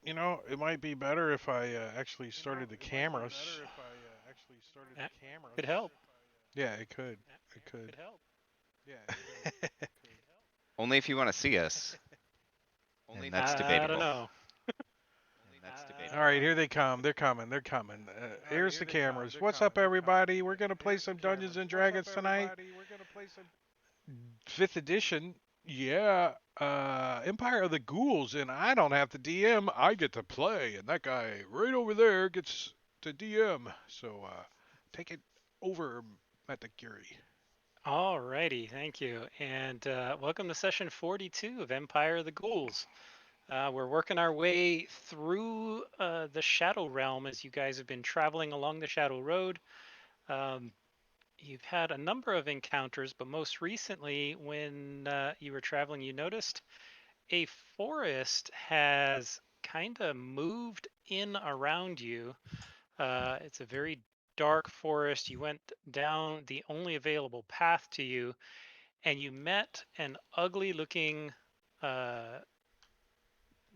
You know, it might be better if I actually started the cameras. That could help. Yeah, it could. It could. Only if you want to see us, and that's I don't debatable. know. All right, here they come. They're coming. They're coming. Here's the cameras. What's up, everybody? We're gonna play some Dungeons and Dragons tonight. Fifth edition. Yeah. Empire of the Ghouls, and I don't have to DM. I get to play, and that guy right over there gets to DM. So take it over, Metaguri. Alrighty, thank you. And welcome to session 42 of Empire of the Ghouls. We're working our way through the Shadow Realm as you guys have been traveling along the Shadow Road. Um, you've had a number of encounters, but most recently, when you were traveling, you noticed a forest has kind of moved in around you. It's a very dark forest. You went down the only available path to you, and you met an ugly looking uh,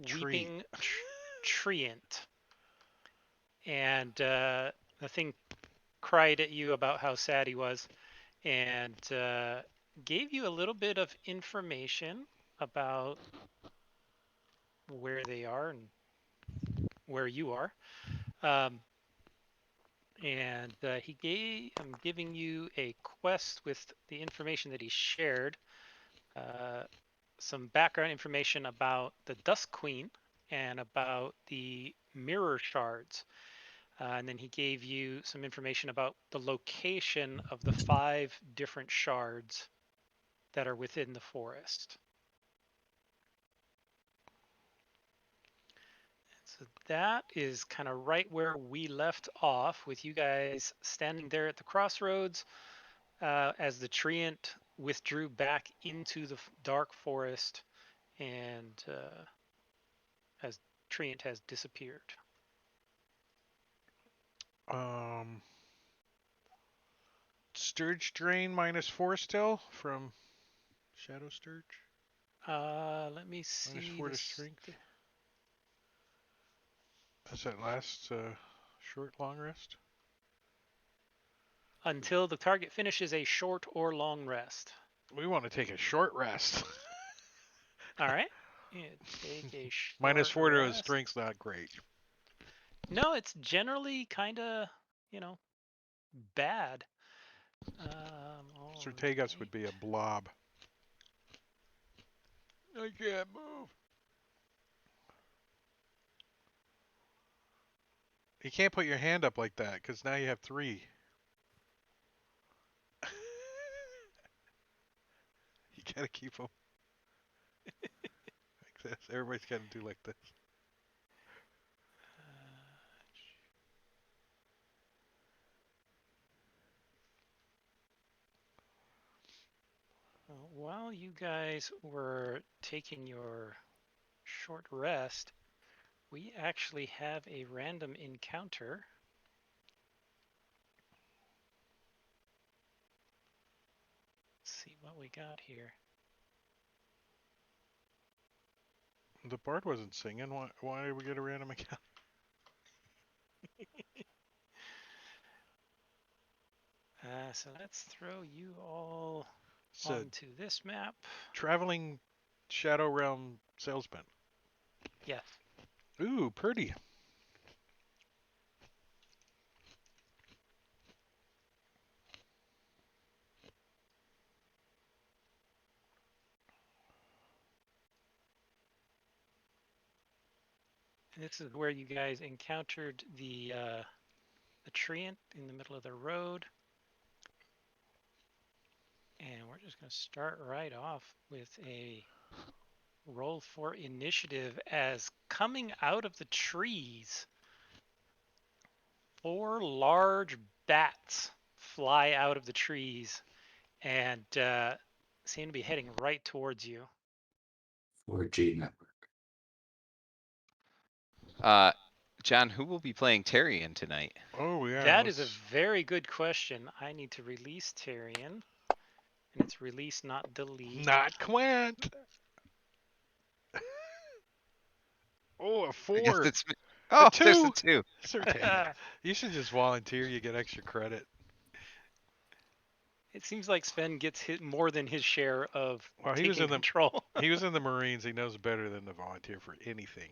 Tree. weeping treant. And the thing cried at you about how sad he was and gave you a little bit of information about where they are and where you are. Um, and I'm giving you a quest with the information that he shared. Uh, some background information about the Dusk Queen and about the mirror shards. And then he gave you some information about the location of the 5 different shards that are within the forest. So that is kind of right where we left off with you guys standing there at the crossroads as the treant withdrew back into the dark forest and as treant has disappeared. Um, Sturge Drain -4 still from Shadow Sturge. Let me see -4 to this. strength. That's that last short long rest. Until the target finishes a short or long rest. We want to take a short rest. All right. Yeah, take a short -4 to his rest. strength's not great. No, it's generally kind of, you know, bad. All Strategas right. would be a blob. I can't move. You can't put your hand up like that because now you have 3. You gotta keep them like this. Everybody's gotta do like this. While you guys were taking your short rest, we actually have a random encounter. Let's see what we got here. The bard wasn't singing. Why did we get a random account? So let's throw you all It's a onto this map. traveling Shadow Realm salesman. Yes. Ooh, pretty. And this is where you guys encountered the treant in the middle of the road. And we're just going to start right off with a roll for initiative as coming out of the trees, 4 large bats fly out of the trees and seem to be heading right towards you. 4G network. John, who will be playing Tyrion tonight? Oh yeah. That is a very good question. I need to release Tyrion. And it's release, not delete. Not Quint. Oh, a I guess 4. it's me. Oh, there's a 2. 2. Dang. You should just volunteer. You get extra credit. It seems like Sven gets hit more than his share of Well, he was taking in the control. he was in the Marines. He knows better than to volunteer for anything.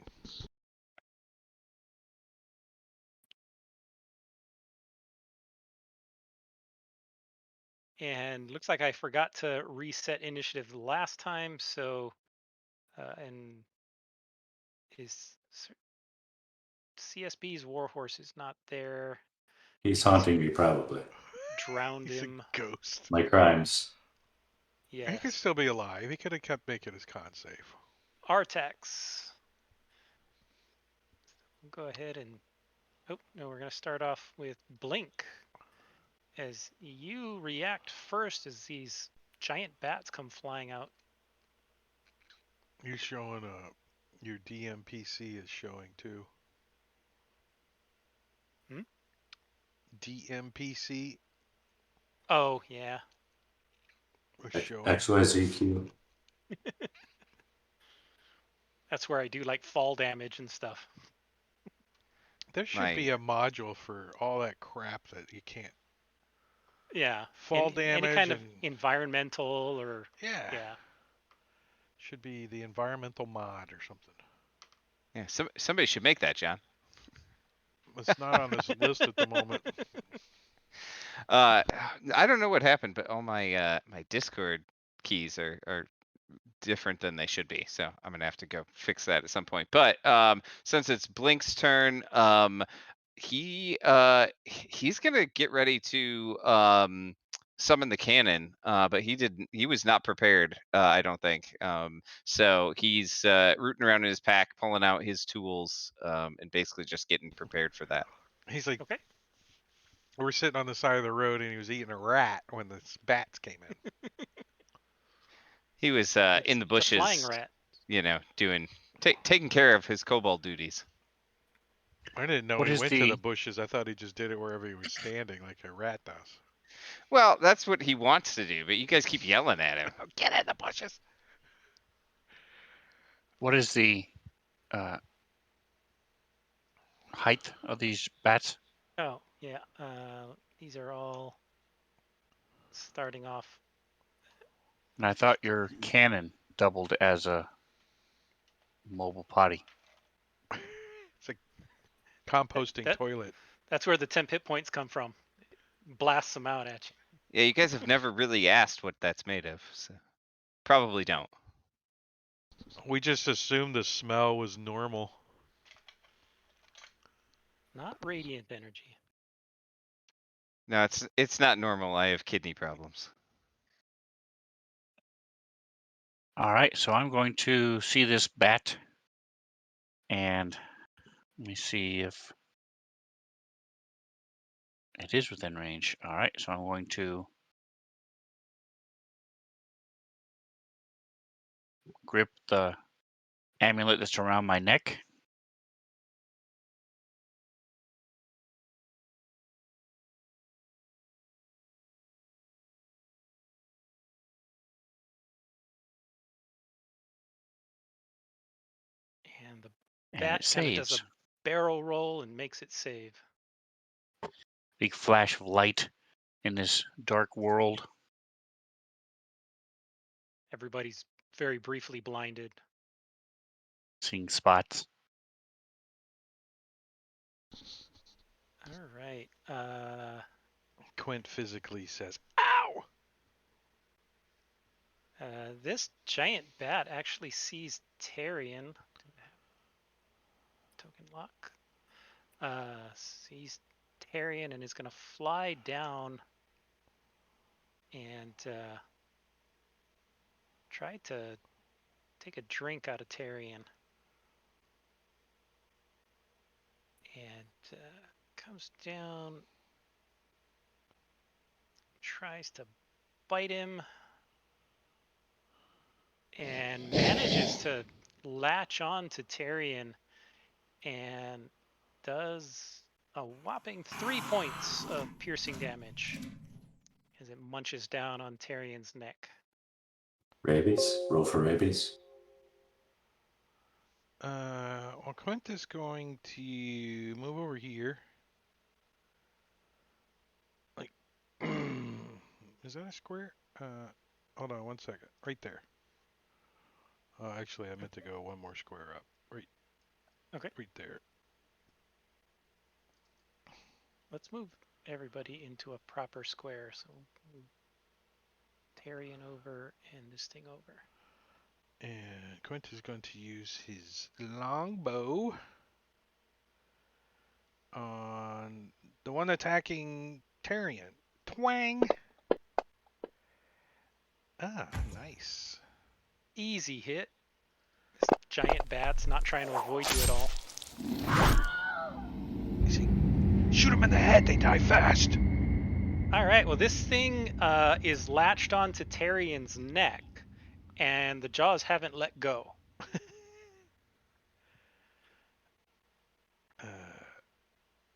And looks like I forgot to reset initiative last time, so and his CSB's Warhorse is not there. He's haunting me, probably. Drowned He's him. a ghost. My crimes. He could Yes. still be alive. He could have kept making his con safe. Artax. We'll go ahead and oh no, we're gonna start off with Blink. As you react first as these giant bats come flying out. You're showing your DMPC is showing too. Hmm? DMPC Oh yeah. was showing. XYZQ. That's where I do like fall damage and stuff. There should My be a module for all that crap that you can't. Yeah. Fall Any damage kind of and environmental or yeah, yeah. should be the environmental mod or something. yeah. Somebody should make that, John. It's not on this list at the moment. I don't know what happened, but all my my Discord keys are different than they should be. So I'm gonna have to go fix that at some point. But since it's Blink's turn, he's gonna get ready to summon the cannon. But he was not prepared. I don't think. So he's rooting around in his pack, pulling out his tools, and basically just getting prepared for that. He's like, Okay. we're sitting on the side of the road and he was eating a rat when the bats came in. He was in the It's a flying bushes, rat. taking care of his kobold duties. I didn't know What he is went to the the bushes. I thought he just did it wherever he was standing, like a rat does. Well, that's what he wants to do, but you guys keep yelling at him. Get in the bushes. uh, height of these bats? Oh, yeah. These are all starting off. And I thought your cannon doubled as a mobile potty. It's a composting That toilet. that's where the 10 hit points come from. Blasts them out at you. Yeah, you guys have never really asked what that's made of, so probably don't. We just assumed the smell was normal. Not radiant energy. No, it's not normal. I have kidney problems. All right, so I'm going to see this bat, and let me see if it is within range. All right, so I'm going to grip the amulet that's around my neck. And the And bat it kind of does a saves. barrel roll and makes it save. Big flash of light in this dark world. Everybody's very briefly blinded. Seeing spots. All right. Quint physically says, "Ow!" This giant bat actually sees Tarian. Token lock. Sees Tarian and is going to fly down and try to take a drink out of Tarian. And comes down, tries to bite him, and manages to latch on to Tarian and does a whopping 3 points of piercing damage as it munches down on Tarian's neck. Rabies? Roll for rabies? Well, Quint is going to move over here. Like, is that a square? Hold on 1 second. Right there. Oh, actually, I meant to go one more square up. Right. Okay. Right there. Let's move everybody into a proper square. So move Tarian over and this thing over. And Quint is going to use his longbow on the one attacking Tarian. Twang! Ah, nice. Easy hit. This giant bat's not trying to avoid you at all. Shoot him in the head, they die fast. All right, well, this thing is latched onto Tarian's neck, and the jaws haven't let go.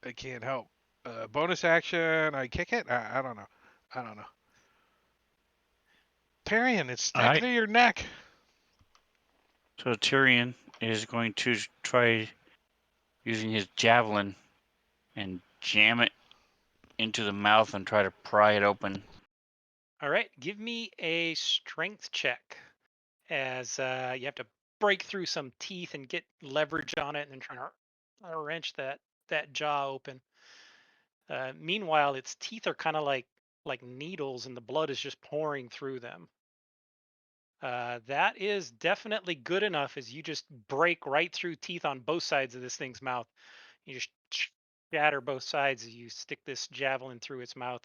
I can't help. Bonus action, I kick it? I don't know. I don't know. Tarian, it's stuck Alright. to your neck. So Tyrion is going to try using his javelin and jam it into the mouth and try to pry it open. All right, give me a strength check as you have to break through some teeth and get leverage on it and then try to wrench that jaw open. Meanwhile, its teeth are kind of like needles and the blood is just pouring through them. That is definitely good enough as you just break right through teeth on both sides of this thing's mouth. You just shatter both sides as you stick this javelin through its mouth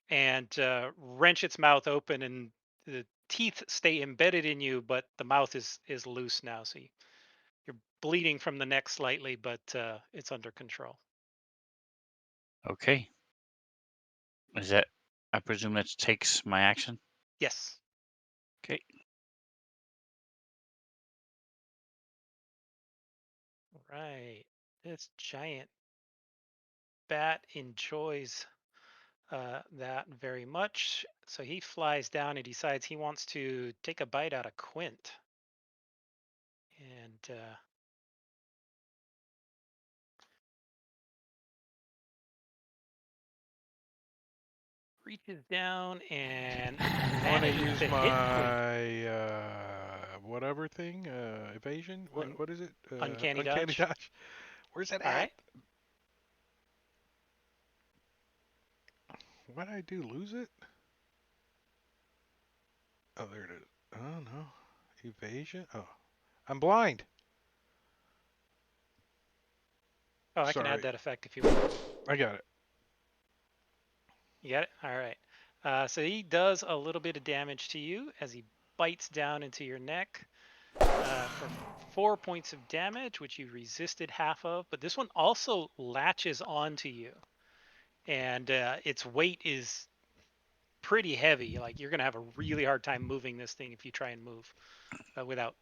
and wrench its mouth open, and the teeth stay embedded in you, but the mouth is loose now. So you're bleeding from the neck slightly, but it's under control. Okay. Is that, I presume that takes my action? Yes. Okay. Right. This giant bat enjoys that very much. So he flies down and decides he wants to take a bite out of Quint. And reaches down and I want to manages use to hit Quint. my whatever thing, evasion. What is it? Uncanny Uncanny dodge. dodge. Where's it All at? right. What did I do? Lose it? Oh, there it is. Oh no, evasion. Oh, I'm blind. Oh, I can Sorry, add that effect if you want. I got it. You got it? All right. So he does a little bit of damage to you as he bites down into your neck for 4 points of damage, which you resisted half of. But this one also latches onto you, and its weight is pretty heavy. Like you're gonna have a really hard time moving this thing if you try and move without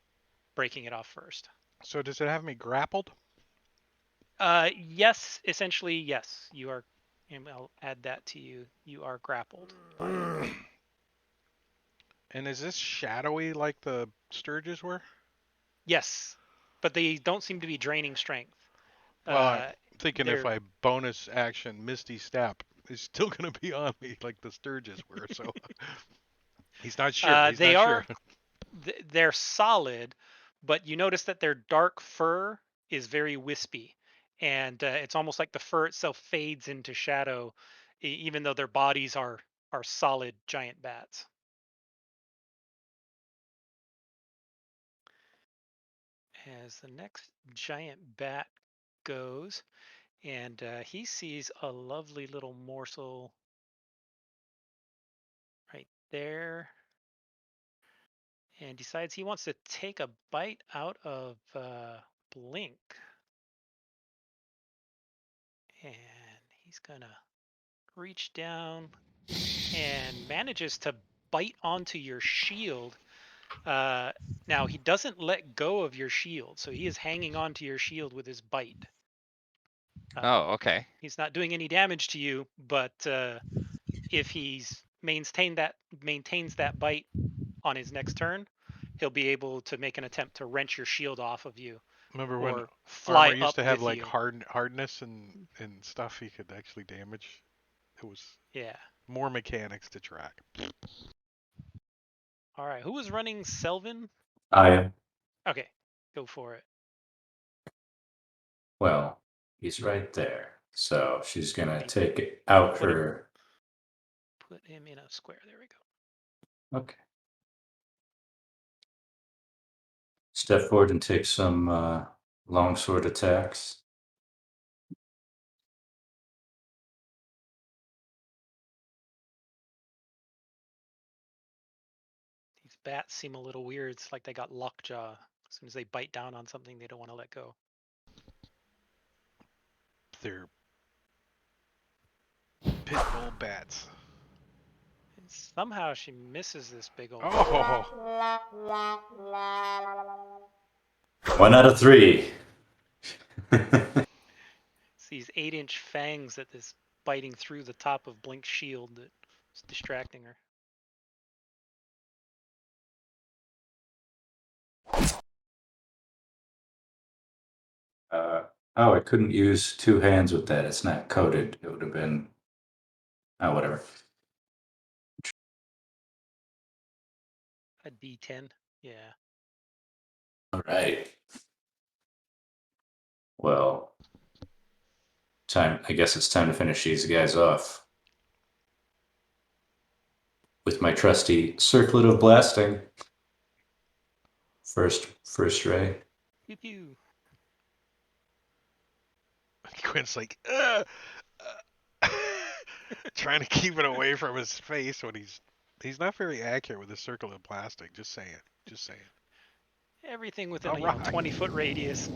breaking it off first. So does it have me grappled? Yes, essentially yes. You are, and I'll add that to you. You are grappled by it. And is this shadowy like the Sturges were? Yes, but they don't seem to be draining strength. Well, I'm thinking if They're I bonus action Misty Step, it's still going to be on me like the Sturges were. So he's not sure. He's they not are sure. they're solid, but you notice that their dark fur is very wispy, and it's almost like the fur itself fades into shadow, even though their bodies are solid giant bats. As the next giant bat goes, and he sees a lovely little morsel right there, and decides he wants to take a bite out of Blink. And he's gonna reach down and manages to bite onto your shield. Now he doesn't let go of your shield, so he is hanging onto your shield with his bite. Oh, okay. He's not doing any damage to you, but if he's maintains that bite on his next turn, he'll be able to make an attempt to wrench your shield off of you Remember when or fly armor used up to have with like you. hardness and stuff you could actually damage? It was Yeah. more mechanics to track. All right. Who was running Selvin? I am. Okay, go for it. Well, he's right there. So she's gonna Maybe take out put him- her. Put him in a square. There we go. Okay. Step forward and take some longsword attacks. These bats seem a little weird. It's like they got lockjaw. As soon as they bite down on something, they don't want to let go. They're pit bull bats. And somehow she misses this big old. Oh, 1 out of 3. It's these 8-inch fangs that is biting through the top of Blink's shield that's distracting her. Oh, I couldn't use 2 hands with that. It's not coded. It would have been. Oh, whatever. A D10. Yeah. All right. Well, time. I guess it's time to finish these guys off with my trusty circlet of blasting. First ray. Pew pew. Quinn's like, trying to keep it away from his face when he's not very accurate with his circle of plastic. Just saying. Just saying. Everything within All a right. 20-foot radius.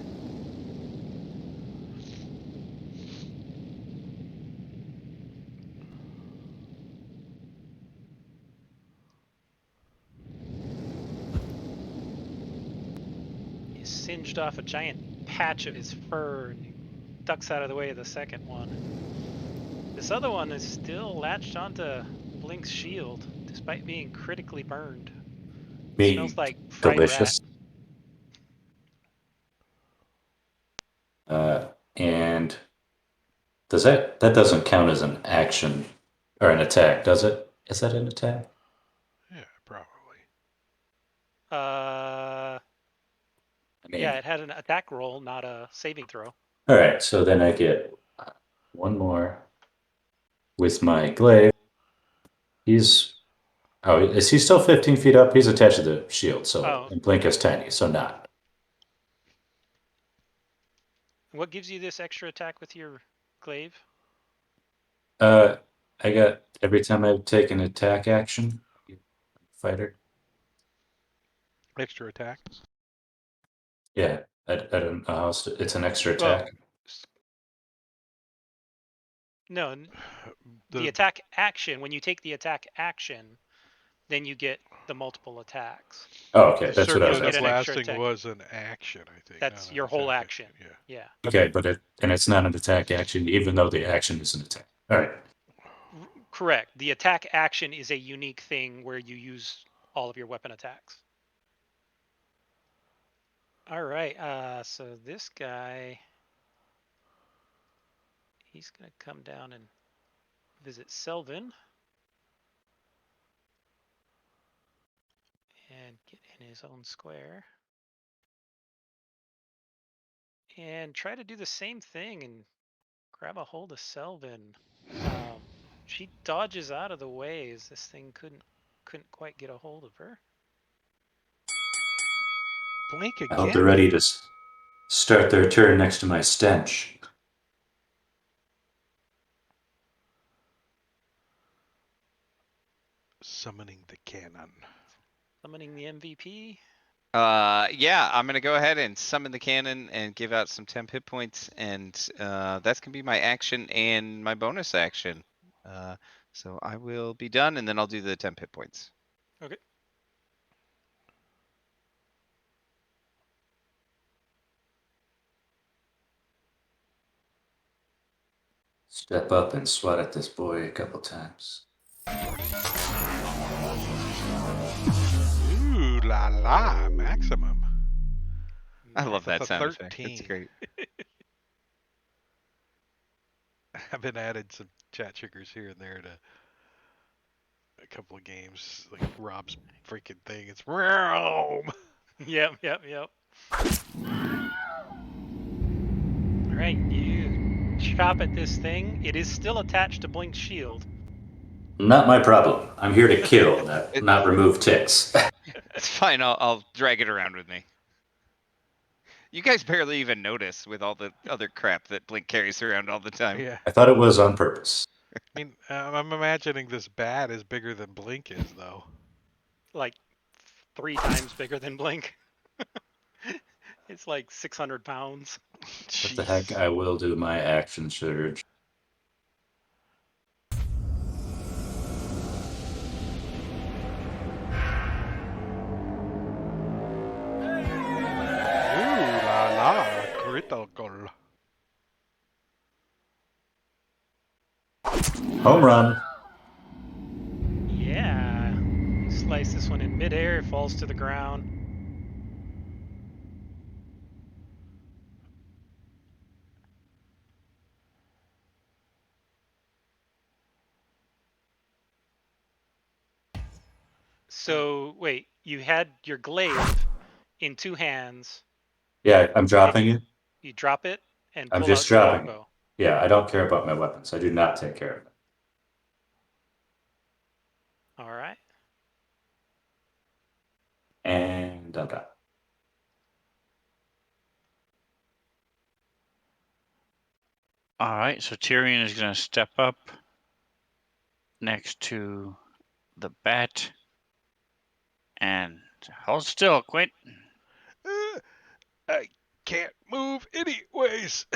He singed off a giant patch of his fur and he ducks out of the way of the second one. This other one is still latched onto Blink's shield, despite being critically burned. Being Smells like fried delicious. And does that doesn't count as an action or an attack, does it? Is that an attack? Yeah, probably. rat. I mean, Yeah, it had an attack roll, not a saving throw. all right, so then I get one more with my glaive. Is he still 15 feet up? He's attached to the shield, so and Blink is tiny, so not. What gives you this extra attack with your glaive? I got every time I take an attack action, fighter. Extra attack. Yeah, I don't know how it's an extra attack. No, the attack action, when you take the attack action, then you get the multiple attacks. Oh, okay, that's what I was Circlet of asking. blasting was an action, I think. That's your whole action. Yeah. Okay, but it's not an attack action, even though the action is an attack. All right. Correct. The attack action is a unique thing where you use all of your weapon attacks. All right. So this guy, he's gonna come down and visit Selvin and get in his own square and try to do the same thing and grab a hold of Selvin. She dodges out of the way as this thing couldn't quite get a hold of her. Blink again. I hope they're ready to start their turn next to my stench. Summoning the cannon. Summoning the MVP. Yeah, I'm gonna go ahead and summon the cannon and give out some temp hit points, and that's gonna be my action and my bonus action. So I will be done, and then I'll do the temp hit points. Okay. Step up and swat at this boy a couple times. Ooh la la, maximum. I love That's that a sound effect. It's 13. great. I've been added some chat triggers here and there to a couple of games, like Rob's freaking thing. It's realm. Yep. All right, you chop at this thing. It is still attached to Blink's shield. Not my problem. I'm here to kill, not remove ticks. It's fine. I'll drag it around with me. You guys barely even notice with all the other crap that Blink carries around all the time. Yeah. I thought it was on purpose. I mean, I'm imagining this bat is bigger than Blink is, though. Like 3 times bigger than Blink. It's like 600 pounds. What the heck? I will do my action surge. Ooh la la, critical. Home run. Yeah. You slice this one in midair, it falls to the ground. So wait, you had your glaive in 2 hands. Yeah, I'm dropping it. You drop it and I'm pull just out your dropping it. longbow. Yeah, I don't care about my weapons. I do not take care of it. All right. And I'm done. All right, so Tyrion is going to step up next to the bat and hold still, Quint. I can't move anyways.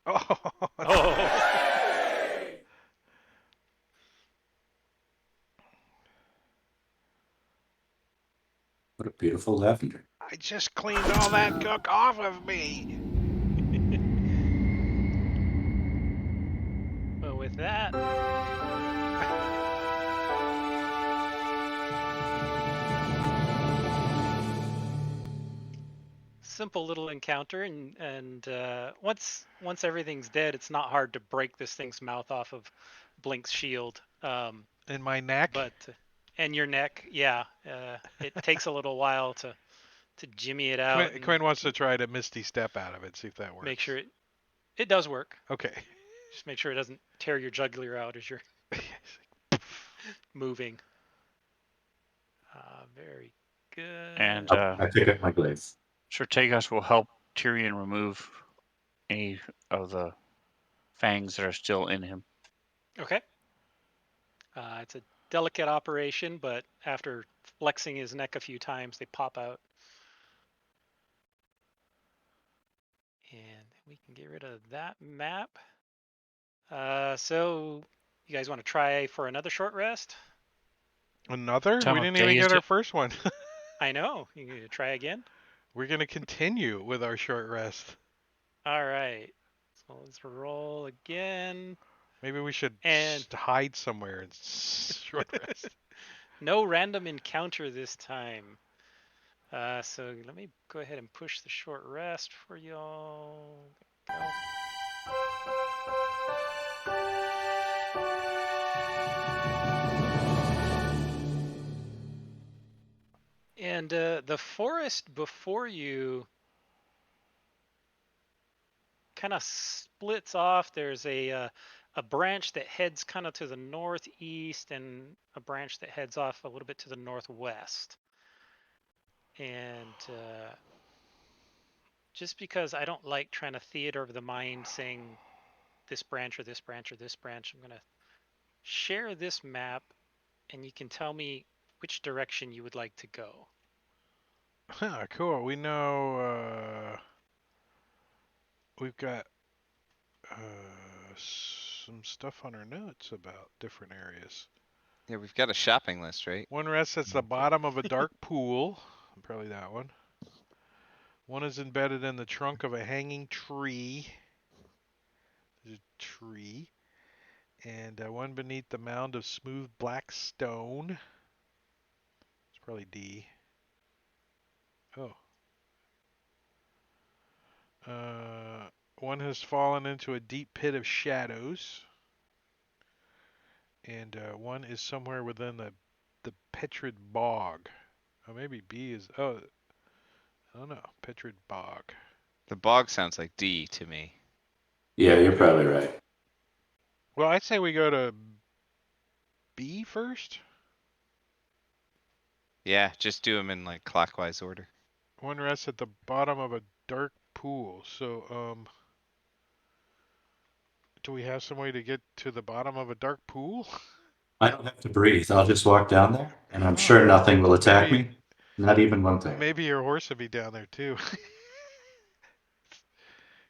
Oh. What a beautiful lavender. I just cleaned all that gunk off of me. Well, with that, simple little encounter, and once everything's dead, it's not hard to break this thing's mouth off of Blink's shield. In my neck. But and your neck, yeah, it takes a little while to jimmy it out. Quinn wants to try to Misty Step out of it, see if that works. Make sure it does work. Okay. Just make sure it doesn't tear your jugular out as you're moving. Very good. And I pick up my glaive. Strategos will help Tyrion remove any of the fangs that are still in him. Okay. It's a delicate operation, but after flexing his neck a few times, they pop out. And we can get rid of that map. So you guys want to try for another short rest? Another? Time We of didn't day even is get our it? first one. I know. You can try again. We're going to continue with our short rest. All right. So let's roll again. Maybe we should And hide somewhere and short rest. no random encounter this time. So let me go ahead and push the short rest for y'all. Go. And the forest before you kind of splits off. There's a branch that heads kind of to the northeast and a branch that heads off a little bit to the northwest. And just because I don't like trying to theater of the mind saying this branch or this branch or this branch, I'm going to share this map and you can tell me which direction you would like to go. Huh, cool. We know we've got some stuff on our notes about different areas. Yeah, we've got a shopping list, right? One rests at the bottom of a dark pool. Probably that one. One is embedded in the trunk of a hanging tree. There's a tree. And one beneath the mound of smooth black stone. It's probably D. Oh. One has fallen into a deep pit of shadows, and one is somewhere within the Petrid Bog. Oh, maybe B is. Oh, I don't know. Petrid Bog. The bog sounds like D to me. Yeah, you're Okay. probably right. Well, I'd say we go to B first. Yeah, just do them in like clockwise order. One rests at the bottom of a dark pool. So, do we have some way to get to the bottom of a dark pool? I don't have to breathe. I'll just walk down there, and I'm Oh, sure nothing will attack maybe me. Not even one thing. maybe your horse would be down there too.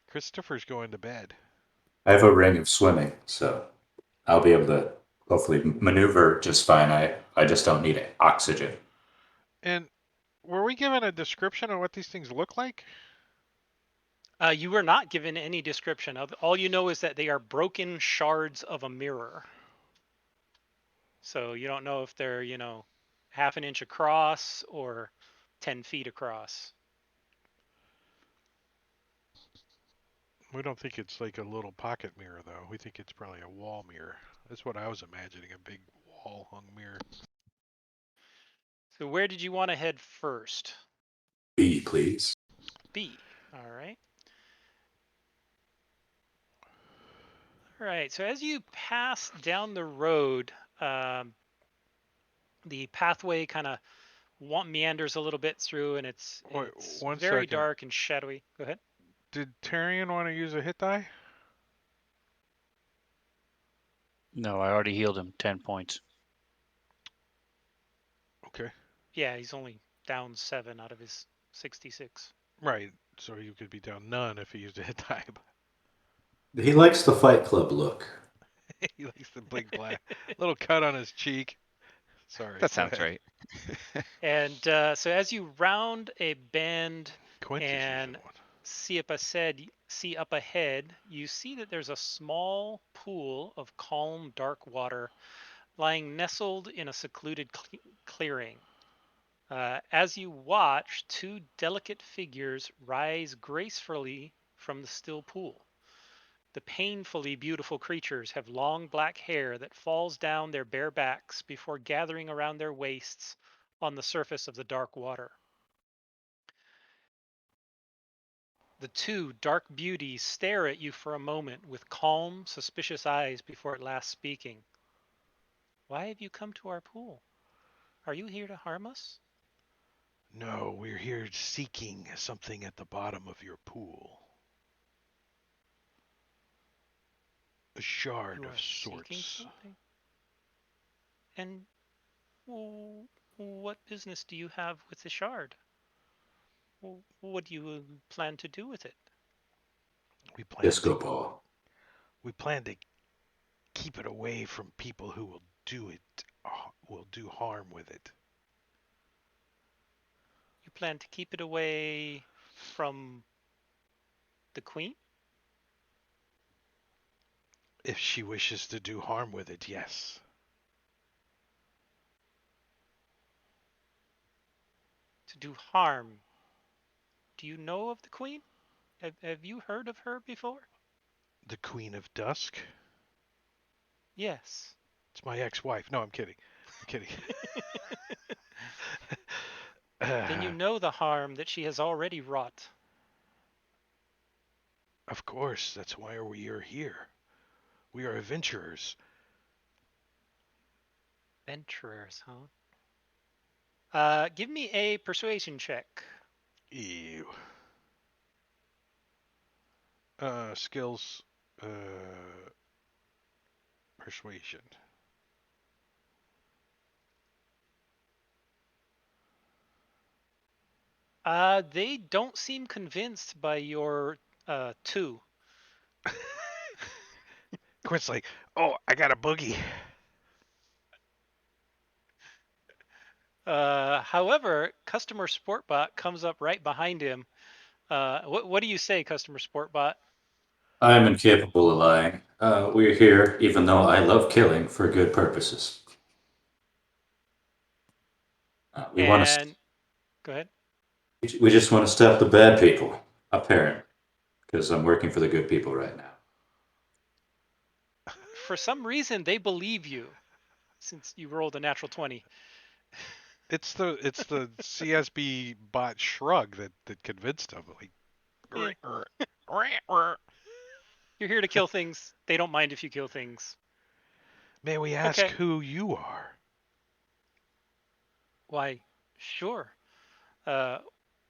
Christopher's going to bed. I have a ring of swimming, so I'll be able to hopefully maneuver just fine. I just don't need oxygen. And were we given a description of what these things look like? You were not given any description. All you know is that they are broken shards of a mirror. So you don't know if they're, half an inch across or 10 feet across. We don't think it's like a little pocket mirror, though. We think it's probably a wall mirror. That's what I was imagining, a big wall hung mirror. So where did you want to head first? B, please. B. All right. All right. So as you pass down the road, the pathway kind of meanders a little bit through, and it's Wait, one very second. dark and shadowy. Go ahead. Did Tyrion want to use a hit die? No, I already healed him 10 points. Okay. Yeah, he's only down 7 out of his 66. Right. So you could be down none if he used a hit die. He likes the Fight Club look. He likes the big black little cut on his cheek. Sorry. That go sounds ahead. right. And so as you round a bend Quince is and using one. see up ahead, you see that there's a small pool of calm, dark water lying nestled in a secluded clearing. As you watch, 2 delicate figures rise gracefully from the still pool. The painfully beautiful creatures have long black hair that falls down their bare backs before gathering around their waists on the surface of the dark water. The 2 dark beauties stare at you for a moment with calm, suspicious eyes before at last speaking. Why have you come to our pool? Are you here to harm us? No, we're here seeking something at the bottom of your pool. A shard You of are seeking sorts. something? And what business do you have with the shard? What do you plan to do with it? We plan Disco to ball. we plan to keep it away from people who will do harm with it. You plan to keep it away from the queen? If she wishes to do harm with it, yes. To do harm. Do you know of the queen? Have you heard of her before? The Queen of Dusk? Yes. It's my ex-wife. No, I'm kidding. I'm kidding. Then you know the harm that she has already wrought. Of course, that's why we are here. We are adventurers. Adventurers, huh? Give me a persuasion check. Ew. Skills, persuasion. They don't seem convinced by your 2. Quint's like, oh, I got a boogie. However, Customer Sportbot comes up right behind him. What do you say, Customer Sportbot? I am incapable of lying. We're here, even though I love killing, for good purposes. We want to. Go ahead. We just want to stop the bad people, apparently, because I'm working for the good people right now. For some reason, they believe you, since you rolled a natural 20. It's the CSB bot shrug that convinced him. Like, Yeah. You're here to kill things. They don't mind if you kill things. may we ask Okay. who you are? Why, sure.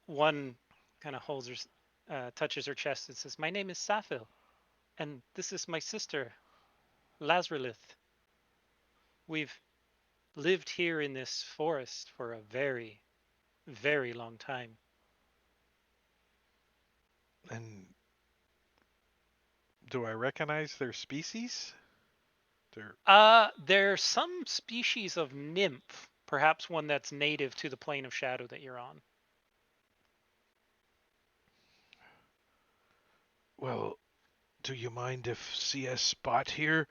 One kind of holds her, touches her chest and says, "My name is Safil, and this is my sister, Lazarolith. We've lived here in this forest for a very, very long time." And do I recognize their species? There's some species of nymph, perhaps one that's native to the plane of shadow that you're on. Well, do you mind if CS Spot here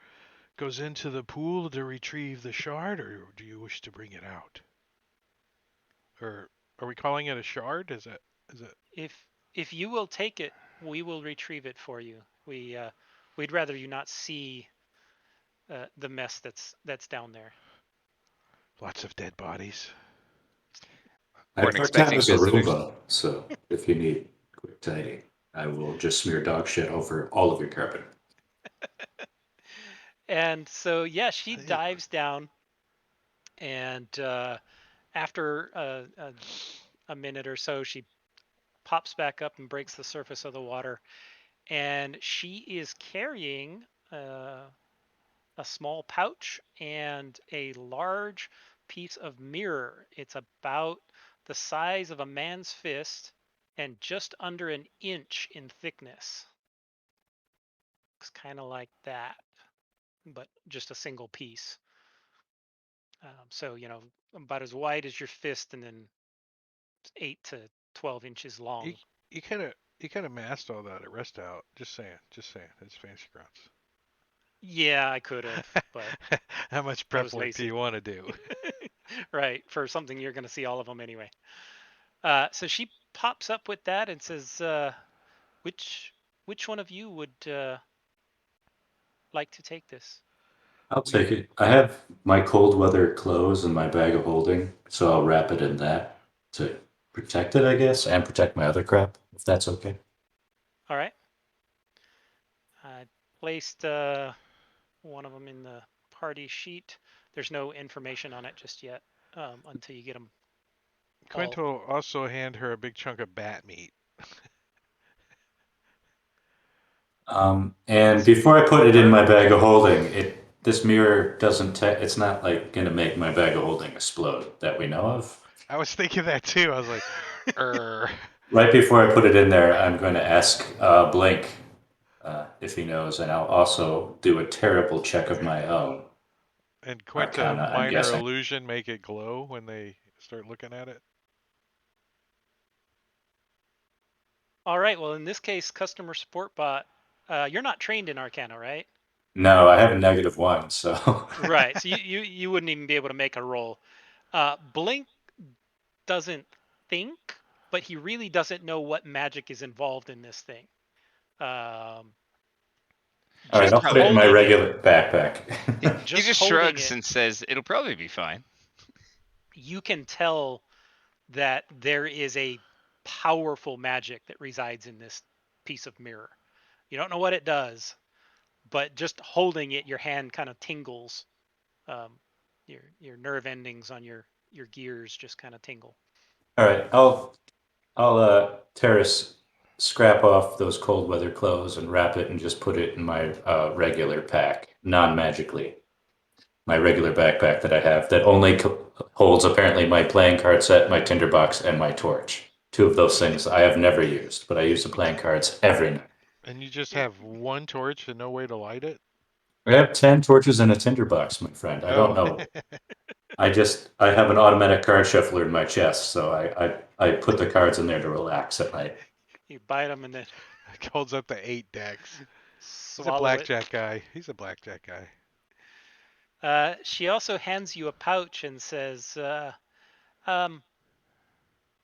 goes into the pool to retrieve the shard, or do you wish to bring it out? Or are we calling it a shard? Is it? If you will take it, we will retrieve it for you. We'd rather you not see the mess that's down there. Lots of dead bodies. Weren't Part time expecting is a visitors. Roomba, so if you need quick tidy, I will just smear dog shit over all of your carpet. And so, yeah, she Hey. dives down, and after a minute or so, she pops back up and breaks the surface of the water. And she is carrying a small pouch and a large piece of mirror. It's about the size of a man's fist and just under an inch in thickness. Looks kind of like that, but just a single piece. So, about as wide as your fist and then 8 to 12 inches long. You kind of masked all that at rest out. Just saying. It's fancy grounds. Yeah, I could have, but how much I prep was work do lazy. you want to do? Right, for something you're going to see all of them anyway. So she pops up with that and says, which one of you would like to take this? I'll take it. I have my cold weather clothes in my bag of holding, so I'll wrap it in that to protect it, I guess, and protect my other crap, if that's okay. All right. I placed one of them in the party sheet. There's no information on it just yet until you get them. Quint will also hand her a big chunk of bat meat. And before I put it in my bag of holding, this mirror doesn't. It's not like gonna make my bag of holding explode that we know of. I was thinking that too. I was like, Right before I put it in there, I'm going to ask Blink if he knows, and I'll also do a terrible check of my own. And Quint Arcana, I'm minor guessing. illusion make it glow when they start looking at it. All right. Well, in this case, customer support bot, you're not trained in Arcana, right? No, I have a -1, so. Right. So you wouldn't even be able to make a roll. Blink doesn't think, but he really doesn't know what magic is involved in this thing. All right, I'll put it in my holding regular backpack. He just holding shrugs it, and says, "It'll probably be fine." you can tell that there is a powerful magic that resides in this piece of mirror. You don't know what it does, but just holding it, your hand kind of tingles. Your nerve endings on your gears just kind of tingle. All right, I'll Terrace scrap off those cold weather clothes and wrap it and just put it in my regular pack, non-magically. My regular backpack that I have that only holds apparently my playing card set, my tinderbox, and my torch. Two of those things I have never used, but I use the playing cards every night. And you just have one torch and no way to light it? I have 10 torches in a tinderbox, my friend. I don't know. I have an automatic card shuffler in my chest, so I put the cards in there to relax at night. You bite them and then holds up the 8 decks. He's a swallow blackjack guy. He's a blackjack guy. She also hands you a pouch and says,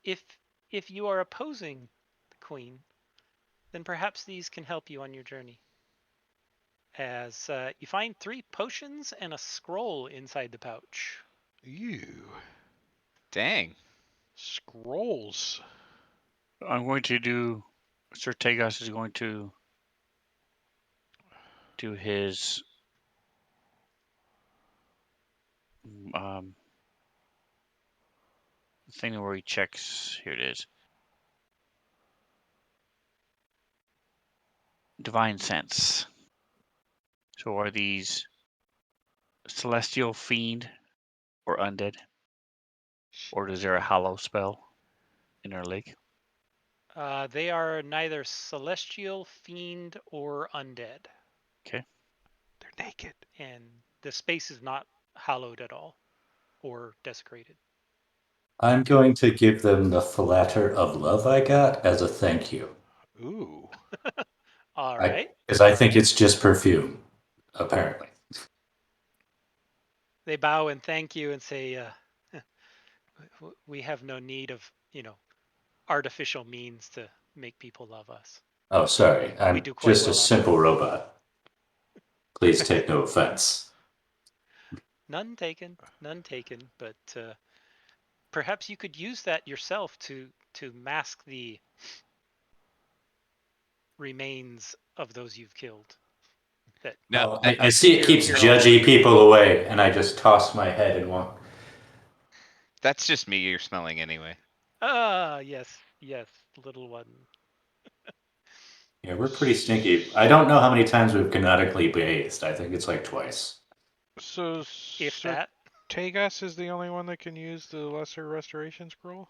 if if you are opposing the queen, then perhaps these can help you on your journey. As you find 3 potions and a scroll inside the pouch. Ew. Dang. Scrolls. I'm going to do. Sir Tagos is going to do his thing where he checks. Here it is. Divine sense. So are these celestial fiend or undead, or is there a hollow spell in our lake? They are neither celestial, fiend, or undead. Okay. They're naked. And the space is not hallowed at all or desecrated. I'm going to give them the flatter of love I got as a thank you. Ooh. All right. Because I think it's just perfume, apparently. They bow and thank you and say, we have no need of, artificial means to make people love us. Oh, sorry. We I'm do quite just a well on simple our own. robot. Please take no offense. None taken, none taken. But perhaps you could use that yourself to mask the remains of those you've killed. That No, Oh, I see it keeps appear all judgy over. people away, and I just toss my head and walk. that's just me you're smelling anyway. Ah, yes, little one. Yeah, we're pretty stinky. I don't know how many times we've canonically bathed. I think it's like twice. So If Sir that, Tagas is the only one that can use the Lesser Restoration Scroll?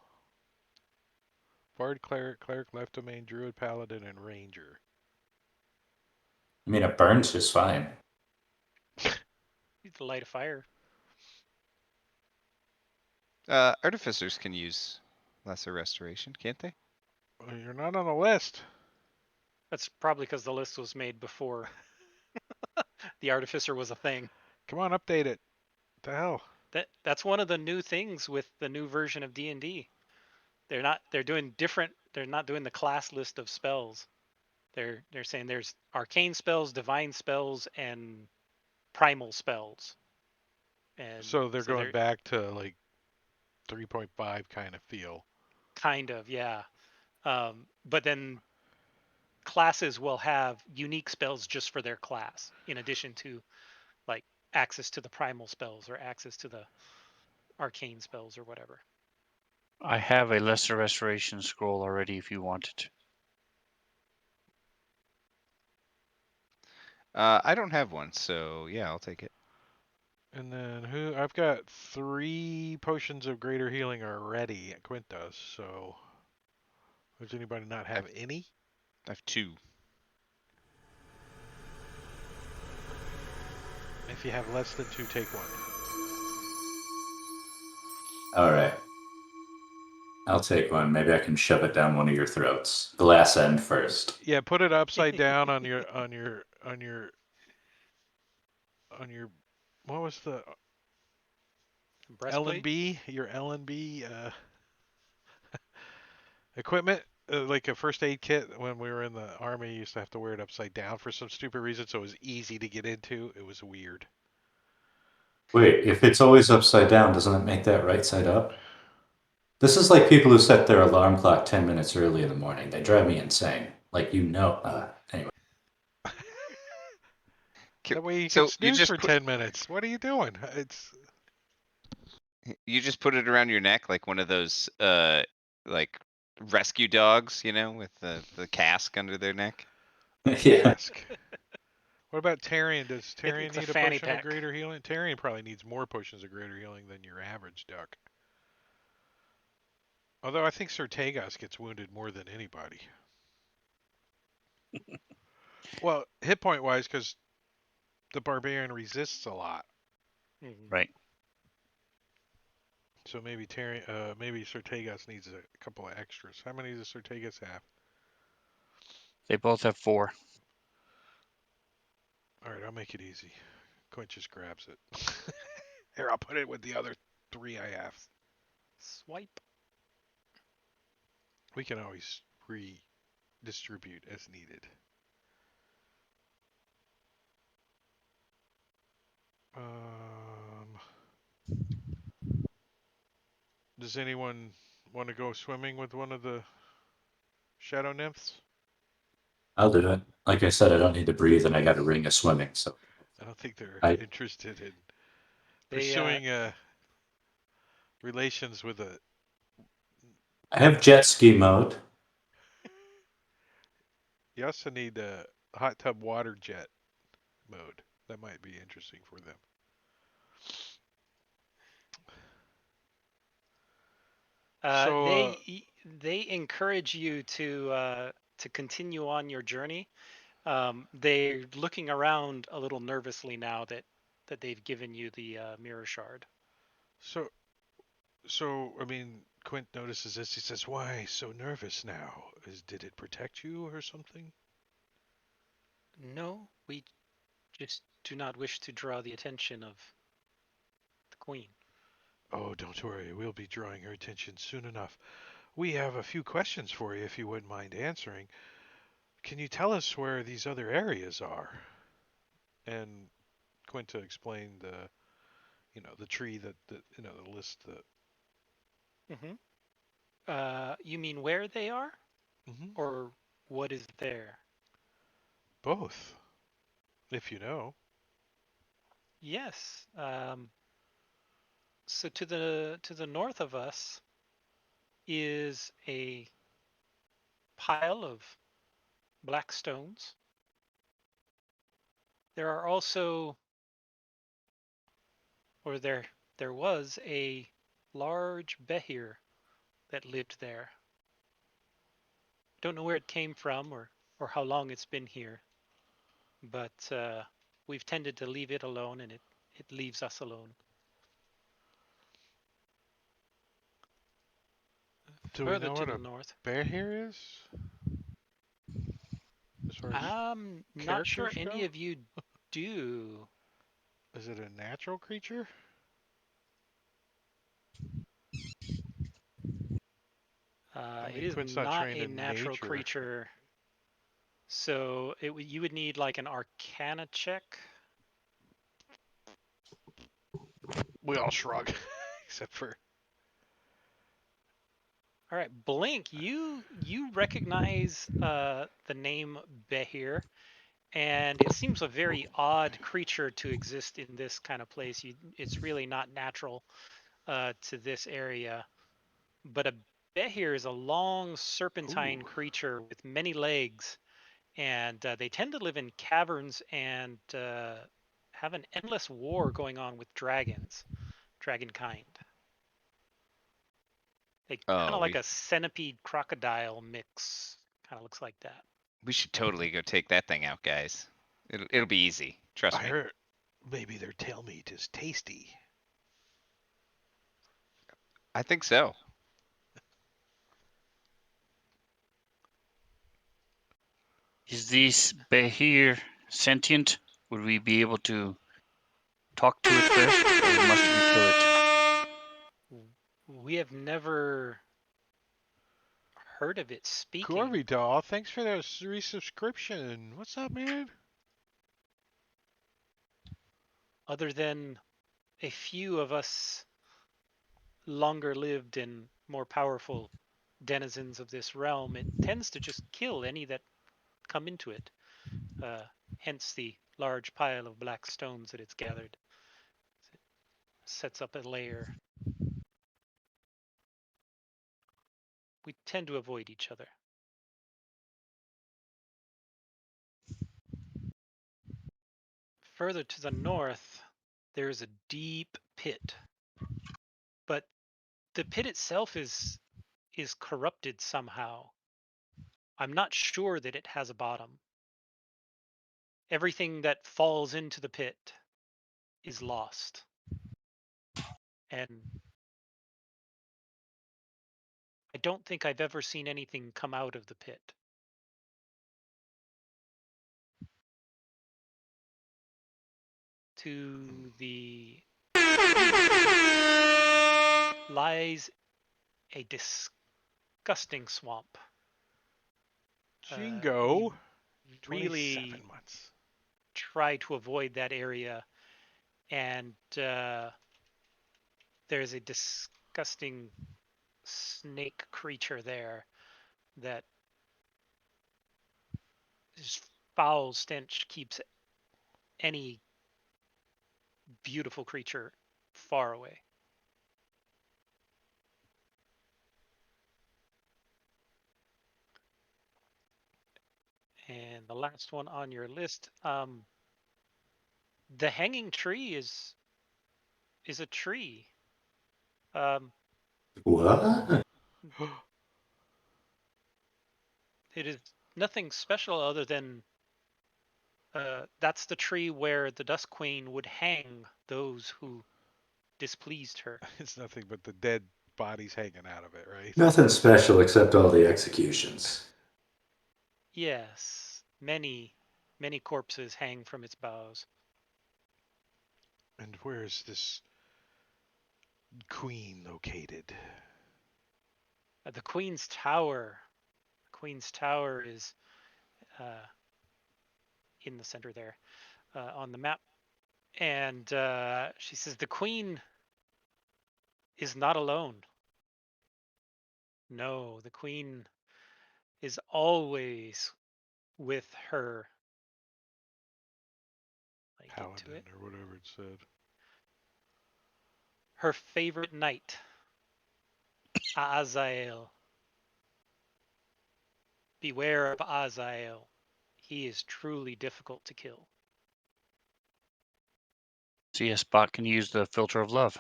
Bard, Cleric, Left Domain, Druid, Paladin, and Ranger. I mean, it burns just fine. you could light a fire. Artificers can use lesser restoration, can't they? Well, you're not on the list. That's probably because the list was made before the artificer was a thing. Come on, update it. What the hell? That's one of the new things with the new version of D&D. They're doing different. They're not doing the class list of spells. They're saying there's arcane spells, divine spells, and primal spells. And So they're going they're back to like 3.5 kind of feel. kind of, yeah. But then classes will have unique spells just for their class, in addition to like access to the primal spells or access to the arcane spells or whatever. I have a lesser restoration scroll already if you want it. I don't have one, so yeah, I'll take it. And then I've got 3 potions of greater healing already. Quint does. So does anybody not have any? I have 2. If you have less than 2, take one. All right. I'll take one. Maybe I can shove it down one of your throats. Glass end first. Yeah, put it upside down on your what was the Breastplate. LNB? Your LNB equipment? Like a first aid kit when we were in the army, you used to have to wear it upside down for some stupid reason, so it was easy to get into. It was weird. Wait, if it's always upside down, doesn't it make that right side up? This is like people who set their alarm clock 10 minutes early in the morning. They drive me insane. Like, anyway. That way you can So you snooze just for 10 minutes. What are you doing? put it around your neck like one of those like rescue dogs, with the cask under their neck. Yeah. Cask. What about Tarian? Does Tarian It's a need a fanny potion of pack. greater healing? Tarian probably needs more potions of greater healing than your average duck. Although I think Sir Tagos gets wounded more than anybody. Well, hit point wise, because the barbarian resists a lot. Mhm. Right. So maybe maybe Sir Tagos needs a couple of extras. How many does Sir Tagos have? They both have 4. All right, I'll make it easy. Quint just grabs it. Here, I'll put it with the other 3 I have. Swipe. We can always redistribute as needed. Um, does anyone want to go swimming with one of the shadow nymphs? I'll do it. Like I said, I don't need to breathe, and I got a ring of swimming, so I don't think they're I interested in They pursuing relations with a. I have jet ski mode. You also need a hot tub water jet mode. That might be interesting for them. So, they encourage you to continue on your journey. They're looking around a little nervously now that they've given you the mirror shard. so, I mean, Quint notices this. He says, "Why so nervous now? Did it protect you or something?" No, we just do not wish to draw the attention of the queen. Oh, don't worry. We'll be drawing her attention soon enough. We have a few questions for you if you wouldn't mind answering. Can you tell us where these other areas are? And Quinta explained the tree the list Mm-hmm. You mean where they are, hmm or what is there? both, if you know. Yes. So to the north of us is a pile of black stones. There are also, or there was a large behir that lived there. Don't know where it came from or how long it's been here, but we've tended to leave it alone, and it leaves us alone. Do we Further know to what the a north, bear here is? As far as I'm not sure characters any go? of you do. Is it a natural creature? I It mean, is Quint's not not trained a in natural nature. creature, so you would need like an Arcana check. We all shrug, except for All right, Blink, you recognize the name Behir, and it seems a very odd creature to exist in this kind of place. It's really not natural to this area. But a Behir is a long serpentine ooh, creature with many legs, and they tend to live in caverns and have an endless war going on with dragons, dragon kind. They kind Oh, of like a centipede crocodile mix. Kind of looks like that. we should totally go take that thing out, guys. It'll be easy. I Trust me. heard maybe their tail meat is tasty. I think so. Is this Behir sentient? Would we be able to talk to it first, or must we kill it? We have never heard of it speaking, Corby doll, thanks for that resubscription. What's up, man? other than a few of us longer lived and more powerful denizens of this realm. It tends to just kill any that come into it. Uh, Hence the large pile of black stones that it's gathered. It sets up a layer. We tend to avoid each other. Further to the north, there's a deep pit, but the pit itself is corrupted somehow. I'm not sure that it has a bottom. Everything that falls into the pit is lost. And I don't think I've ever seen anything come out of the pit. To the east lies a disgusting swamp. Jingo. We 27 really months. try to avoid that area, and there's a disgusting snake creature there that this foul stench keeps any beautiful creature far away. And the last one on your list, the hanging tree is a tree. What? It is nothing special other than that's the tree where the Dust Queen would hang those who displeased her. It's nothing but the dead bodies hanging out of it, right? Nothing special except all the executions. Yes, many corpses hang from its boughs. And where is this queen located? The Queen's Tower. The Queen's Tower is in the center there on the map. And she says the Queen is not alone. No, the Queen is always with her. I get to Paladin it. or whatever it said. Her favorite knight, Azael. Beware of Azael. He is truly difficult to kill. CS Bot can use the filter of love.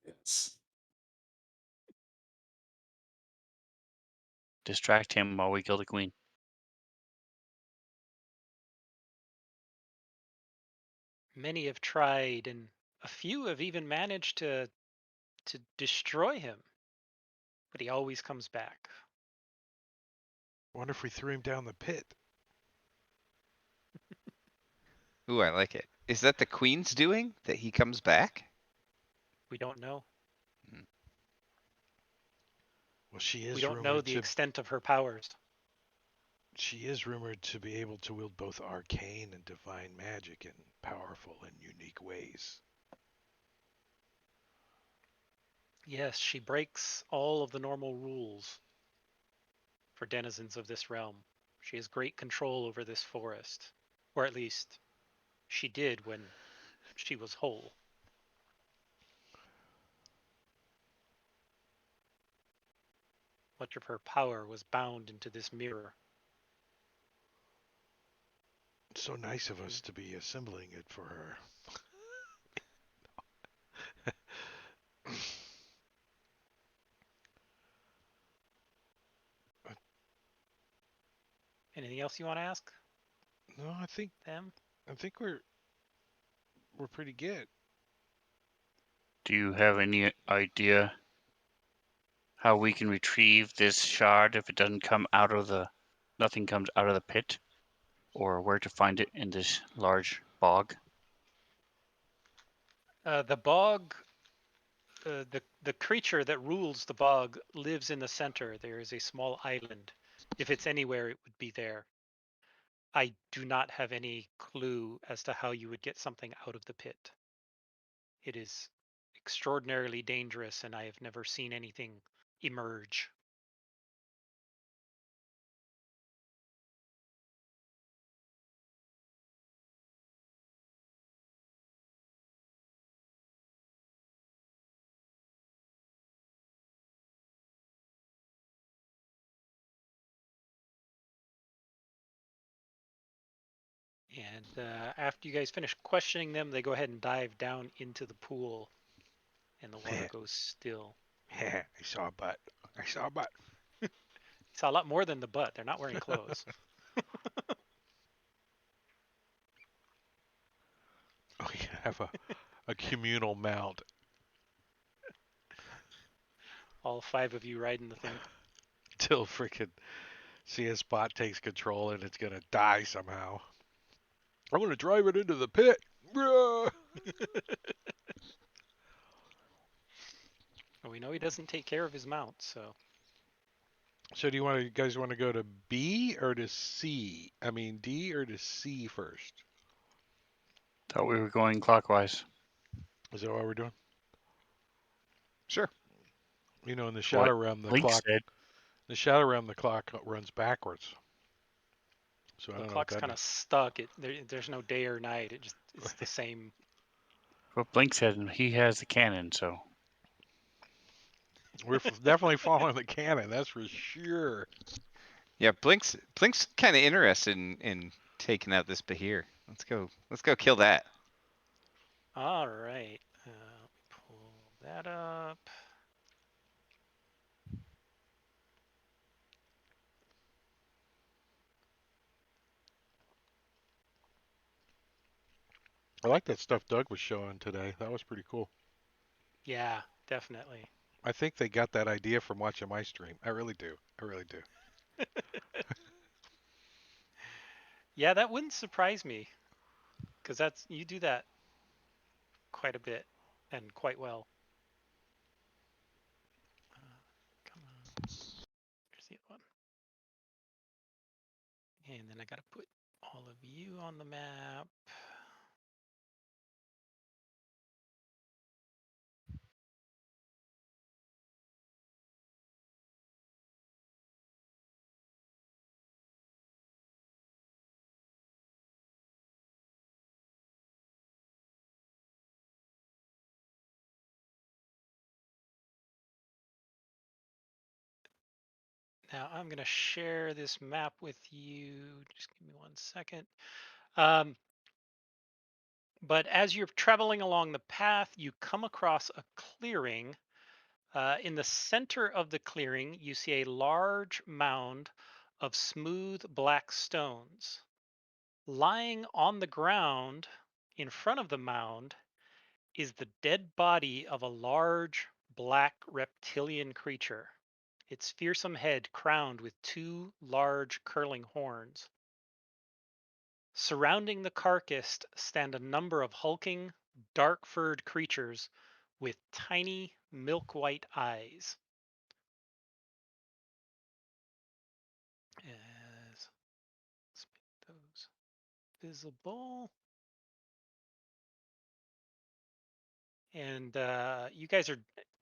Yes. Distract him while we kill the queen. Many have tried, and a few have even managed to destroy him, but he always comes back. Wonder if we threw him down the pit. Ooh, I like it. Is that the queen's doing that he comes back? We don't know. Well, she is We don't know rumored the to. extent of her powers. She is rumored to be able to wield both arcane and divine magic in powerful and unique ways. Yes, she breaks all of the normal rules for denizens of this realm. She has great control over this forest, or at least she did when she was whole. Much of her power was bound into this mirror. So nice of us to be assembling it for her. Anything else you want to ask No, I think them? we're pretty good. Do you have any idea how we can retrieve this shard if it doesn't come out of the nothing comes out of the pit? Or where to find it in this large bog? The bog, the creature that rules the bog lives in the center. There is a small island. If it's anywhere, it would be there. I do not have any clue as to how you would get something out of the pit. It is extraordinarily dangerous, and I have never seen anything emerge. And after you guys finish questioning them, they go ahead and dive down into the pool, and the water goes still. I saw a butt. I saw a butt. You saw a lot more than the butt. They're not wearing clothes. We have a communal mount. All 5 of you riding the thing. Till frickin' CS Bot takes control and it's gonna die somehow. I'm gonna drive it into the pit. Well, we know he doesn't take care of his mount, so. So do you guys want to go to B or to C? I mean D or to C first? Thought we were going clockwise. Is that what we're doing? Sure. You know, in the What shadow realm, the Blink clock. said. The shadow realm, the clock runs backwards. So I The don't know what clock's that kind of means. stuck. There's no day or night. It's the same. What Blink said, and he has the cannon, so. We're definitely following the canon, that's for sure. Yeah, Blink's kind of interested in taking out this Bahir. Let's go kill that. All right. Let me pull that up. I like that stuff Doug was showing today. That was pretty cool. Yeah, definitely. I think they got that idea from watching my stream. I really do. I really do. Yeah, that wouldn't surprise me, because you do that quite a bit and quite well. Come on. Here's the other one. And then I got to put all of you on the map. Now I'm going to share this map with you. Just give me 1 second. But as you're traveling along the path, you come across a clearing. In the center of the clearing, you see a large mound of smooth black stones. Lying on the ground in front of the mound is the dead body of a large black reptilian creature, its fearsome head crowned with 2 large curling horns. Surrounding the carcass stand a number of hulking, dark-furred creatures with tiny, milk-white eyes. Let's make those visible. And you guys are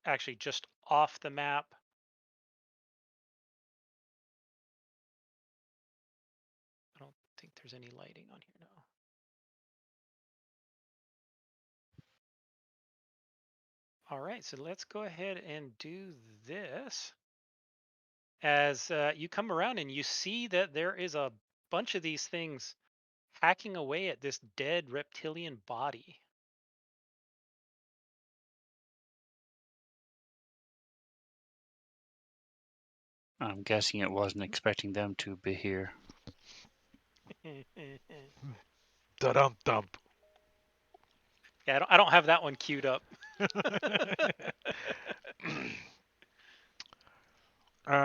actually just off the map. I don't think there's any lighting on here now. All right, so let's go ahead and do this. As you come around and you see that there is a bunch of these things hacking away at this dead reptilian body. I'm guessing it wasn't expecting them to be here. Da-dum-dump. Yeah, I don't have that one queued up.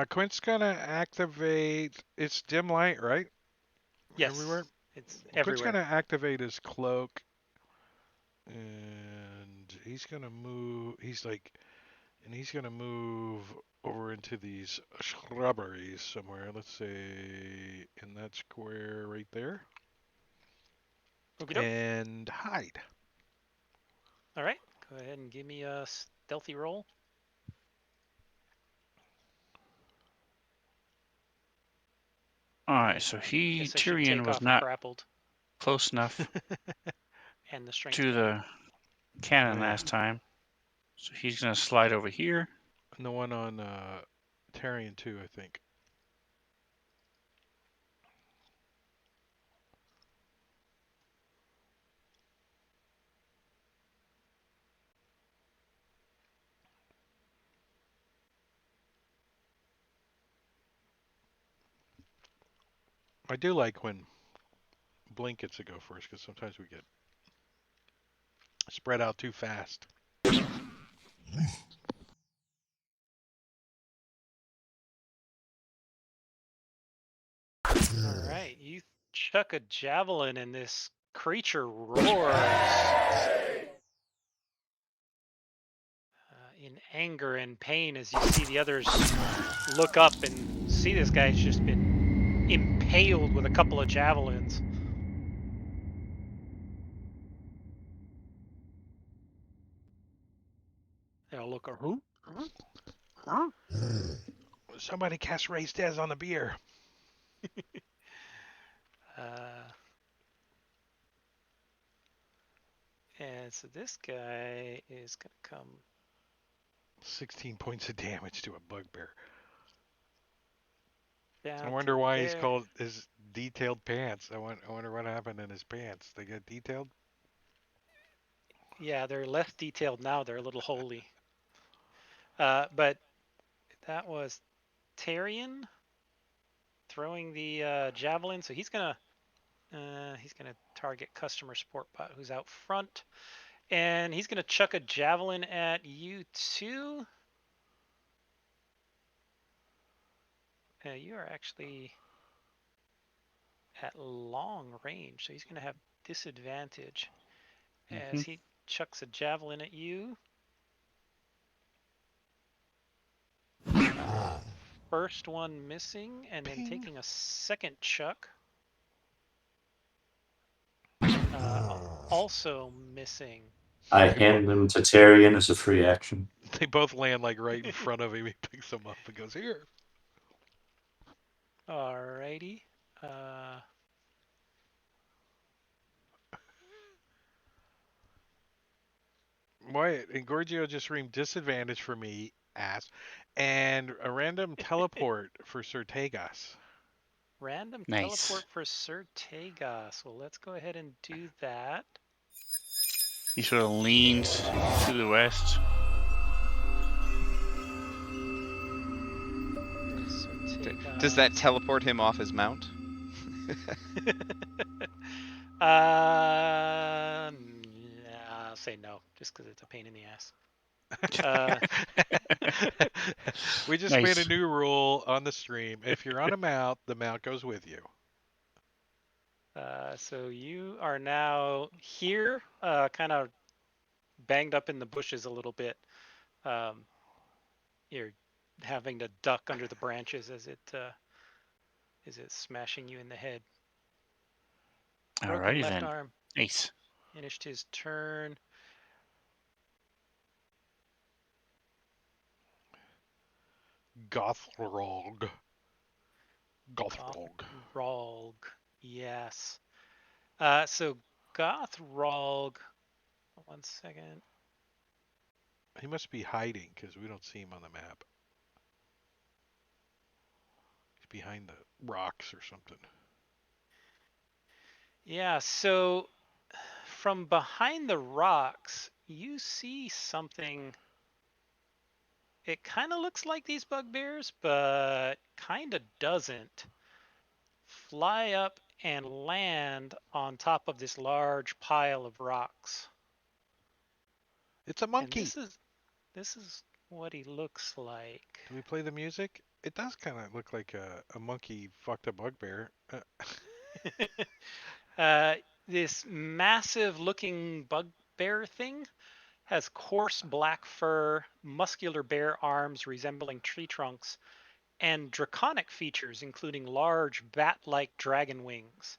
Quint's gonna activate. It's dim light, right? Yes, Everywhere. it's Quint's everywhere. gonna activate his cloak, and he's gonna move. He's gonna move over into these shrubberies somewhere. Let's say in that square right there, Okey-doke. and hide. All right, go ahead and give me a stealthy roll. All right, so Guess I should Tyrion take was off not grappled close enough and the strength to check. the cannon Oh, yeah. last time, so he's gonna slide over here. And the one on Tarian too, I think. I do like when Blink gets to go first because sometimes we get spread out too fast. All right, you chuck a javelin and this creature roars in anger and pain as you see the others look up and see this guy's just been impaled with a couple of javelins. They'll look around. Somebody cast Raise Des on the beer. And so this guy is going to come 16 points of damage to a bugbear. down. I wonder why he's there. called his detailed pants. I wonder what happened in his pants. They get detailed? Yeah, they're less detailed now. They're a little holy. But that was Tyrion throwing the javelin. So he's gonna target customer support bot who's out front, and he's gonna chuck a javelin at you too. You are actually at long range, so he's gonna have disadvantage as he chucks a javelin at you. First one missing, and then Ping. taking a second chuck. Also missing. I hand them to Tyrion as a free action. They both land like right in front of him. He picks them up and goes, here. Alrighty. Wyatt and Gorgio just reamed disadvantage for me, ass, and a random teleport for Sir Tagas. Random Nice. teleport for Sir Tagas. Well, let's go ahead and do that. He sort of leans to the west. Does that teleport him off his mount? I'll say no, just because it's a pain in the ass. We just made a new rule on the stream. If you're on a mount, the mount goes with you. So you are now here, kind of banged up in the bushes a little bit. You're having to duck under the branches as it smashing you in the head. Broken Alrighty left then. arm. Nice. Finished his turn. Gothrog. Gothrog. Gothrog. Yes. So Gothrog. 1 second. He must be hiding because we don't see him on the map. He's behind the rocks or something. Yeah, so from behind the rocks, you see something. It kind of looks like these bugbears, but kind of doesn't. Fly up and land on top of this large pile of rocks. It's a monkey. And this is what he looks like. Do we play the music? It does kind of look like a monkey fucked a bugbear. This massive looking bugbear thing has coarse black fur, muscular bare arms resembling tree trunks, and draconic features including large bat-like dragon wings.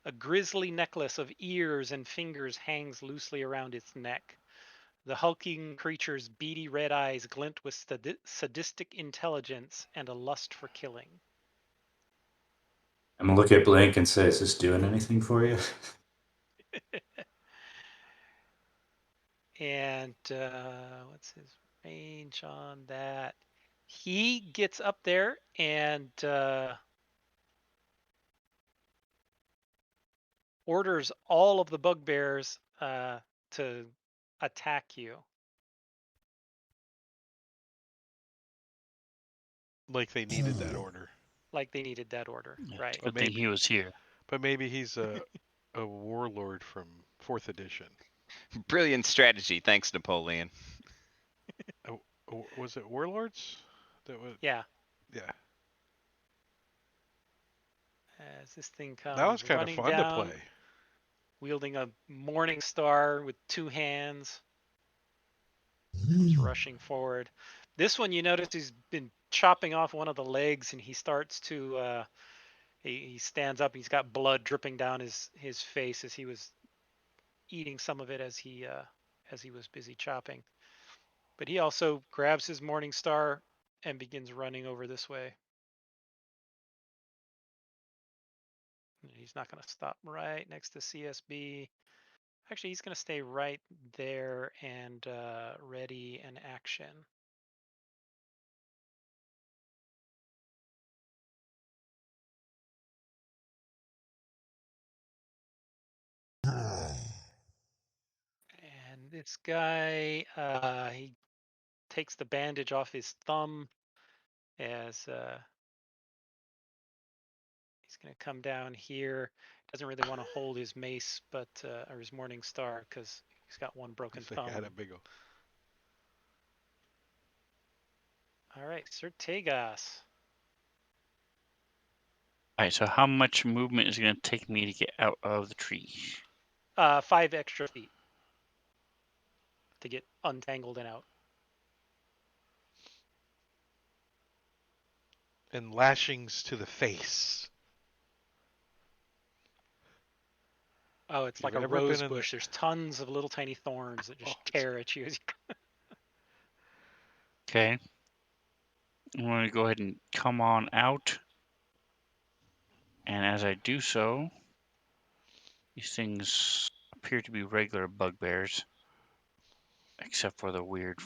A grisly necklace of ears and fingers hangs loosely around its neck. The hulking creature's beady red eyes glint with sadistic intelligence and a lust for killing. I'm gonna look at Blink and say, "Is this doing anything for you?" And what's his range on that? He gets up there and orders all of the bugbears to attack you. Like they needed that order. Like they needed that order, right? Good thing he was here. But maybe he's a warlord from 4th edition. Brilliant strategy. Thanks, Napoleon. Was it warlords? That was. Yeah. Yeah. As this thing comes That was kind of running fun down, to play. wielding a morning star with 2 hands. Comes rushing forward. This one, you notice he's been chopping off one of the legs, and he starts to. He stands up. He's got blood dripping down his face as he was eating some of it as he was busy chopping. But he also grabs his Morning Star and begins running over this way. He's not going to stop right next to CSB. Actually, he's going to stay right there and ready an action. And this guy, he takes the bandage off his thumb as he's going to come down here. Doesn't really want to hold his mace, but or his Morning Star, because he's got one broken They thumb. had a big. All right, Sir Tegas. All right, so how much movement is it going to take me to get out of the tree? 5 extra feet to get untangled and out. And lashings to the face. Oh, it's You've like a ever been rose in bush. There's tons of little tiny thorns that just tear at you. Okay. I'm going to go ahead and come on out. And as I do so, these things appear to be regular bugbears, except for the weird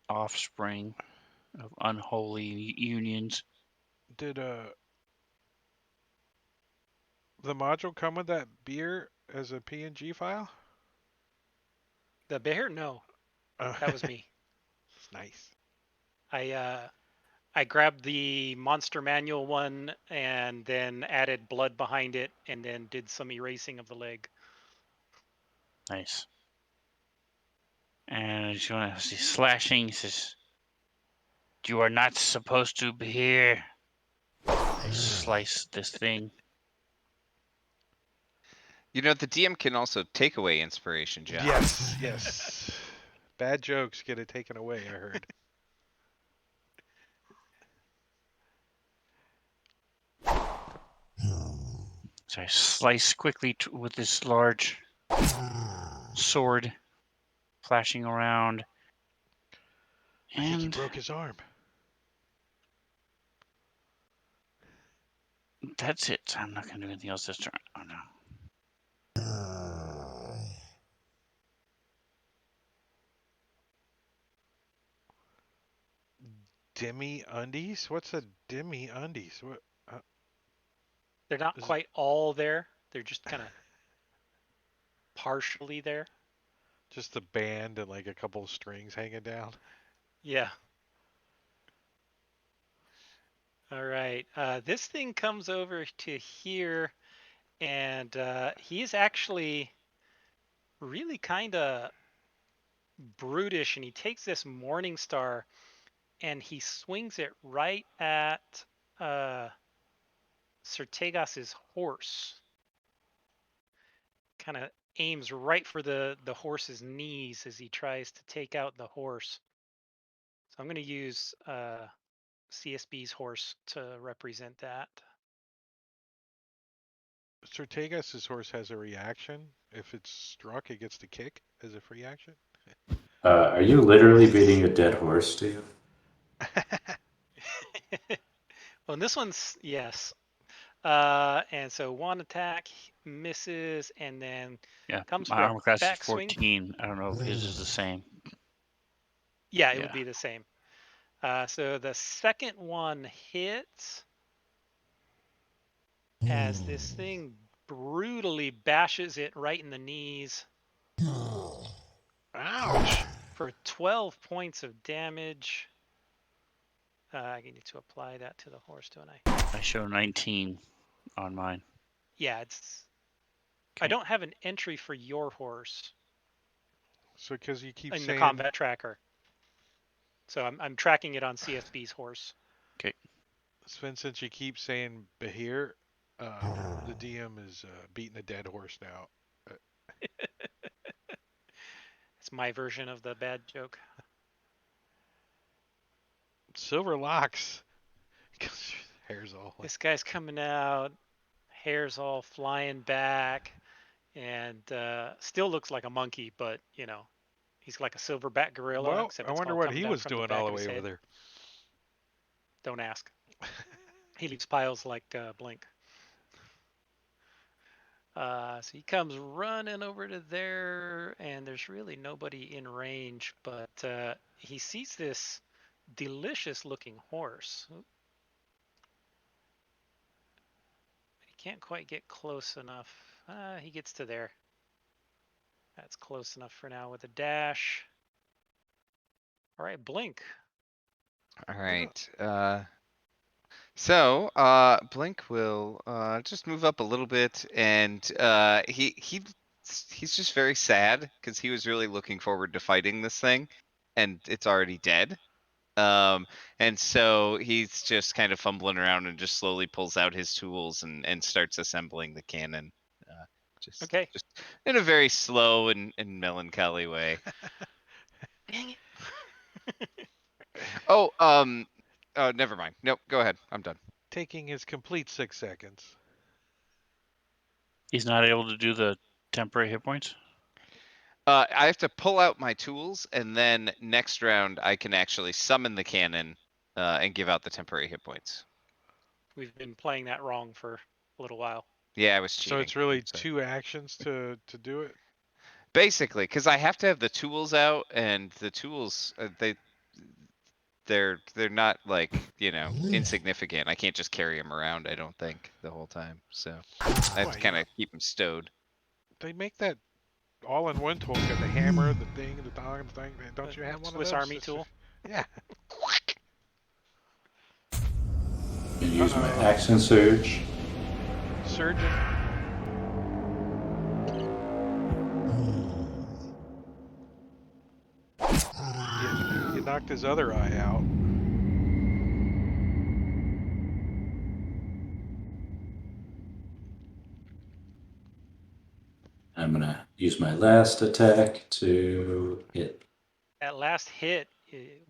offspring of unholy unions. Did the module come with that beer as a PNG file? The bear? No, that was me. Nice. I grabbed the monster manual one and then added blood behind it and then did some erasing of the leg. Nice. And you want to see slashing. He says, "You are not supposed to be here." I slice this thing. You know, the DM can also take away inspiration, John. Yes, yes. Bad jokes get it taken away, I heard. So I slice quickly with this large sword, flashing around. I think he And broke his arm. that's it. I'm not going to do anything else this turn. Oh no. Demi undies? What's a demi undies? What? They're not Is it- quite all there. They're just kind of partially there. Just the band and like a couple of strings hanging down. Yeah. All right. This thing comes over to here, and he's actually really kind of brutish, and he takes this Morning Star and he swings it right at Sertegas's horse. Kind of aims right for the horse's knees as he tries to take out the horse. So I'm going to use CSB's horse to represent that. Strategas' horse has a reaction. If it's struck, it gets to kick as a free action. Are you literally beating a dead horse, Steve? Well, this one's yes. And so one attack misses, and then Yeah, comes my for a armor class is backswing. 14. I don't know if his is the same. Yeah, it Yeah. would be the same. So the second one hits as this thing brutally bashes it right in the knees Ouch! for 12 points of damage. I need to apply that to the horse, don't I? I show 19 on mine. Yeah, it's. I Okay. don't have an entry for your horse So because you keep in the saying combat tracker, so I'm tracking it on CSB's horse. Sven, since you keep saying Bahir, the DM is beating a dead horse now. It's my version of the bad joke. Silver locks. Hair's all like... This guy's coming out, hair's all flying back, and still looks like a monkey, but you know, he's like a silverback gorilla, Well, except I it's wonder all what coming he down was from the doing all back the of his way over head. there. Don't ask. He leaves piles like Blink. So he comes running over to there, and there's really nobody in range, but he sees this delicious-looking horse. Oop. He can't quite get close enough. He gets to there. That's close enough for now with a dash. All right, Blink. All right. So Blink will just move up a little bit, and he's just very sad because he was really looking forward to fighting this thing, and it's already dead. And so he's just kind of fumbling around and just slowly pulls out his tools and starts assembling the cannon. Just Okay. just in a very slow and melancholy way. Dang it. Oh, never mind. Nope, go ahead. I'm done. Taking his complete 6 seconds. He's not able to do the temporary hit points. I have to pull out my tools, and then next round I can actually summon the cannon and give out the temporary hit points. We've been playing that wrong for a little while. Yeah, I was cheating. So it's really I'm sorry. 2 actions to do it? Basically, because I have to have the tools out, and the tools they're not like insignificant. I can't just carry them around. I don't think the whole time. So I have Well, to you kind know, of keep them stowed. they make that all-in-one tool. Got the hammer, the thing, the dog, the thing. Don't you have one of Swiss those? Army tool. Yeah. Gonna use my Uh-oh. action surge. Surgeon. You knocked his other eye out. I'm gonna use my last attack to hit. That last hit,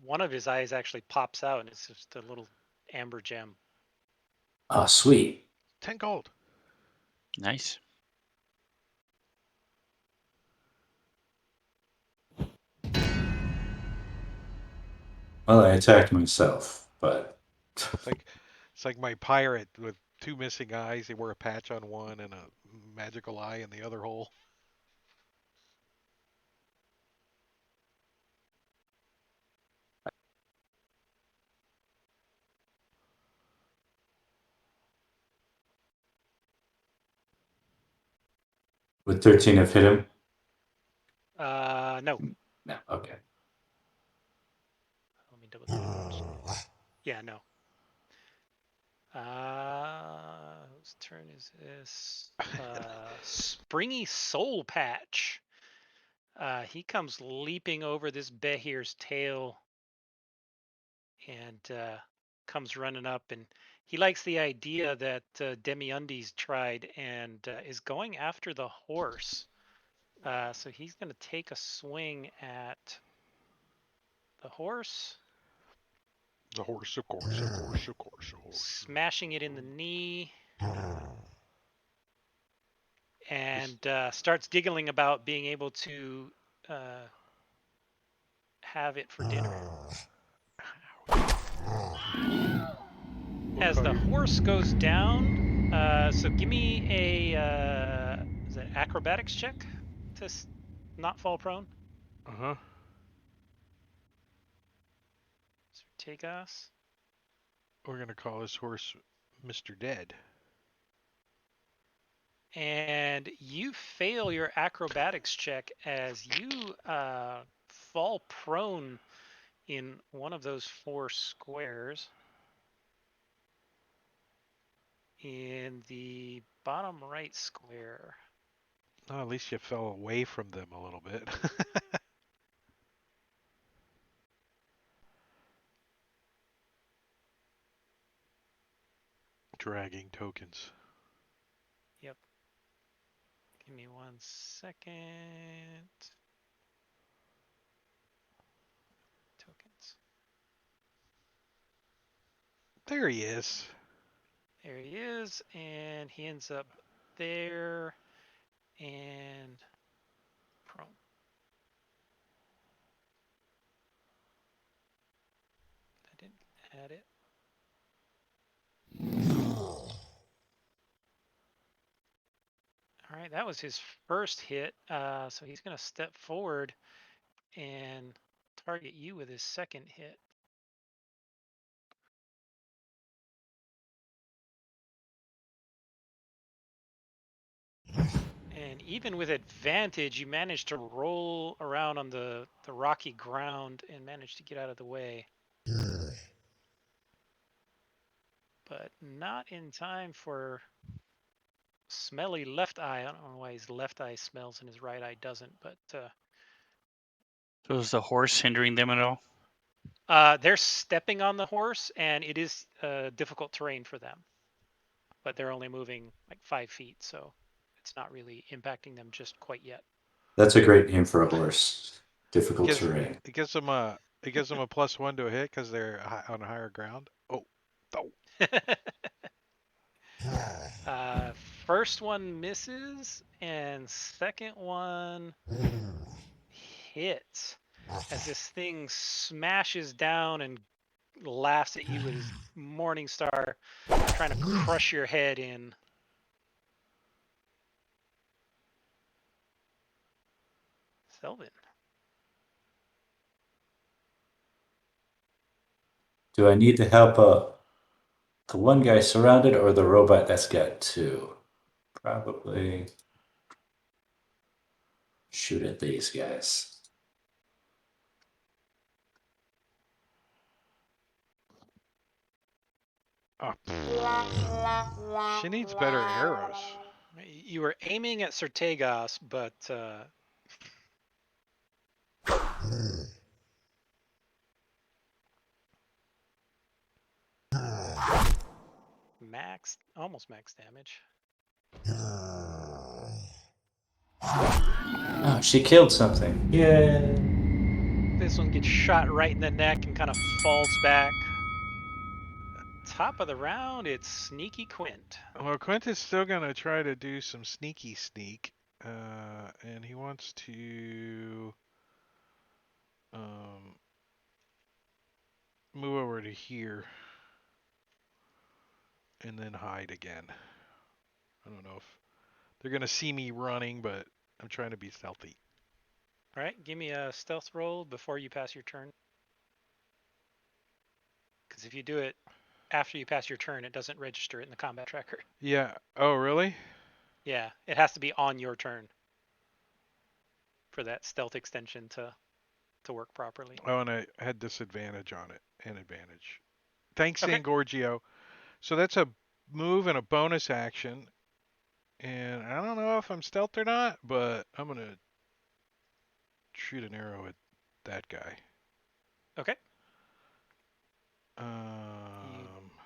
one of his eyes actually pops out, and it's just a little amber gem. Ah, sweet. 10 gold. Nice. Well, I attacked myself, but It's like my pirate with 2 missing eyes. They wear a patch on one and a magical eye in the other hole. with 13 I've hit him. No. No, okay. Let me double check. Yeah, no. Whose turn is this? Springy Soul Patch. He comes leaping over this Behir's tail and comes running up, and he likes the idea that Demiundi's tried and is going after the horse. So he's going to take a swing at the horse. The horse, of course, of course, of course, of course. Smashing it in the knee. And starts giggling about being able to have it for dinner. As the horse goes down, so give me a is it acrobatics check to not fall prone. Uh-huh. Take us. We're going to call this horse Mr. Dead. And you fail your acrobatics check as you fall prone in one of those 4 squares. In the bottom right square. Oh, at least you fell away from them a little bit. Dragging tokens. Yep. Give me 1 second. There he is. There he is, and he ends up there and prone. I didn't add it. All right, that was his first hit. So he's going to step forward and target you with his second hit. And even with advantage, you managed to roll around on the rocky ground and managed to get out of the way. But not in time for smelly left eye. I don't know why his left eye smells and his right eye doesn't, but So is the horse hindering them at all? they're stepping on the horse, and it is difficult terrain for them. But they're only moving like 5 feet, so it's not really impacting them just quite yet. That's a great name for a horse. Difficult Gives, terrain. it gives them a +1 to a hit because they're on higher ground. Oh. First one misses, and second one hits as this thing smashes down and laughs at you with his morning star, trying to crush your head in. Selvin. Do I need to help the one guy surrounded or the robot that's got two? Probably shoot at these guys. Oh, she needs better arrows. You were aiming at Sertegos, but almost max damage. Oh, she killed something. Yay. This one gets shot right in the neck and kind of falls back. Top of the round, it's Sneaky Quint. Well, Quint is still gonna try to do some sneaky sneak, and he wants to move over to here and then hide again. I don't know if they're gonna see me running, but I'm trying to be stealthy. All right, give me a stealth roll before you pass your turn. Because if you do it after you pass your turn, it doesn't register it in the combat tracker. Yeah. Oh, really? Yeah, it has to be on your turn for that stealth extension to work properly. Oh, and I had disadvantage on it and advantage. Thanks, Okay. Sangorgio. So that's a move and a bonus action. And I don't know if I'm stealth or not, but I'm going to shoot an arrow at that guy. Okay. You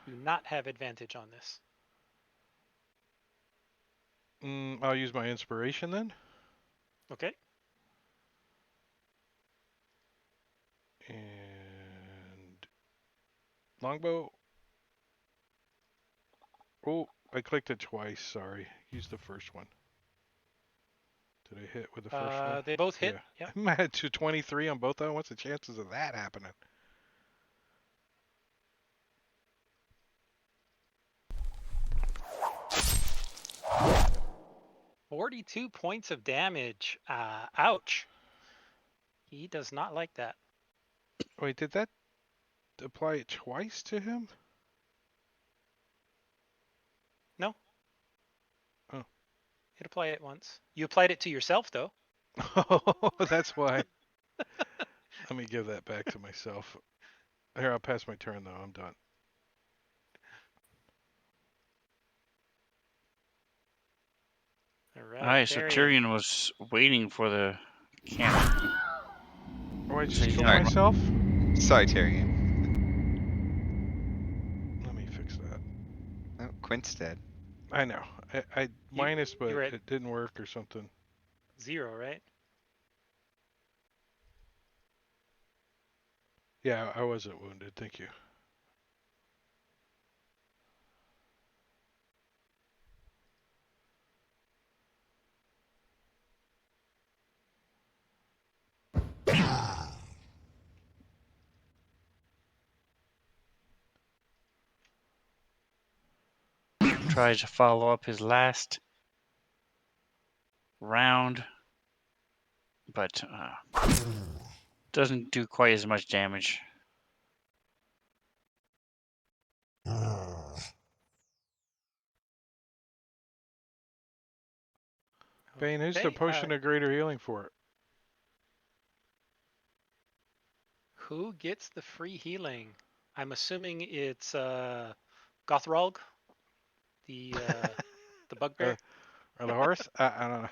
do not have advantage on this. I'll use my inspiration then. Okay. And longbow. Oh, I clicked it twice. Sorry. Use the first one. Did I hit with the first one? They both hit. Yeah. Yep. I'm at 223 on both of them. What's the chances of that happening? Yep. 42 points of damage. Ouch. He does not like that. Wait, did that apply it twice to him? No. Oh. It applied it once. You applied it to yourself, though. Oh, that's why. Let me give that back to myself. Here, I'll pass my turn, though. I'm done. All right. Alright, so Tyrion was waiting for the cannon. Oh, I So just he's killed gonna myself? Sorry, Tyrion. Let me fix that. Oh, Quint's dead. I know. I minus, but were at it didn't work or something. 0, right? Yeah, I wasn't wounded. Thank you. tries to follow up his last round, but doesn't do quite as much damage. Bane, who's the Okay, potion of greater healing for? who gets the free healing? I'm assuming it's Gothrog, the bugbear. Or the horse? I don't know.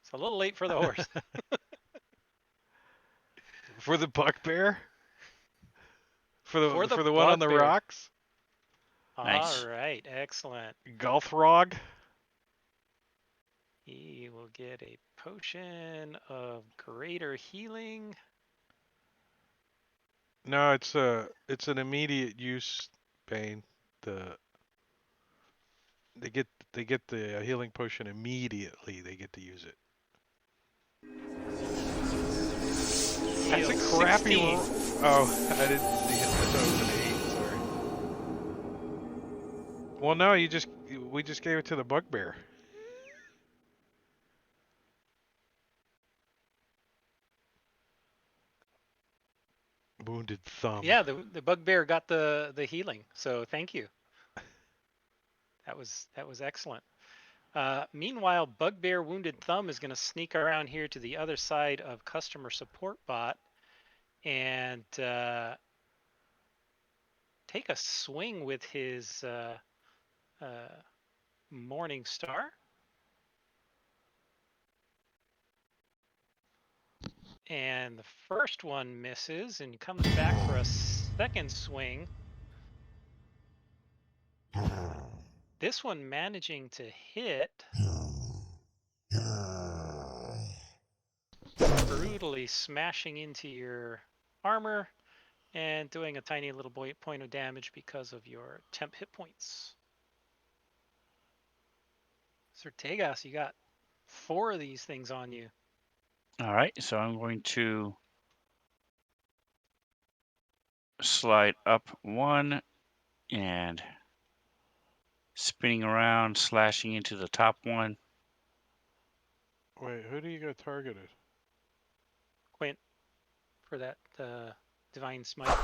It's a little late for the horse. For the bugbear? For the For the one on the bugbear. rocks? Nice. All right, excellent. Gothrog? He will get a potion of greater healing. No, it's an immediate use, Bane. They get the healing potion immediately. They get to use it. That's a Heals crappy 16. roll. Oh, I didn't see it. I thought it was an 8. Sorry. Well, no, we just gave it to the bugbear. Wounded thumb. Yeah, the bugbear got the healing. So thank you. That was excellent. Meanwhile, Bugbear Wounded Thumb is going to sneak around here to the other side of Customer Support Bot and take a swing with his Morning Star. And the first one misses and comes back for a second swing. This one managing to hit. Brutally smashing into your armor and doing a tiny little point of damage because of your temp hit points. Sir Tegas, you got 4 of these things on you. All right, so I'm going to slide up 1 and spinning around, slashing into the top one. Wait, who do you got targeted? Quint for that Divine Smite.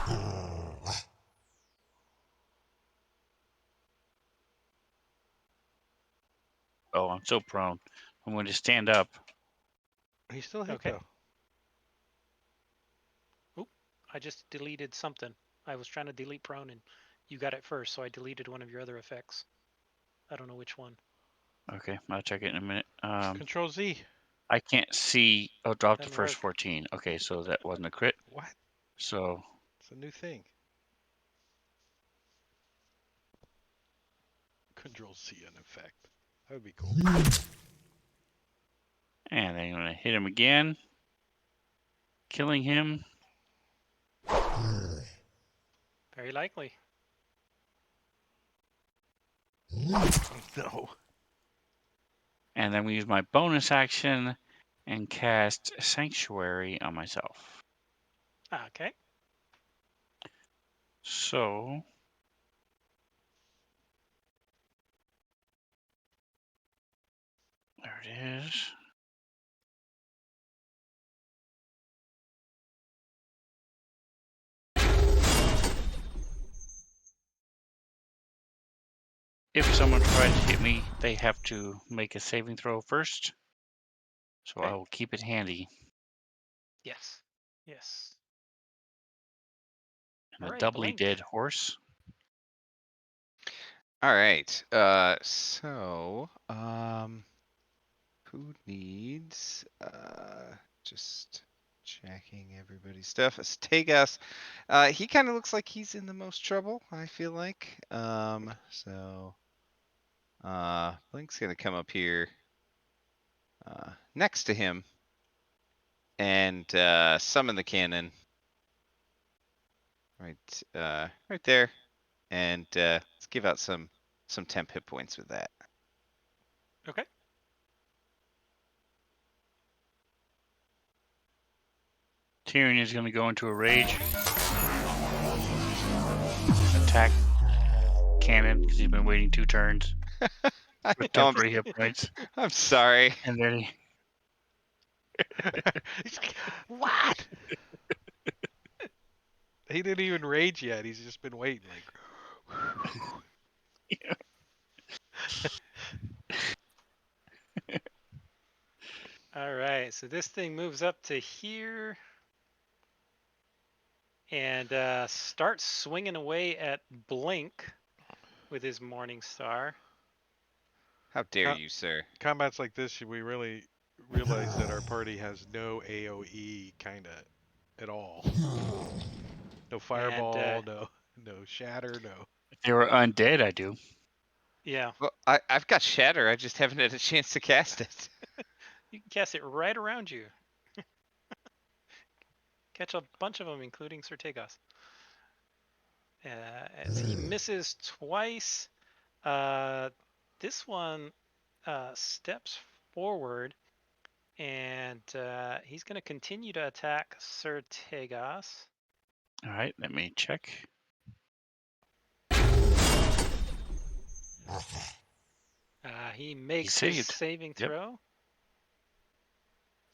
Oh, I'm so prone. I'm going to stand up. He still hit Okay. though. I just deleted something. I was trying to delete prone and you got it first, so I deleted one of your other effects. I don't know which one. Okay, I'll check it in a minute. Control Z. I can't see. Oh, drop the Doesn't first work. 14. Okay, so that wasn't a crit. What? So It's a new thing. Control C in effect. That would be cool. and then I'm going to hit him again, killing him. Very likely. No. And then we use my bonus action and cast Sanctuary on myself. Okay. So there it is. If someone tries to hit me, they have to make a saving throw first. So Okay. I will keep it handy. Yes. Yes. And the Alright, doubly Blink. dead horse. All right. Who needs just checking everybody's stuff. It's Tegas. He kind of looks like he's in the most trouble, I feel like. Blink's gonna come up here next to him and summon the cannon right there, and let's give out some temp hit points with that. Okay. Tyrion is going to go into a rage. Attack cannon because he's been waiting 2 turns I with know, temporary hit points. I'm sorry. And then he, He's like, what? He didn't even rage yet. He's just been waiting. Like, All right, so this thing moves up to here and starts swinging away at Blink with his Morning Star. How dare you, sir? combats like this, should we really realize that our party has no AOE kind of at all? No fireball, no shatter, no. if they were undead, I do. Yeah, Well, I've got Shatter. I just haven't had a chance to cast it. you can cast it right around you. Catch a bunch of them, including Sertegos. As he misses twice, this one steps forward, and he's going to continue to attack Sertegos. All right, let me check. He makes He his saved. saving Yep. throw.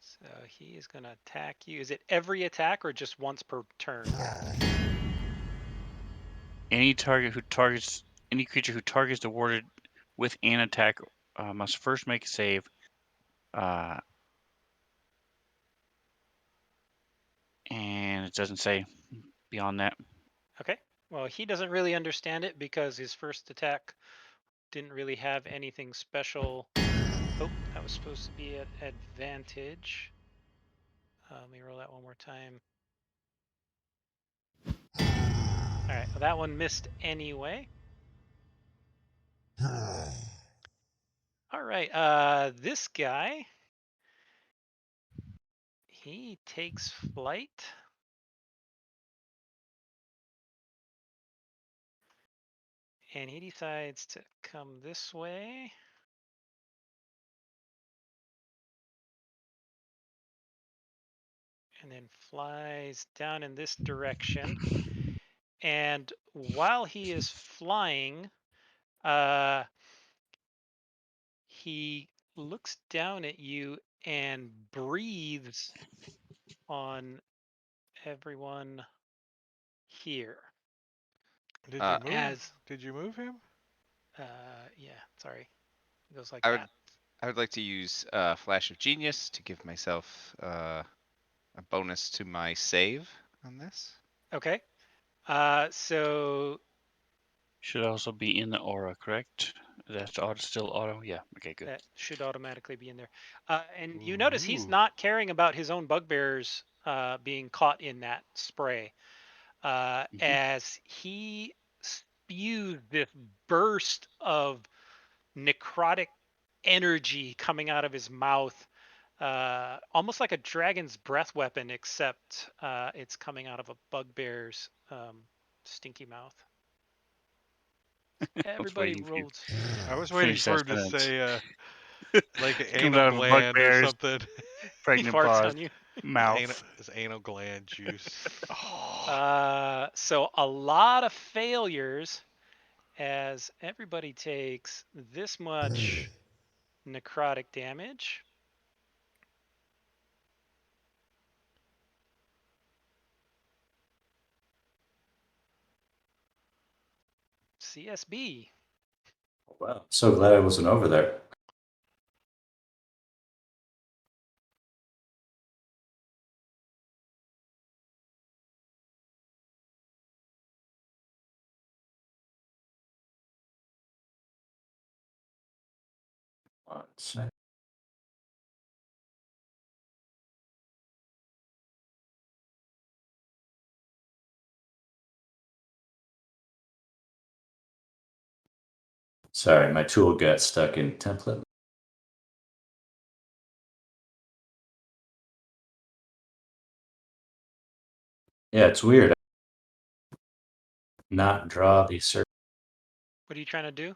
So he is going to attack you. Is it every attack or just once per turn? Any creature who targets the warded with an attack must first make a save. And it doesn't say beyond that. Okay. Well, he doesn't really understand it because his first attack didn't really have anything special. Oh, that was supposed to be at advantage. Let me roll that one more time. All right, well, that one missed anyway. All right, this guy, he takes flight. And he decides to come this way. And then flies down in this direction. And while he is flying, he looks down at you and breathes on everyone here. Did Uh, you move? As Did you move him? yeah, sorry, it goes like I would that. I would like to use Flash of Genius to give myself a bonus to my save on this. Okay, so Should also be in the aura, correct? That's still auto? Yeah. Okay, good. that should automatically be in there. And you notice he's not caring about his own bugbears being caught in that spray. As he spews this burst of necrotic energy coming out of his mouth, almost like a dragon's breath weapon, except it's coming out of a bugbear's stinky mouth. Everybody waiting for you. rolls. I was waiting Finish for that him to sentence. say like an Comes anal out of a gland or bugbear's something. He pregnant farts pause on you. mouth. His anal gland juice. Oh. So a lot of failures as everybody takes this much necrotic damage. CSB. Wow. So glad I wasn't over there. One sec. Sorry, my tool got stuck in template. Yeah, it's weird. Not draw the circle. What are you trying to do?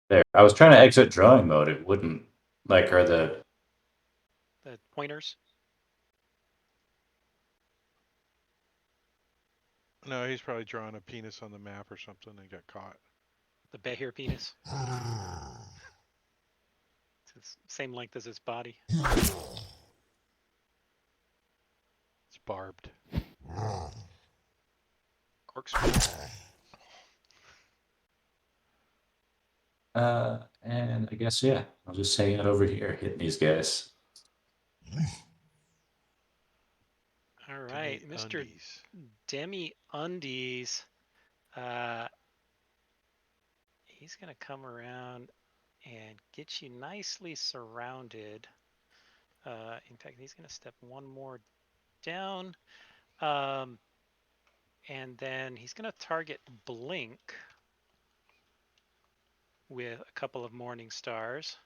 There. I was trying to exit drawing mode. It wouldn't. Like, are the. The pointers? No, he's probably drawing a penis on the map or something and got caught. The Behir penis. It's the same length as its body. It's barbed. Corkscrew. And I guess, yeah, I'll just hang out over here, hitting these guys. All right, Mr. Undies. Demi Undies. He's going to come around and get you nicely surrounded. In fact, he's going to step one more down. And then he's going to target Blink with a couple of Morning Stars.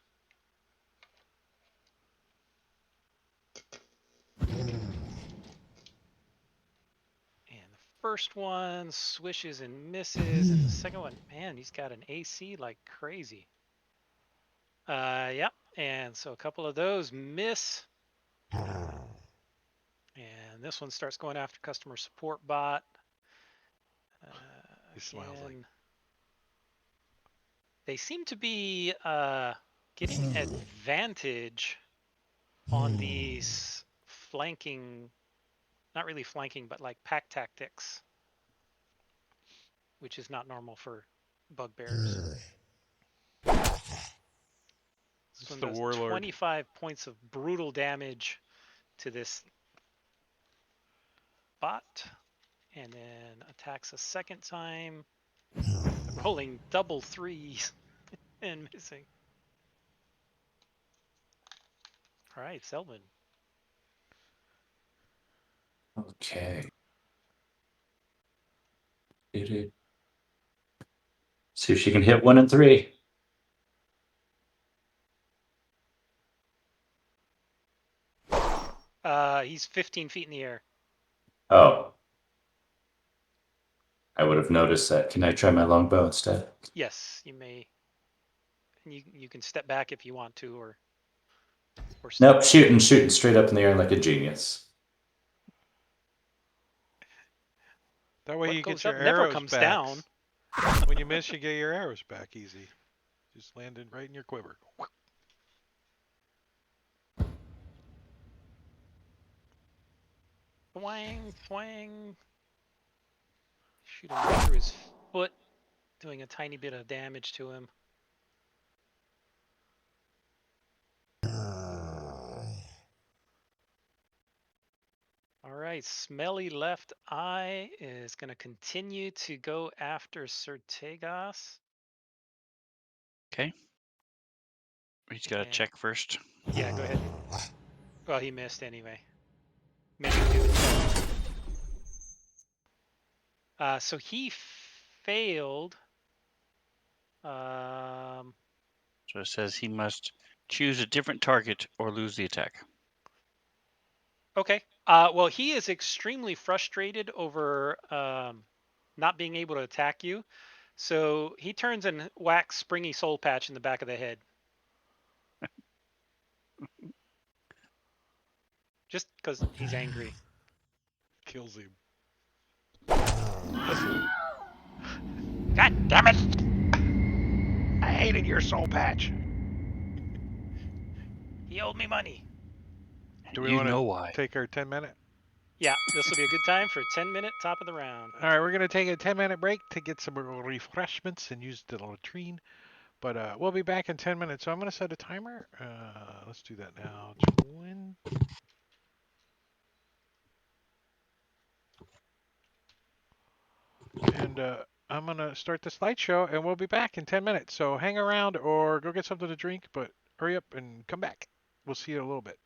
And the first one swishes and misses, and the second one, man, he's got an AC like crazy. Yep, and so a couple of those miss. And this one starts going after customer support bot. He smiles like. They seem to be getting advantage on these flanking, not really flanking, but like pack tactics, which is not normal for bugbears. It's So the does warlord. 25 points of brutal damage to this bot, and then attacks a second time, rolling double threes and missing. All right, Selvin. Okay. See if she can hit 1 and 3. He's 15 feet in the air. Oh. I would have noticed that. Can I try my longbow instead? Yes, you may. And you can step back if you want to, or nope, shooting straight up in the air like a genius. That way what you goes get your up never arrows comes back. down. When you miss, you get your arrows back easy. Just landed right in your quiver. Twang, twang. Shoot him right through his foot, doing a tiny bit of damage to him. All right, Smelly Left Eye is going to continue to go after Sertegos. Okay. He's got to check first. Yeah, go ahead. Well, he missed anyway. Maybe do the check. So he failed. So it says he must choose a different target or lose the attack. Okay. Well, he is extremely frustrated over not being able to attack you. So he turns and whacks Springy Soul Patch in the back of the head. Just because he's angry. Kills him. God damn it! I hated your soul patch. He owed me money. Do we You want know to why. take our 10-minute? Yeah, this will be a good time for a 10-minute top of the round. All right, we're going to take a 10-minute break to get some refreshments and use the latrine. But we'll be back in 10 minutes. So I'm going to set a timer. Let's do that now. And I'm going to start the slideshow, and we'll be back in 10 minutes. So hang around or go get something to drink, but hurry up and come back. We'll see you in a little bit.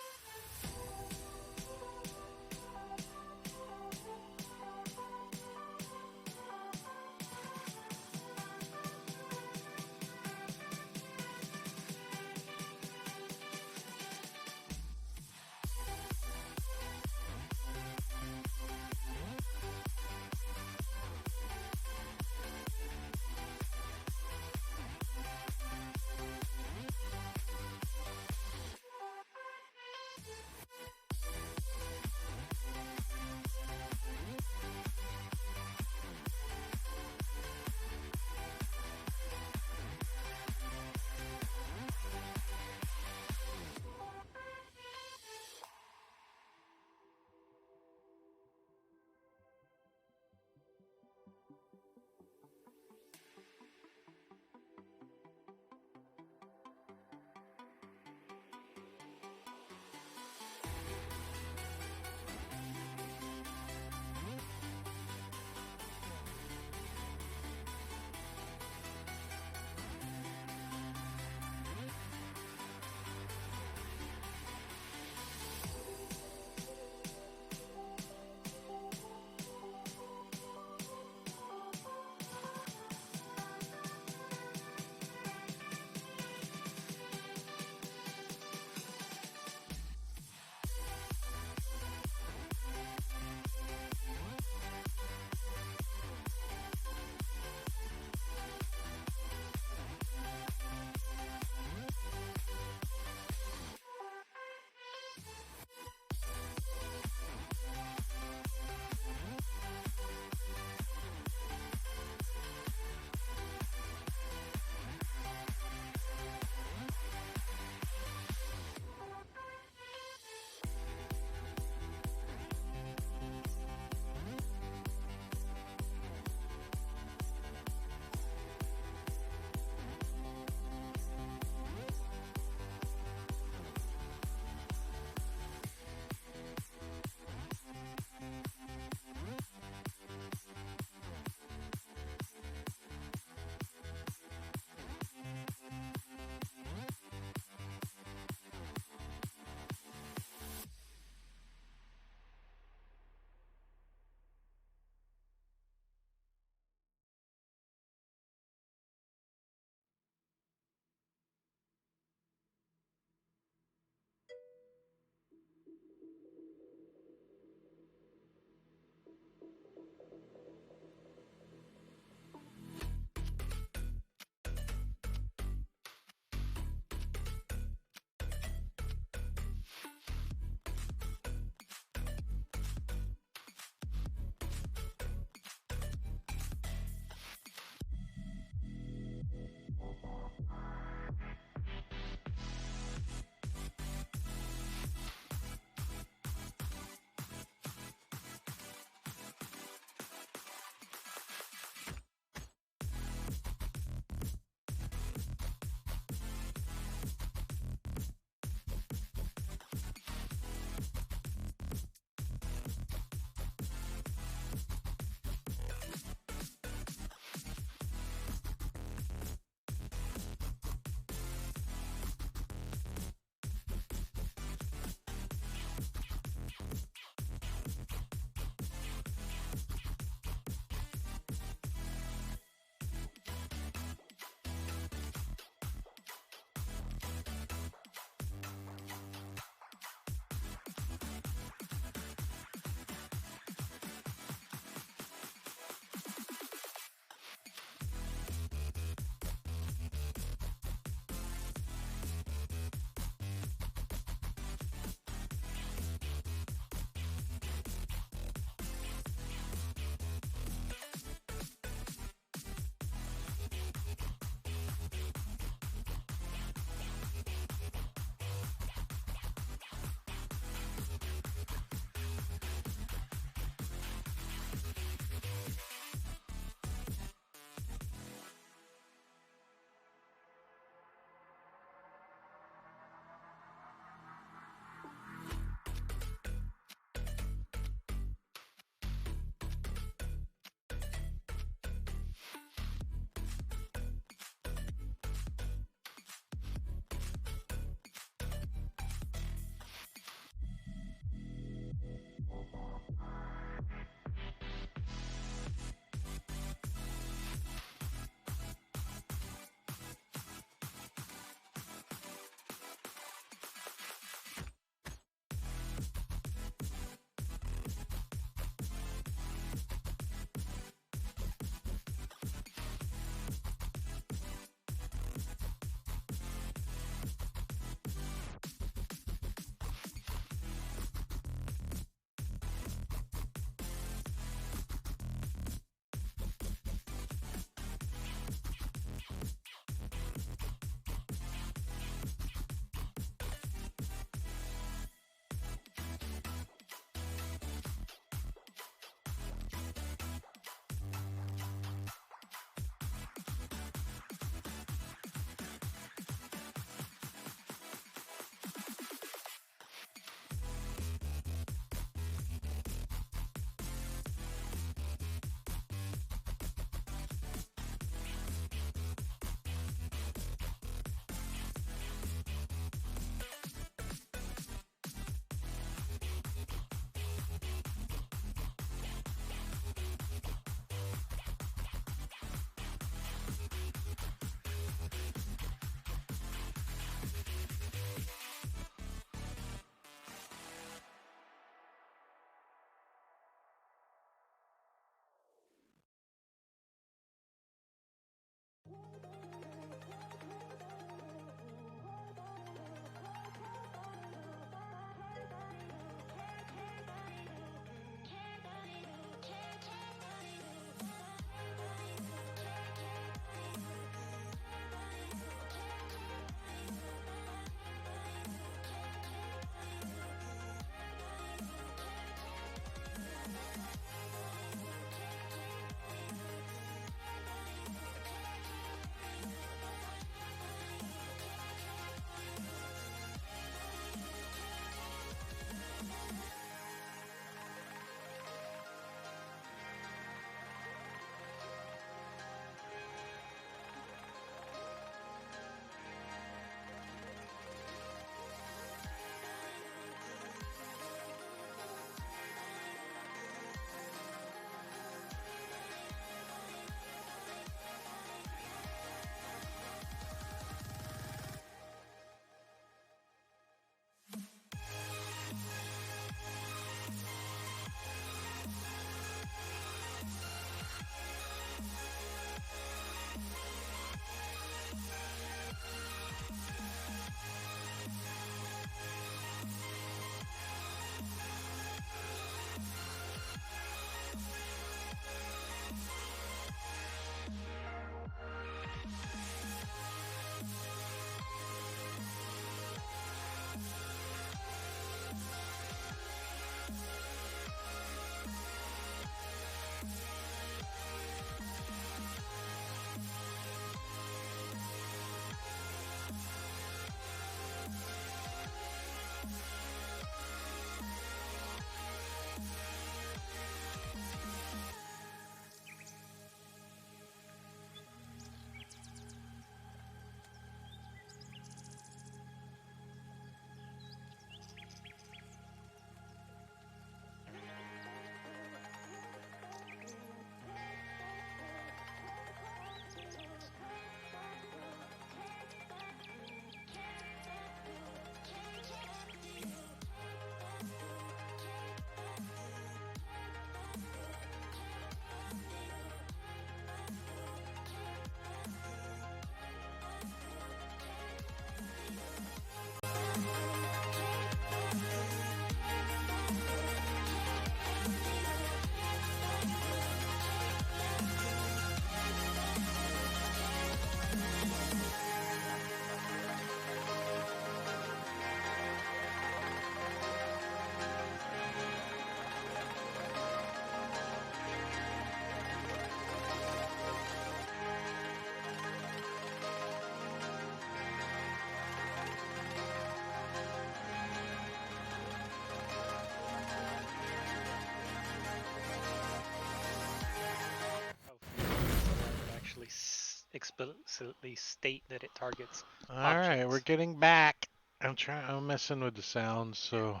explicitly state that it targets. All right, we're Objects. getting back. I'm messing with the sounds, so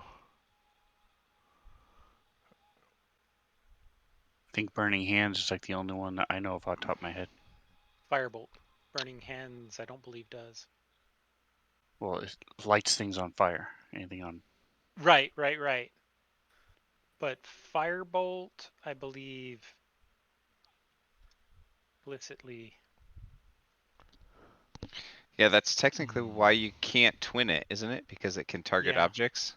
I think Burning Hands is like the only one that I know of off the top of my head. Firebolt. Burning Hands, I don't believe does. Well, it lights things on fire. Anything on. Right. But Firebolt, I believe, explicitly. Yeah, that's technically why you can't twin it, isn't it? Because it can target Yeah. objects.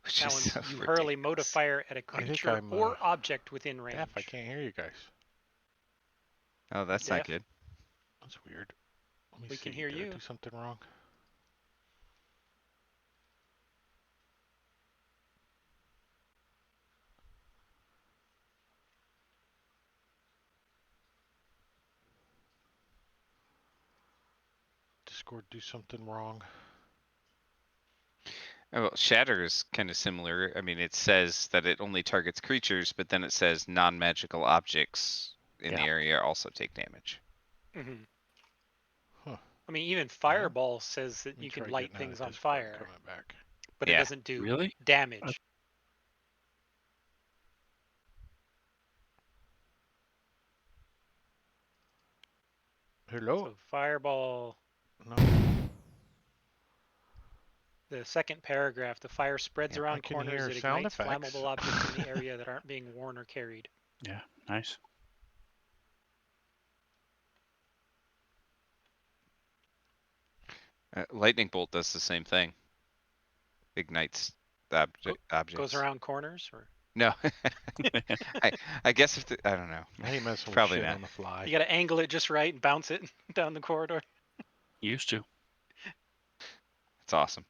Which That is one's so you hurl a ridiculous. modifier at a I think creature I'm, or object within range. Deaf, I can't hear you guys. Oh, that's Deaf. not good. That's weird. Let me We see. can hear Did you. I do something wrong? Discord do something wrong. Oh, well, Shatter is kind of similar. I mean, it says that it only targets creatures, but then it says non-magical objects in the Yeah. area also take damage. Mm-hmm. Huh. I mean, even Fireball says that Let me you can try light getting out of things on Discord and fire, coming back. but Yeah. it doesn't do Really? damage. Hello? So Fireball, No. the second paragraph, the fire spreads Yep, I around can corners. hear It sound ignites effects. flammable objects in the area that aren't being worn or carried. Yeah. Nice. Lightning bolt does the same thing. Ignites the objects. Goes around corners, or No, I guess if I don't know. I hate messing with Probably shit not. on the fly. you got to angle it just right and bounce it down the corridor. Used to. It's awesome.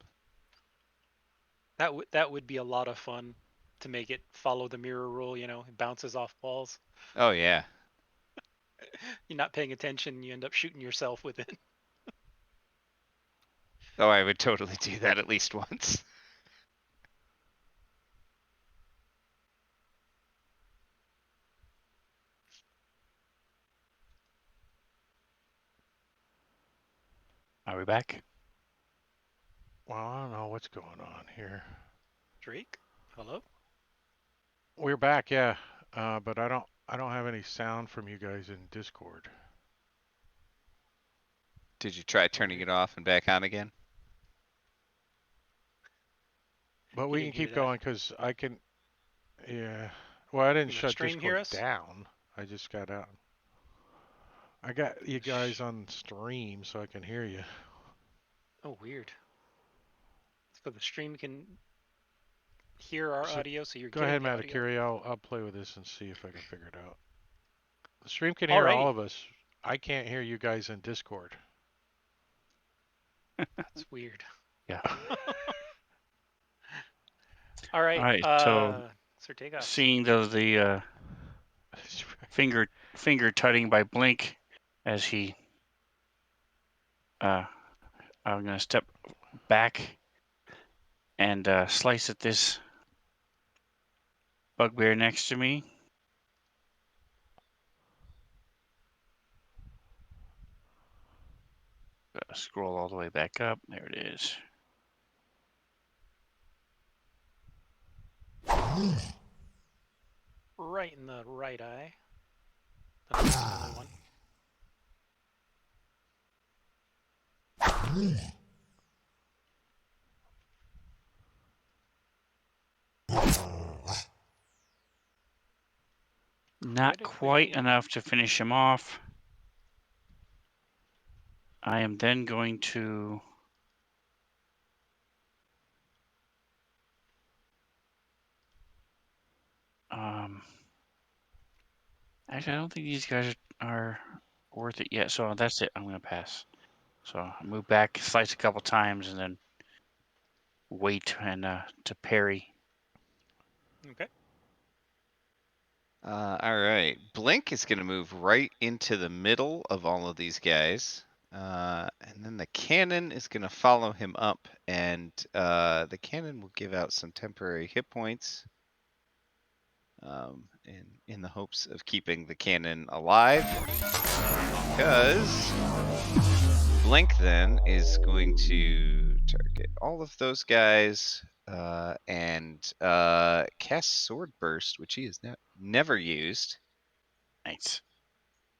That would be a lot of fun to make it follow the mirror rule. You know, it bounces off walls. Oh yeah. You're not paying attention. You end up shooting yourself with it. Oh, I would totally do that at least once. Are we back? Well, I don't know what's going on here. Drake, hello. We're back, yeah. But I don't have any sound from you guys in Discord. Did you try turning it off and back on again? But He we can didn't do keep that. going because I can. Yeah. Well, I didn't Can the shut stream hear us? down. I just got out. I got you guys on stream so I can hear you. Oh, weird. So the stream can hear our So, audio, so you're Go getting ahead, the audio. Matakiri. I'll play with this and see if I can figure it out. The stream can hear all Alrighty. of us. I can't hear you guys in Discord. That's weird. Yeah. All right. All right, so Sir Takeoff. seeing the finger tutting by Blink as he I'm gonna step back and slice at this bugbear next to me. Gotta scroll all the way back up. There it is. Right in the right eye. That's the only one. Not quite enough to finish him off. I am then going to actually I don't think these guys are worth it yet, so that's it. I'm gonna pass. So I move back, slice a couple times, and then wait and to parry. Okay. All right. Blink is going to move right into the middle of all of these guys. And then the cannon is going to follow him up, and the cannon will give out some temporary hit points in the hopes of keeping the cannon alive. because Blink then is going to target all of those guys and cast Sword Burst, which he has never used. Nice.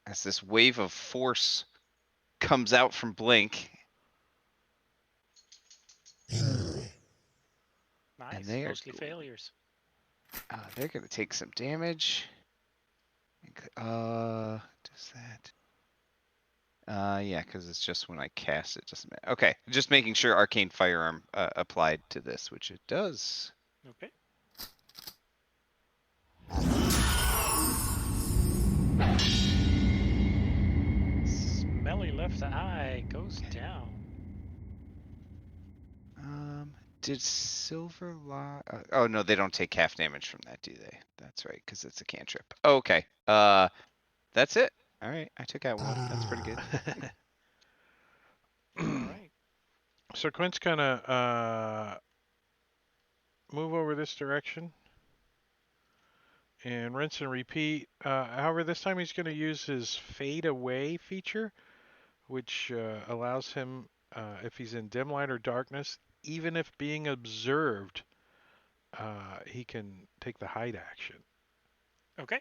As this wave of force comes out from Blink. Nice. they are Mostly going- failures. They're going to take some damage. Does that? Yeah, because it's just when I cast it. Doesn't matter. Okay, just making sure Arcane Firearm applied to this, which it does. Okay. Smelly left eye goes down. Did Silver Lock? Oh no, they don't take half damage from that, do they? That's right, because it's a cantrip. Okay. That's it. All right, I took out one. That's pretty good. All right. So Quint's gonna move over this direction and rinse and repeat. However, this time he's gonna use his fade away feature, which allows him, if he's in dim light or darkness, even if being observed, he can take the hide action Okay.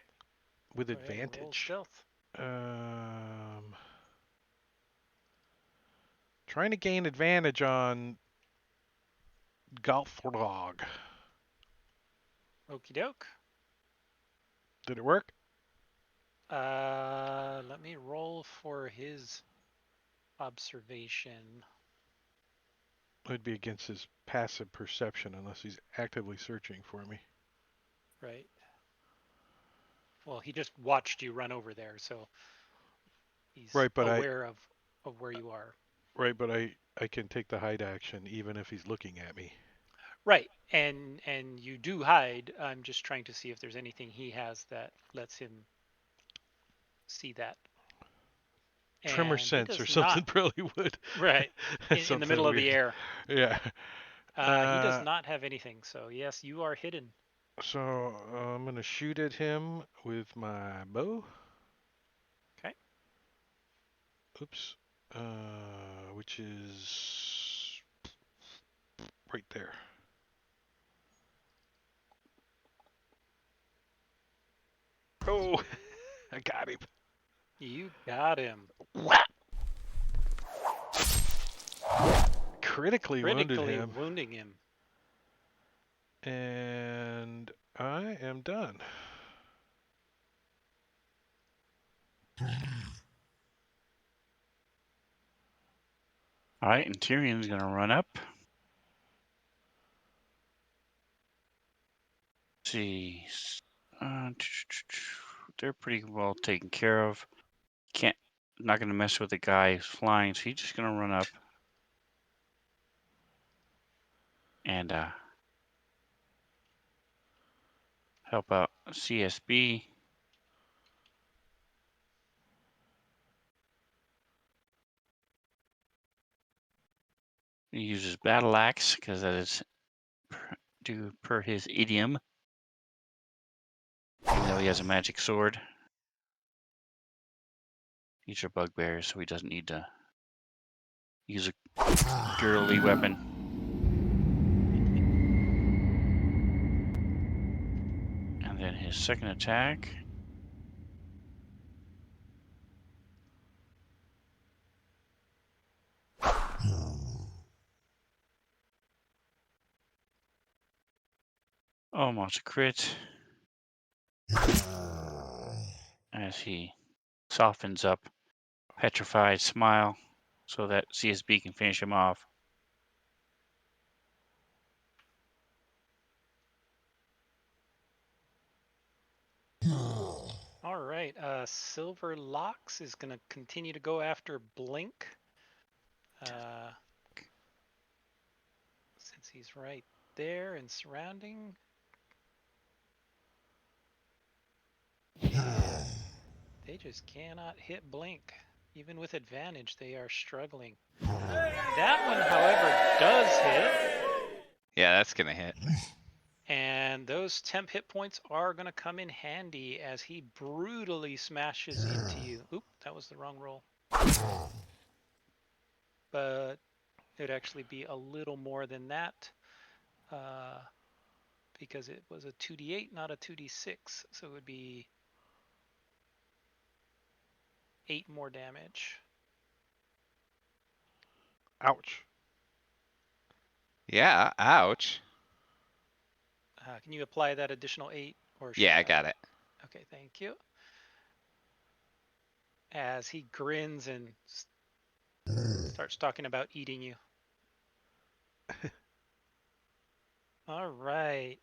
with Go ahead and roll advantage. stealth. Trying to gain advantage on Galthrog. Okie doke. Did it work? Let me roll for his observation. It'd be against his passive perception unless he's actively searching for me. Right. Well, he just watched you run over there, so he's Right, but aware of where you are. Right, but I can take the hide action even if he's looking at me. Right, and you do hide. I'm just trying to see if there's anything he has that lets him see that. Tremor And he sense or does something not- probably would. Right, in the Something middle of the weird. air. Yeah. He does not have anything, so yes, you are hidden. So I'm gonna shoot at him with my bow. Okay. Oops. Which is right there. Oh, I got him. You got him. Critically wounded Critically him. wounding him. And I am done. All right, and Tyrion's gonna run up. Let's see, they're pretty well taken care of. Not gonna mess with the guy who's flying, so he's just gonna run up and help out CSB. He uses battle axe because that is per his idiom. Even though he has a magic sword. These are bugbears, so he doesn't need to use a girly weapon. And then his second attack. Almost a crit. As he softens up, petrified smile, so that CSB can finish him off. All right. Silver Locks is going to continue to go after Blink. Since he's right there and surrounding. They just cannot hit Blink. Even with advantage, they are struggling. That one, however, does hit. Yeah, that's gonna hit. And those temp hit points are going to come in handy as he brutally smashes into you. Oop, that was the wrong roll. But it would actually be a little more than that because it was a 2d8, not a 2d6. So it would be 8 more damage. Ouch. Yeah, ouch. Can you apply that additional 8? Or Yeah, I got it. Okay, thank you. As he grins and starts talking about eating you. All right.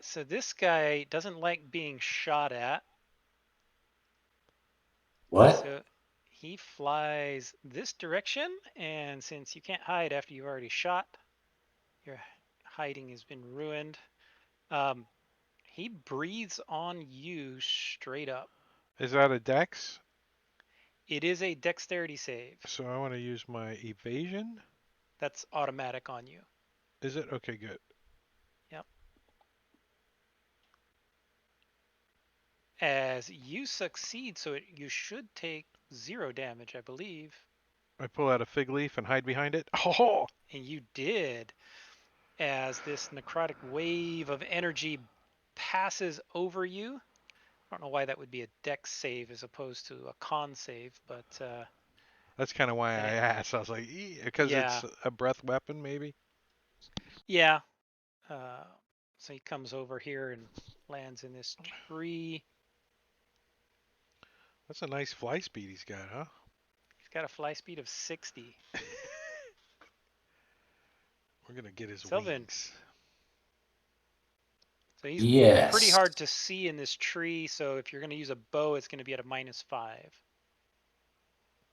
So this guy doesn't like being shot at. What? So he flies this direction, and since you can't hide after you've already shot, your hiding has been ruined. He breathes on you straight up. Is that a dex? It is a dexterity save. So I want to use my evasion. That's automatic on you. Is it? Okay, good. Yep. As you succeed, so you should take 0 damage, I believe. I pull out a fig leaf and hide behind it. Oh! And you did. As this necrotic wave of energy passes over you. I don't know why that would be a dex save as opposed to a con save, but That's kind of why I asked. I was like, because yeah. it's a breath weapon, maybe? Yeah. So he comes over here and lands in this tree. That's a nice fly speed he's got, huh? He's got a fly speed of 60. We're going to get his Sylvan. wings. So he's Yes. pretty hard to see in this tree, so if you're going to use a bow, it's going to be at a -5.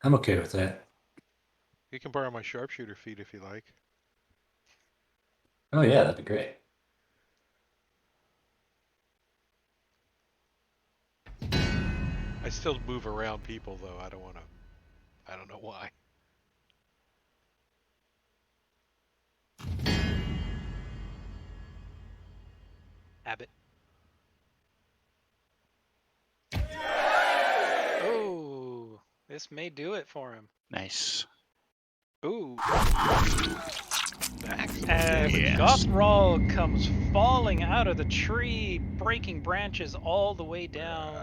I'm okay with that. You can borrow my sharpshooter feat if you like. Oh yeah, that'd be great. I still move around people, though. I don't want to. I don't know why. Abbott. Oh, this may do it for him. Nice. Ooh. As Yes. Gothral comes falling out of the tree, breaking branches all the way down.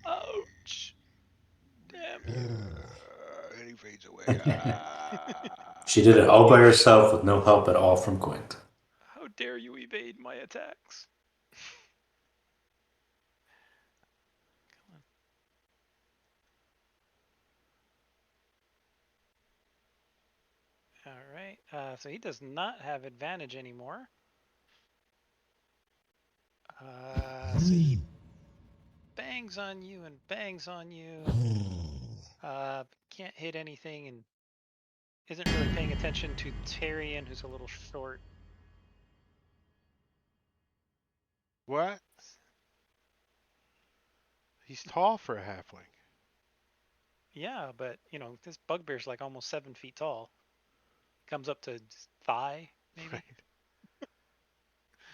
Ouch. Damn you. And he fades away. She did it all by herself with no help at all from Quint. How dare you evade my attacks? All right, so he does not have advantage anymore. So he bangs on you and bangs on you. Can't hit anything and isn't really paying attention to Tyrion, who's a little short. What? He's tall for a halfling. Yeah, but you know this bugbear's like almost 7 feet tall. Comes up to thigh, maybe. Right.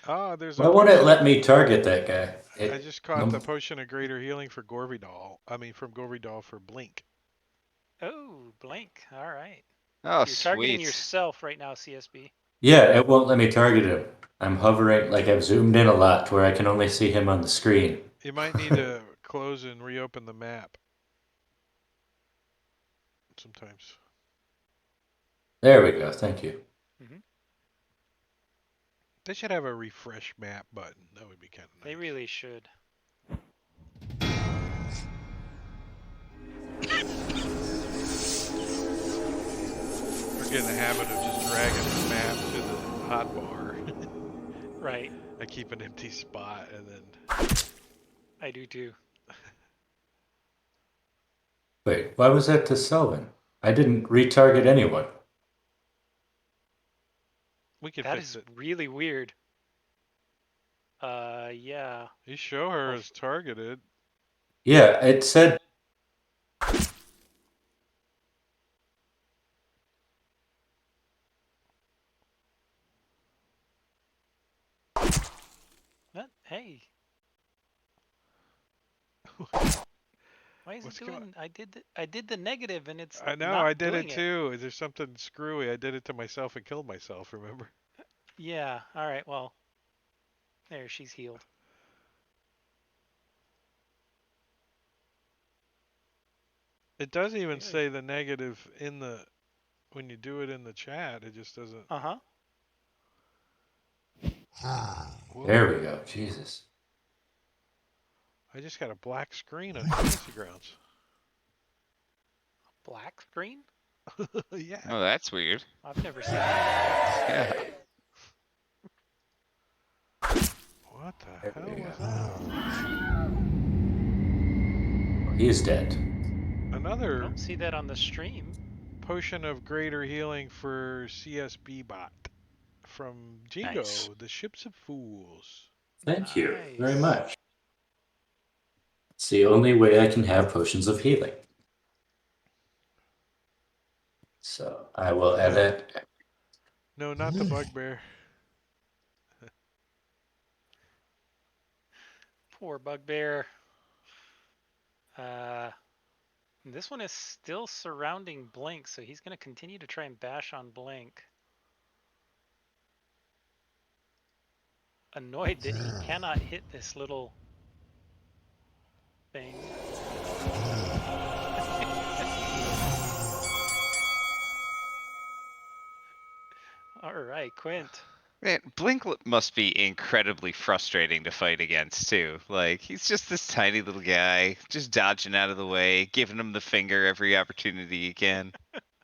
Oh, there's Why a won't it potion. let me target that guy? I just caught the potion of greater healing for Gorvidal. I mean, from Gorvidal for Blink. Oh, blank. All right. Oh, You're targeting sweet. yourself right now, CSB. Yeah, it won't let me target him. I'm hovering, like I've zoomed in a lot to where I can only see him on the screen. You might need to close and reopen the map. Sometimes. There we go. Thank you. They should have a refresh map button. That would be kind of nice. They really should. We're getting a habit of just dragging the map to the hotbar. Right. I keep an empty spot and then. I do too. Wait, why was that to Selvin? I didn't retarget anyone. We can That fix is it. really weird. Yeah. You show her as targeted. Yeah, it said. Hey. Why is What's it going? doing? I did the negative and it's I know, not I did it doing it. too. There's something screwy. I did it to myself and killed myself. Remember? Yeah. All right. Well, there, she's healed. It doesn't even Very. say the negative in the when you do it in the chat. It just doesn't. Uh huh. Whoa! There we go. Jesus. I just got a black screen on Fantasy Grounds. Black screen? Yeah. Oh, that's weird. I've never seen that. Yeah. What the There hell we was go. that? He's dead. I Another don't see that on the stream. potion of greater healing for CSB bot from Jingo, Nice. the Ships of Fools. Thank you very Nice. much. It's the only way I can have potions of healing. So I will edit. No, not the bugbear. Poor bugbear. This one is still surrounding Blink, so he's going to continue to try and bash on Blink. Annoyed that he cannot hit this little thing. All right, Quint. Man, Blink must be incredibly frustrating to fight against too. Like he's just this tiny little guy, just dodging out of the way, giving him the finger every opportunity he can.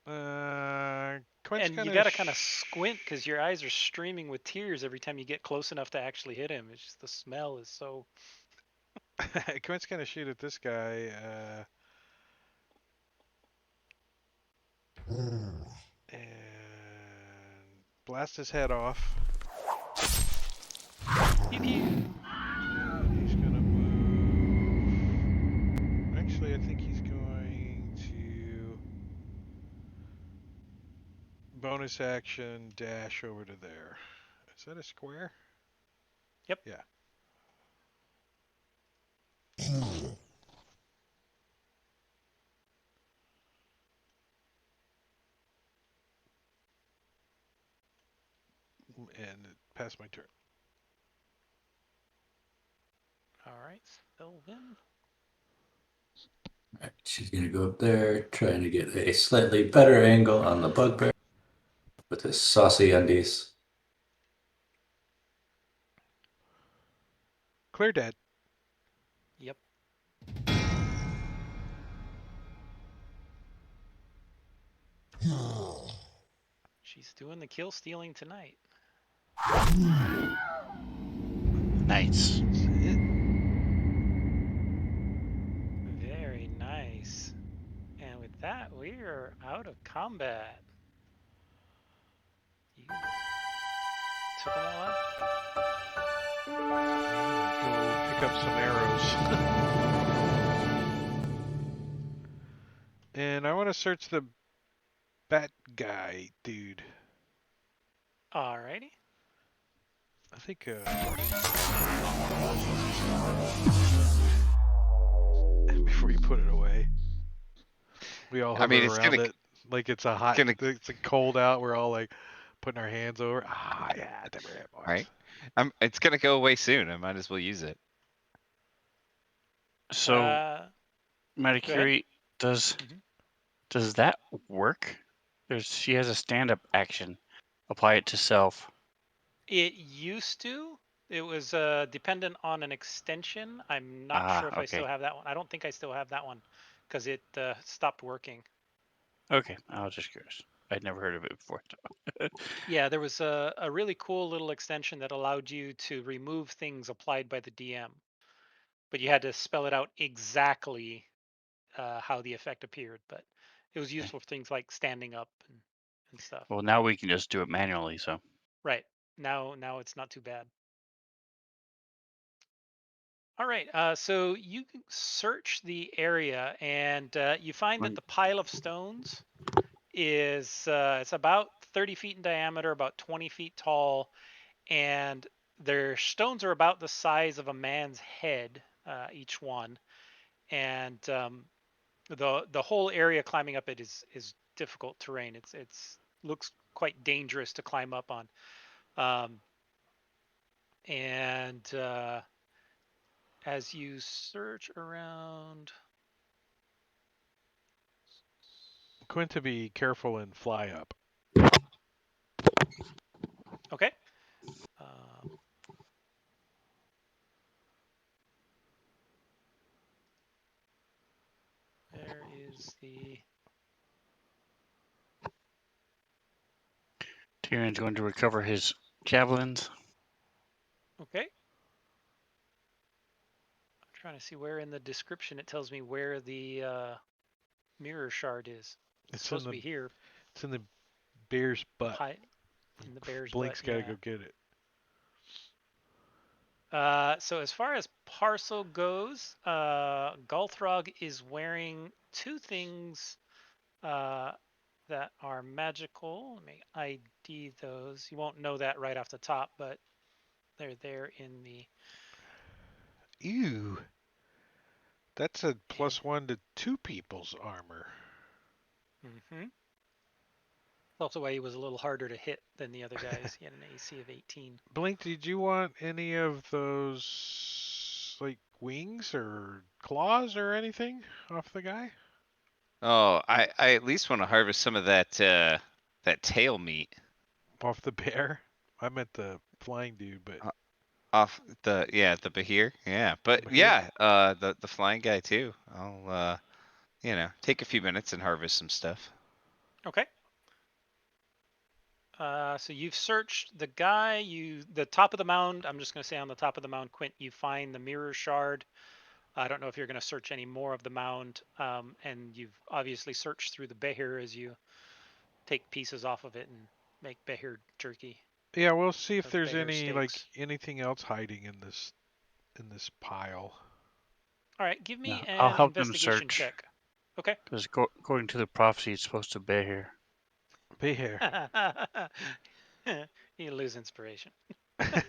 Quint's And you gonna got to kind of squint because your eyes are streaming with tears every time you get close enough to actually hit him. It's just the smell is so. Quint's gonna shoot at this guy. And blast his head off. Pew pew. And he's gonna move. Actually, I think he's going to bonus action dash over to there. Is that a square? Yep. Yeah. And pass my turn. All right, Sylvan. Right, she's gonna go up there, trying to get a slightly better angle on the bugbear with his saucy undies. Clear dead. Yep. She's doing the kill stealing tonight. Nice. That's it. Very nice. And with that, we are out of combat. You took them all out? Go pick up some arrows. And I want to search the bat guy dude. Alrighty. I think before you put it away, we all I hover mean, it's around gonna it like it's a hot, gonna it's a cold out. We're all like putting our hands over. Ah, yeah, right. It's gonna go away soon. I might as well use it. So, Go ahead. Matakuri, does that work? She has a stand-up action. Apply it to self. It used to. It was dependent on an extension. I'm not sure if I still Okay. have that one. I don't think I still have that one because it stopped working. Okay, I was just curious. I'd never heard of it before. Yeah, there was a really cool little extension that allowed you to remove things applied by the DM, but you had to spell it out exactly how the effect appeared. But it was useful for things like standing up and stuff. Well, now we can just do it manually, so. Right. Now it's not too bad. All right. So you can search the area and you find that the pile of stones is it's about 30 feet in diameter, about 20 feet tall, and their stones are about the size of a man's head, each one. And the whole area climbing up it is difficult terrain. It's looks quite dangerous to climb up on. And as you search around, Quinta, be careful and fly up. okay. Um, there is the Tyrion's going to recover his javelins. okay. I'm trying to see where in the description it tells me where the mirror shard is. It's It's in supposed to the be here, it's in the bear's butt. high in the bear's butt. Blink's gotta Yeah. go get it. So as far as parcel goes, Gulthrog is wearing two things that are magical. Let me ID those. You won't know that right off the top, but they're there in the. Ew. That's a +1 to 2 people's armor. Mm-hmm. Also, why he was a little harder to hit than the other guys. He had an AC of 18. Blink, did you want any of those like wings or claws or anything off the guy? Oh, I at least want to harvest some of that that tail meat Off the bear? I meant the flying dude, but off the the Bahir. Yeah, but Bahir? yeah, the flying guy too. I'll take a few minutes and harvest some stuff. Okay. So you've searched the guy, the top of the mound. I'm just going to say on the top of the mound, Quint, you find the mirror shard. I don't know if you're going to search any more of the mound. And you've obviously searched through the behir as you take pieces off of it and make behir jerky Yeah, we'll see if or there's behir any like steaks. anything else hiding in this pile. All right, give me Yeah, I'll an help them investigation search. check. Okay. Because according to the prophecy, it's supposed to be here. Bear. You lose inspiration. I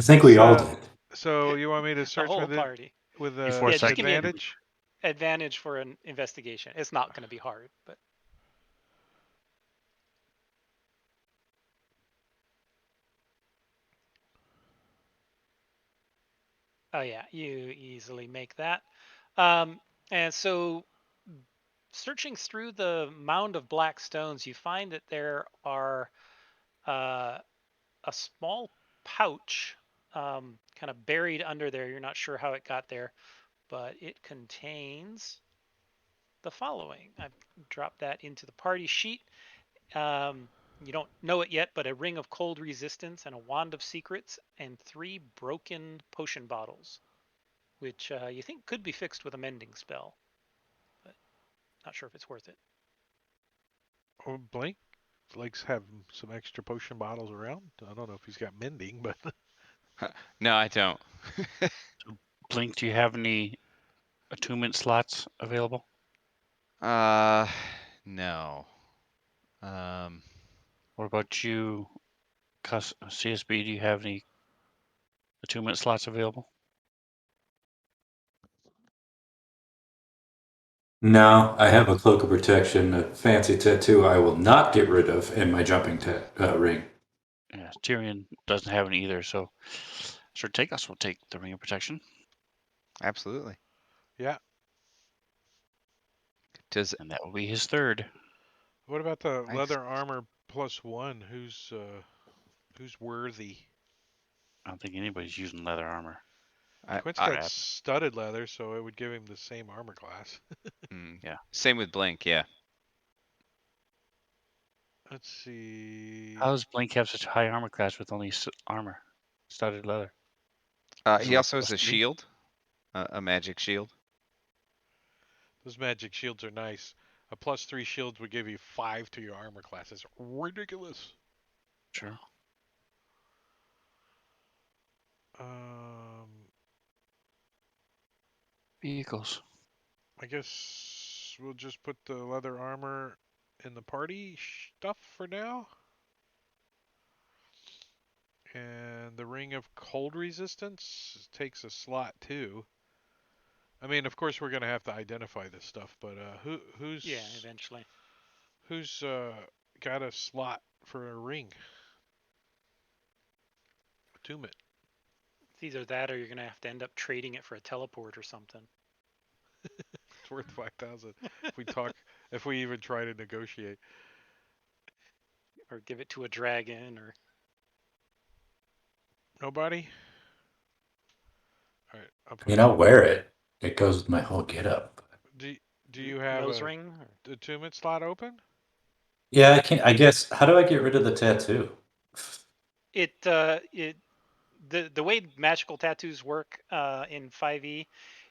think we all So, did. so you want me to The search whole party. with Before Yeah, just give me advantage? advantage for an investigation. It's not going to be hard, but oh yeah, you easily make that. And so searching through the mound of black stones, you find that there are uh, a small pouch kind of buried under there. You're not sure how it got there, but it contains the following. I've dropped that into the party sheet. You don't know it yet, but a ring of cold resistance and a wand of secrets and 3 broken potion bottles, which you think could be fixed with a mending spell, but not sure if it's worth it. Oh, Blink likes having some extra potion bottles around. I don't know if he's got mending, but No, I don't. Blink, do you have any attunement slots available? No. Um, What about you, CSB? Do you have any attunement slots available? No, I have a cloak of protection, a fancy tattoo I will not get rid of, and my jumping ring. Yeah, Tyrion doesn't have any either, so Sir Takos will take the ring of protection. absolutely. yeah. Does And that will be his third. What about the nice. leather armor +1? Who's worthy? I don't think anybody's using leather armor. Quint's I got studded leather, so it would give him the same armor class. Yeah. Same with Blink. Yeah. Let's see. How does Blink have such high armor class with only armor, studded leather? Is it He like also has a +3? shield, a magic shield. Those magic shields are nice. A +3 shield would give you 5 to your armor class. It's ridiculous. Sure. Um, Vehicles. I guess we'll just put the leather armor in the party stuff for now. And the ring of cold resistance takes a slot too. I mean, of course, we're gonna have to identify this stuff, but who's Yeah, eventually. who's got a slot for a ring? Attunement. It's either that or you're gonna have to end up trading it for a teleport or something. It's worth 5,000 if we talk. If we even try to negotiate. Or give it to a dragon or Nobody. All right. I mean, I'll wear it. It goes with my whole getup. Do Do you have nose a ring. Or... attunement slot open? Yeah, I can't. I guess. How do I get rid of the tattoo? The way magical tattoos work in 5e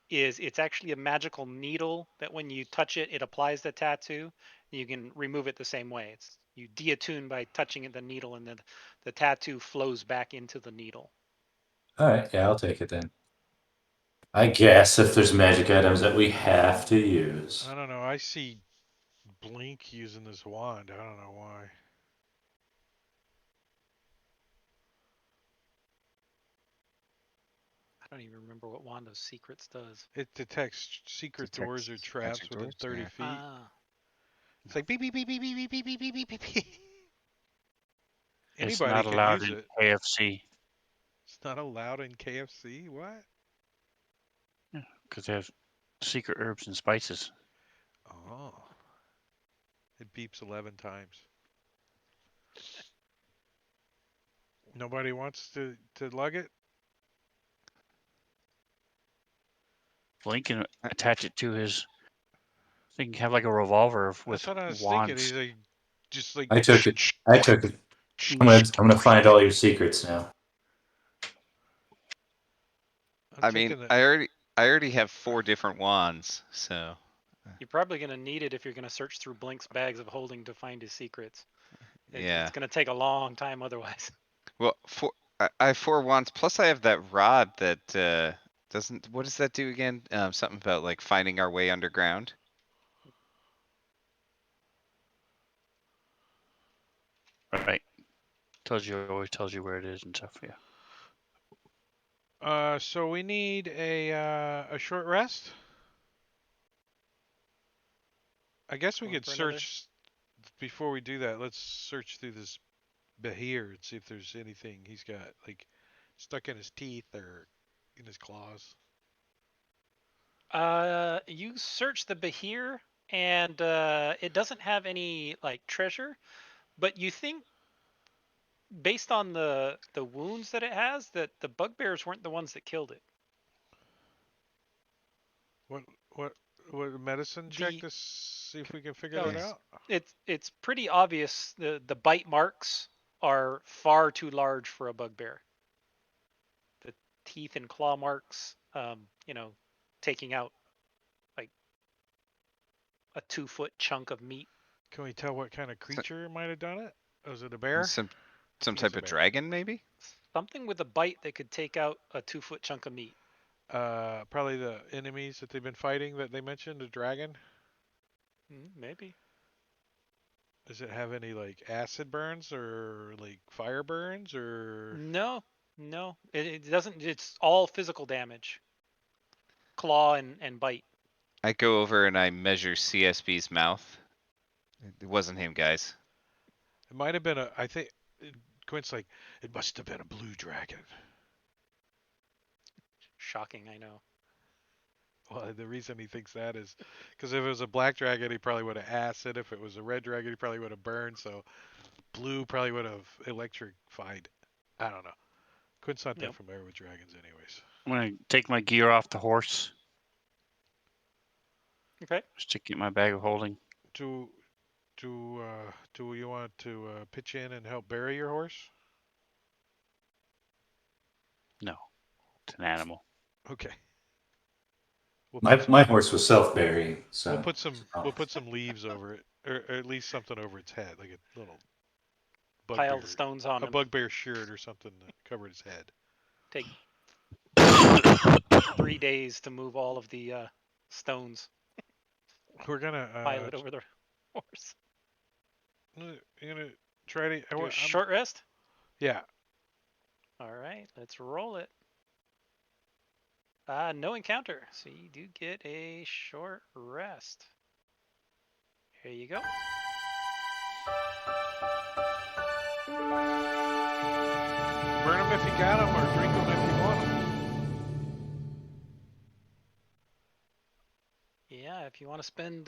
is it's actually a magical needle that when you touch it, it applies the tattoo. You can remove it the same way. It's you deattune by touching the needle, and then the tattoo flows back into the needle. All right. Yeah, I'll take it then. I guess if there's magic items that we have to use. I don't know. I see Blink using this wand. I don't know why. I don't even remember what Wanda's Secrets does. It detects secret doors or traps magic within doors, 30 yeah. feet. Ah, It's like beep beep beep beep beep beep beep beep beep beep beep beep. It's Anybody not can allowed use in it. KFC It's not allowed in KFC. What? because they have secret herbs and spices. Oh. It beeps 11 times. Nobody wants to lug it? Blink can attach it to his. They can have like a revolver That's with what I was thinking. wands. He's like, just like. I took it. I took it. I'm gonna find all your secrets now. I'm I mean, taking the. I already have 4 different wands, so you're probably gonna need it if you're gonna search through Blink's bags of holding to find his secrets. yeah. It's gonna take a long time otherwise. Well, I have 4 wands plus I have that rod that doesn't. What does that do again? Something about like finding our way underground. Right. Always tells you where it is and stuff. Yeah. So we need a short rest. I guess we Going could for another? search before we do that. Let's search through this Bahir and see if there's anything he's got like stuck in his teeth or in his claws. You search the Bahir, and it doesn't have any like treasure, but you think based on the wounds that it has that the bugbears weren't the ones that killed it. What what what medicine check The to see if we can figure oh, that out? it's pretty obvious the bite marks are far too large for a bugbear. The teeth and claw marks, taking out like a 2 foot chunk of meat. Can we tell what kind of creature might have done it? Was it a bear? Some I some think it's type a of bear. dragon, maybe. Something with a bite that could take out a 2 foot chunk of meat. Probably the enemies that they've been fighting that they mentioned, a dragon. Maybe. Does it have any like acid burns or like fire burns or? No, no, it doesn't. It's all physical damage, claw and bite. I go over and I measure CSB's mouth. It wasn't him, guys. It might have been a. I think Quint's like it must have been a blue dragon. Shocking, I know. Well, the reason he thinks that is because if it was a black dragon, he probably would have acid. If it was a red dragon, he probably would have burned. So blue probably would have electrified. I don't know. Quint's not that Yep. familiar with dragons, anyways. I'm gonna take my gear off the horse. Okay. Stick it in my bag of holding. Do do you want to pitch in and help bury your horse? No, it's an animal. Okay. We'll My put some, my horse was self-burying, so we'll put some leaves over it, or at least something over its head, like a little Pile bugbear, the stones on a him. bugbear shirt or something to cover its head. Take 3 days to move all of the stones. We're gonna Pile it over the horse. you're gonna try to. Do a short rest. Yeah. All right, let's roll it. No encounter, so you do get a short rest. Here you go. Burn them if you got them, or drink them if you want them. Yeah, if you want to spend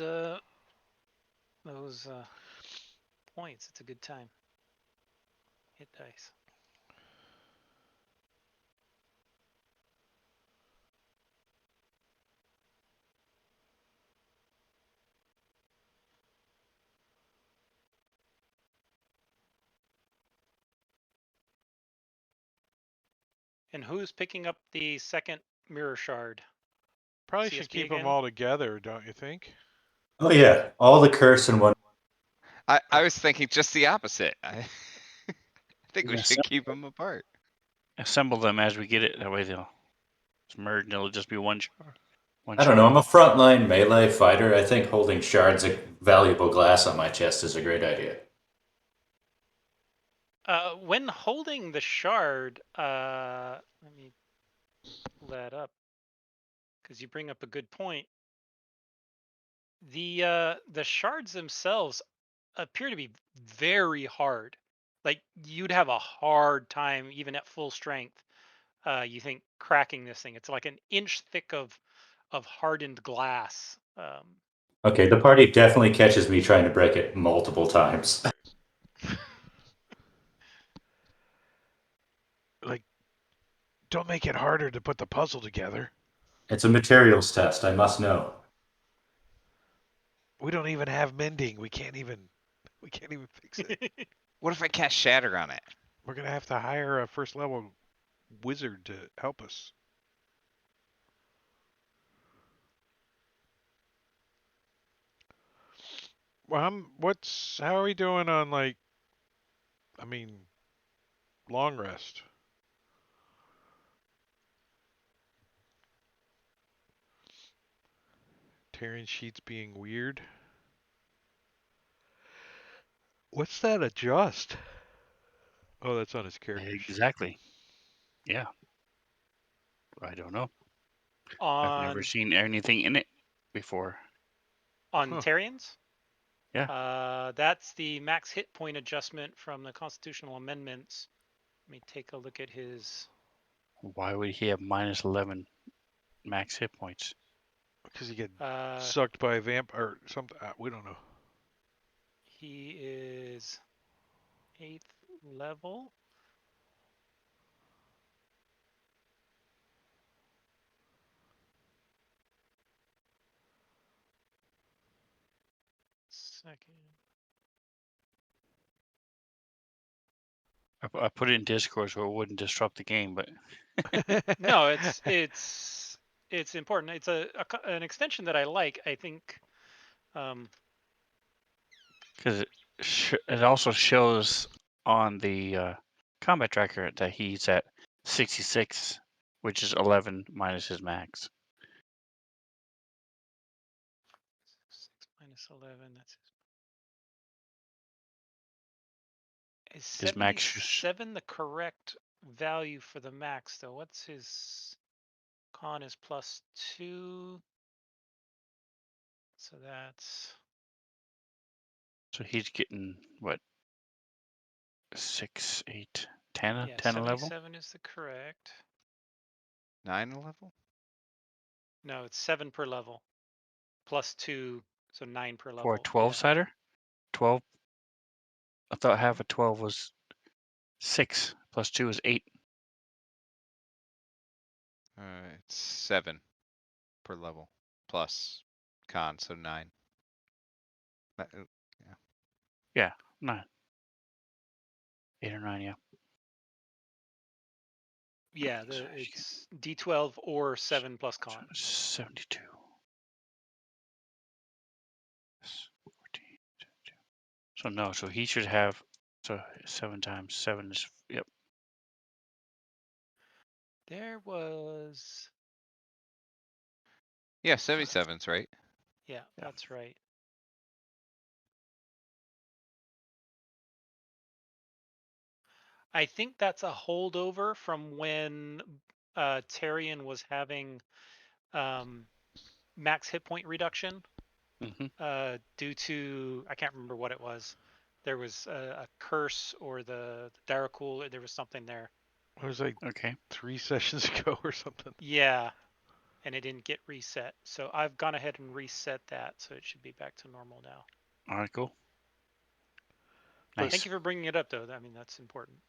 those points, it's a good time. Hit dice. And who's picking up the second mirror shard? Probably should CSB keep them again? all together, don't you think? Oh yeah, all the curse in one. I was thinking just the opposite. I think we Yeah, should keep them apart. Assemble them as we get it. That way they'll merge and it'll just be one shard. I don't know. I'm a frontline melee fighter. I think holding shards of valuable glass on my chest is a great idea. When holding the shard, let me pull that up because you bring up a good point. The shards themselves appear to be very hard. Like you'd have a hard time even at full strength. You think cracking this thing? It's like an inch thick of hardened glass. Okay, the party definitely catches me trying to break it multiple times. Like, don't make it harder to put the puzzle together. It's a materials test, I must know. We don't even have mending. We can't even fix it. What if I cast Shatter on it? We're gonna have to hire a first level wizard to help us. Well, how are we doing on, like, I mean, long rest? Tearing sheets being weird. What's that adjust? Oh, that's on his character sheet. Exactly. Yeah. I don't know. I've never on seen anything in it before. on Huh. Tarians? Yeah. That's the max hit point adjustment from the constitutional amendments. Let me take a look at his. Why would he have minus 11 max hit points? Because you get Uh, sucked by a vamp or something. We don't know. he is 8th level. Second. I put it in Discord so it wouldn't disrupt the game, but No, it's important. It's an extension that I like. I think. because it also shows on the combat tracker that he's at 66, which is 11 minus his max. 6 minus 11. That's is His max 77 the correct value for the max though? What's his con is +2. So that's So he's getting what 6, 8, 10, yeah, 10 level. 77 is the correct. 9 level? No, it's 7 per level. +2, so 9 per level. For a 12 sider? 12. I thought half of 12 was 6 plus 2 is 8. It's 7 per level plus con, so 9. Yeah, 9. 8 or 9, yeah. Yeah, it's D12 or 7 plus con. 72. 14, 72. So no, so he should have, so 7 times 7 is, yep. There was Yeah, 77's right. yeah, that's right. I think that's a holdover from when Tyrion was having max hit point reduction due to, I can't remember what it was. There was a curse or the Darakul. There was something there. It was like Okay. 3 sessions ago or something. Yeah, and it didn't get reset. So I've gone ahead and reset that, so it should be back to normal now. All right, cool. But- Nice. Thank you for bringing it up, though. I mean, that's important.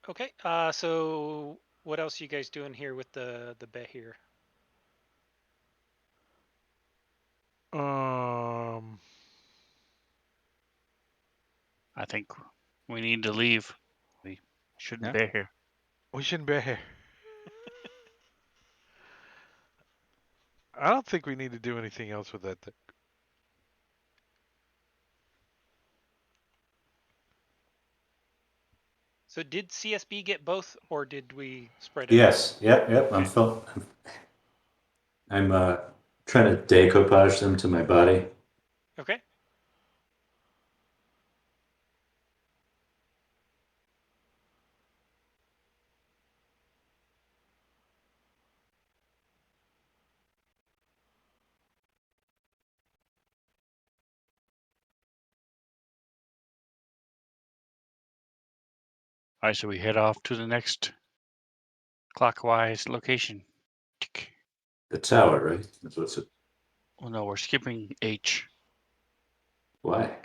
Okay, so what else are you guys doing here with the Behir? I think we need to leave. We shouldn't be here. We shouldn't be here. I don't think we need to do anything else with that thing. So did CSB get both, or did we spread it? Yes. Yep. Okay. I'm trying to decoupage them to my body. Okay. All right, so we head off to the next clockwise location. The tower, right? That's what's it. Well, no, we're skipping H Why?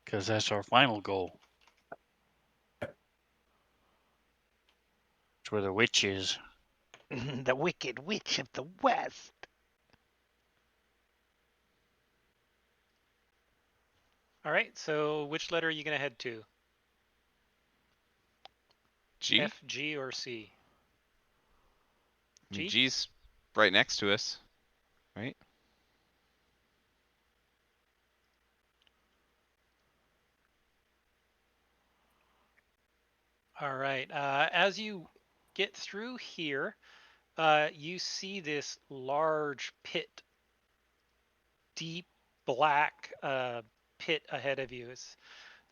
because that's our final goal. It's where the witch is. The Wicked Witch of the West. All right. So which letter are you going to head to? G. F, G, or C? I mean, G? G's right next to us, right? All right. As you get through here, you see this large pit, deep black pit ahead of you.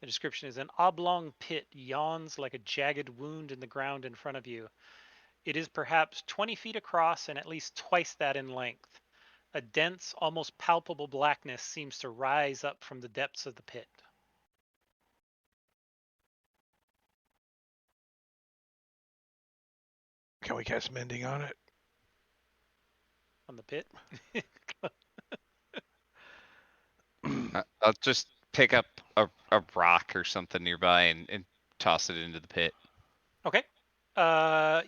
The description is an oblong pit yawns like a jagged wound in the ground in front of you. It is perhaps 20 feet across and at least twice that in length. A dense, almost palpable blackness seems to rise up from the depths of the pit. Can we cast Mending on it? On the pit? I'll just pick up a rock or something nearby and toss it into the pit. Okay.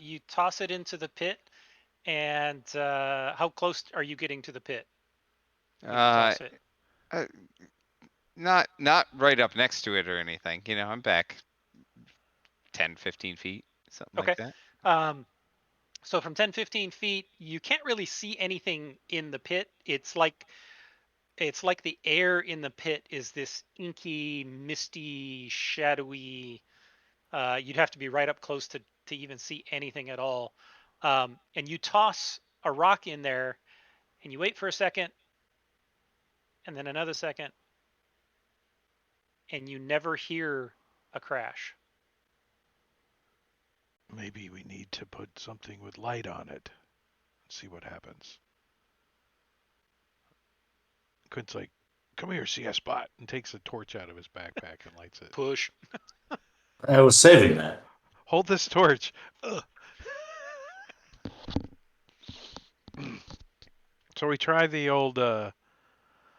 You toss it into the pit, and how close are you getting to the pit? When you toss it? Not right up next to it or anything. You know, I'm back 10, 15 feet, something Okay. like that. So from 10, 15 feet, you can't really see anything in the pit. It's like the air in the pit is this inky, misty, shadowy. You'd have to be right up close to even see anything at all. And you toss a rock in there, and you wait for a second, and then another second, and you never hear a crash. Maybe we need to put something with light on it and see what happens. Quint's like, come here, see a spot, and takes a torch out of his backpack and lights it. Push. I was saving that. Hold this torch. Ugh. So we try the old Throw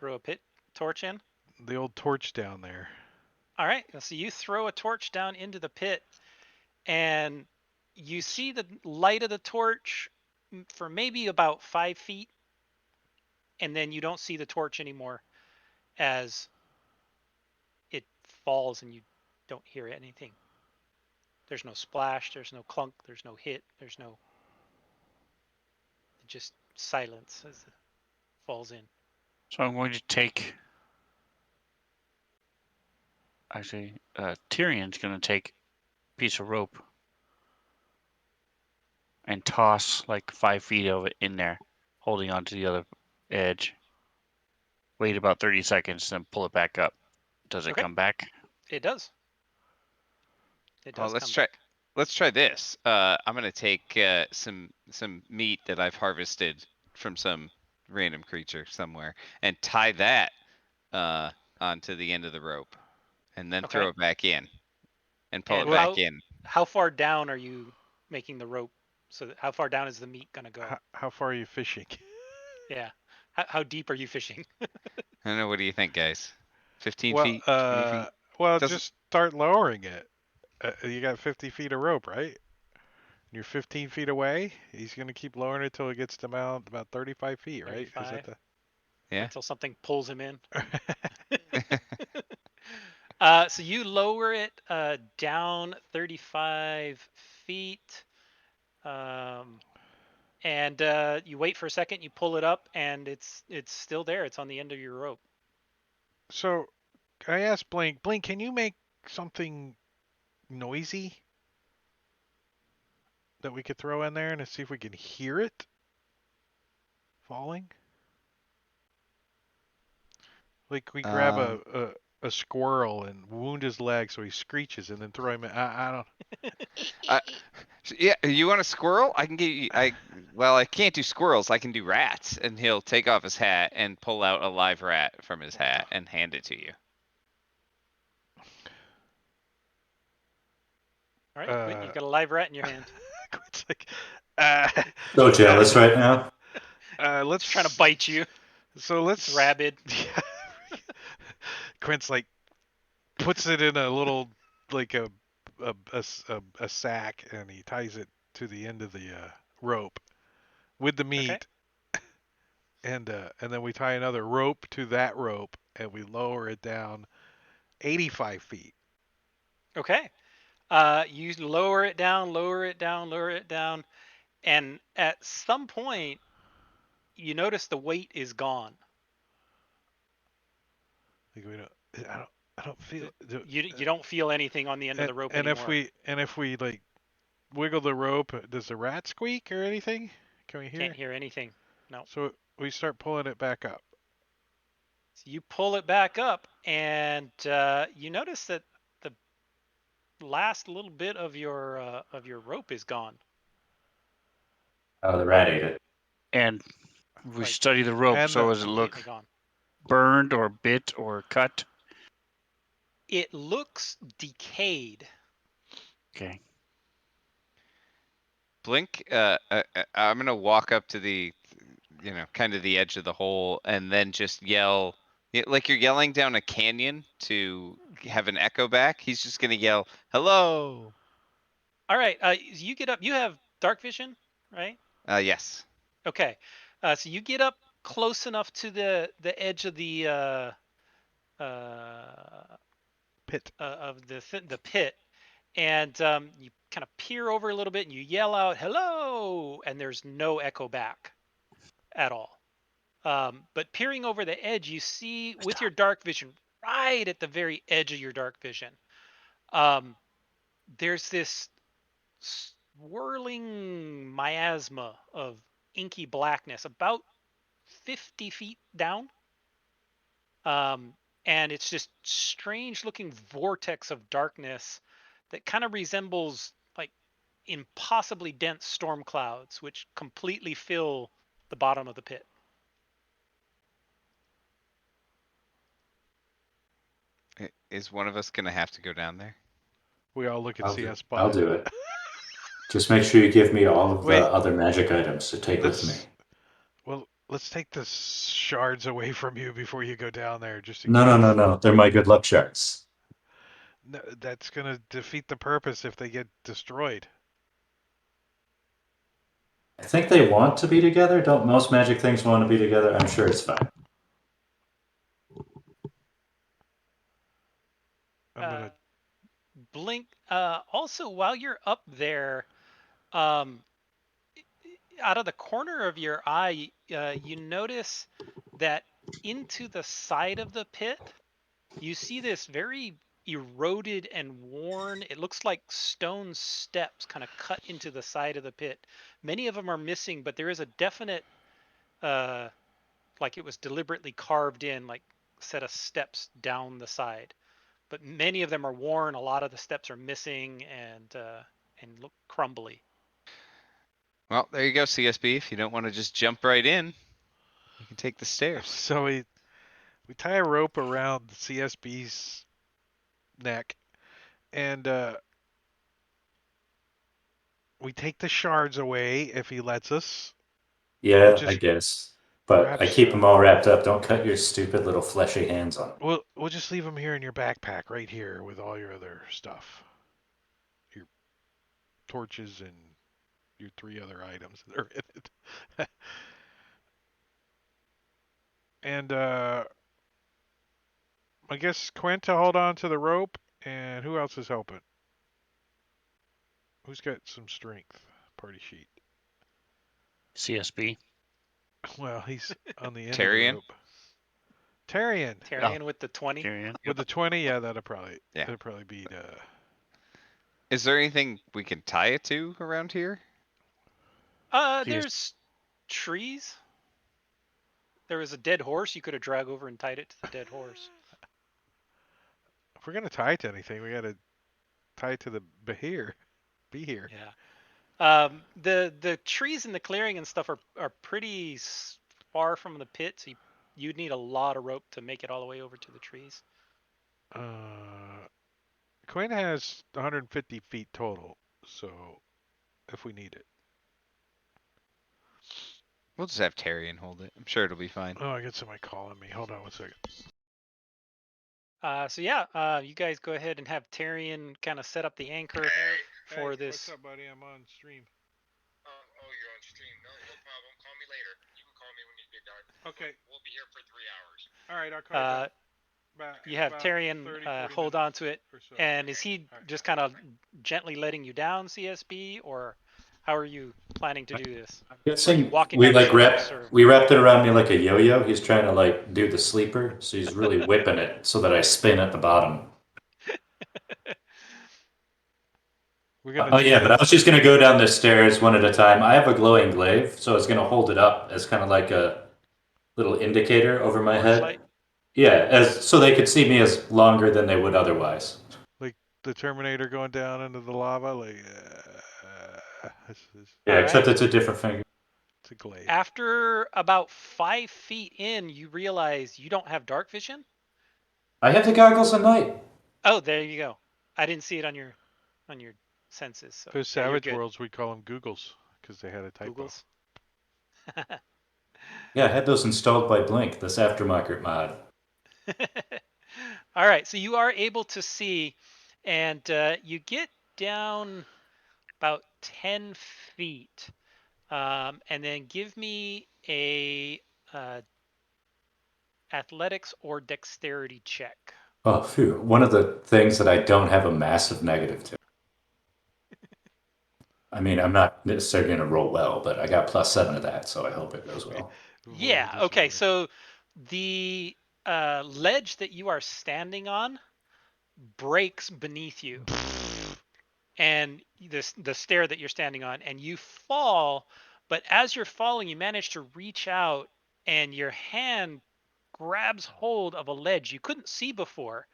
a pit torch in. torch down there. All right. So you throw a torch down into the pit, and you see the light of the torch for maybe about 5 feet, and then you don't see the torch anymore as it falls, and you don't hear anything. There's no splash, there's no clunk, there's no hit, there's no, just silence as it falls in. So I'm going to take. Actually, Tyrion's going to take a piece of rope and toss like 5 feet of it in there, holding onto the other edge. wait about 30 seconds, then pull it back up. Does it Okay. come back? It does. It Well, does let's come try. back. Let's try this. I'm gonna take some meat that I've harvested from some random creature somewhere and tie that onto the end of the rope, and then Okay. throw it back in and pull And it back in. how far down are you making the rope? So how far down is the meat gonna go? How far are you fishing? Yeah. How deep are you fishing? I don't know. What do you think, guys? 15 Well, feet? 20 feet? well, Doesn't. just start lowering it. You got 50 feet of rope, right? You're 15 feet away. He's gonna keep lowering it till it gets to about 35 feet, right? Is that 35. Yeah. Until something pulls him in. the? So you lower it down 35 feet. And you wait for a second, you pull it up, and it's still there. It's on the end of your rope. So, I asked Blink. Blink, can you make something noisy that we could throw in there and see if we can hear it falling? Like we grab Um, a squirrel and wound his leg so he screeches and then throw him in. I don't. I, yeah, you want a squirrel? I can give you. Well, I can't do squirrels. I can do rats, and he'll take off his hat and pull out a live rat from his hat and hand it to you. All right, Quentin, you got a live rat in your hand. It's like, uh, So jealous right now. let's It's trying to bite you. So let's. It's rabid. Yeah. Quint's like puts it in a little like a sack and he ties it to the end of the rope with the meat, and then we tie another rope to that rope and we lower it down 85 feet. Okay. You lower it down, lower it down, lower it down, and at some point, you notice the weight is gone. Like we don't, I don't feel. You don't feel anything on the end of the rope and anymore. if we like wiggle the rope, does the rat squeak or anything? Can we hear? Can't hear anything. No. So we start pulling it back up. So you pull it back up, and you notice that the last little bit of your rope is gone. Oh, the rat ate it. And we Like, study the rope. and So the- does it look Completely gone. burned or bit or cut? It looks decayed. Okay. Blink. I'm gonna walk up to the, kind of the edge of the hole, and then just yell, like you're yelling down a canyon to have an echo back. He's just gonna yell, "Hello." All right. You get up. You have dark vision, right? Yes. Okay. So you get up close enough to the edge of the pit. of the pit, and you kind of peer over a little bit, and you yell out "hello," and there's no echo back at all. But peering over the edge, you see with your dark vision, right at the very edge of your dark vision, there's this swirling miasma of inky blackness about 50 feet down. And it's just strange looking vortex of darkness that kind of resembles like impossibly dense storm clouds, which completely fill the bottom of the pit. Is one of us gonna have to go down there? We all look at I'll CS I'll Spot. do it. Just make sure you give me all of Wait. the other magic items to take with me. Well, let's take the shards away from you before you go down there, just in No, no, case. no, no. They're my good luck shards. No, that's gonna defeat the purpose if they get destroyed. I think they want to be together. Don't most magic things want to be together? I'm sure it's fine. I'm gonna. Blink. Also, while you're up there, out of the corner of your eye, you notice that into the side of the pit, you see this very eroded and worn, it looks like stone steps kind of cut into the side of the pit. Many of them are missing, but there is a definite like it was deliberately carved in, like set of steps down the side. But many of them are worn. A lot of the steps are missing and look crumbly. Well, there you go, CSB. If you don't want to just jump right in, you can take the stairs. So we tie a rope around the CSB's neck, and we take the shards away if he lets us. Yeah, Which I is guess. But I perhaps keep them all wrapped up. Don't cut your stupid little fleshy hands on 'em. we'll just leave them here in your backpack, right here, with all your other stuff, your torches and your 3 other items that are in it. And I guess Quint to hold on to the rope, and who else is helping? Who's got some strength? Party sheet. CSB. Well, he's on the end of the Tyrion? rope. Tyrion Tyrion with the 20. Tyrion. with the 20. Yeah, that'll Yeah. probably beat. Is there anything we can tie it to around here? There's trees. There was a dead horse you could have dragged over and tied it to the dead horse. If we're gonna tie it to anything, we gotta tie it to the behir. Be here. Yeah. The trees in the clearing and stuff are pretty far from the pit, so you'd need a lot of rope to make it all the way over to the trees. Quinn has 150 feet total, so if we need it. We'll just have Tyrion hold it. I'm sure it'll be fine. Oh, I got somebody calling me. Hold on 1 second. So yeah, you guys go ahead and have Tyrion kind of set up the anchor for this. What's up, buddy? I'm on stream. Oh, you're on stream. No problem. Call me later. You can call me when you get done. Okay. We'll be here for 3 hours. All right, I'll call you. You have Tyrion 30, hold on to it, or so. and is he just kind of gently letting you down, CSB, or how are you planning to do this? Guessing walking we down like steps, or- we wrapped it around me like a yo-yo. He's trying to like do the sleeper, so he's really whipping it so that I spin at the bottom. We're gonna Oh do yeah, this. but I was just gonna go down the stairs one at a time. I have a glowing glaive, so I was gonna hold it up as kind of like a little indicator over my head. Torchlight? Yeah, as so they could see me as longer than they would otherwise. Like the Terminator going down into the lava. Like, Yeah, All except right. it's a different finger. it's a glaive. After about 5 feet in, you realize you don't have dark vision. I have the goggles at night. Oh, there you go. I didn't see it on your senses. So Those yeah, you're Savage good. Worlds, we call them Googles because they had a typo. Googles. Yeah, I had those installed by Blink, this aftermarket mod. All right, so you are able to see, and you get down about 10 feet, and then give me a athletics or dexterity check. Oh, phew. One of the things that I don't have a massive negative to. I mean, I'm not necessarily going to roll well, but I got +7 of that, so I hope it goes well. Yeah. Roll Okay. disorder. So the ledge that you are standing on breaks beneath you, and the stair that you're standing on, and you fall. But as you're falling, you manage to reach out, and your hand grabs hold of a ledge you couldn't see before,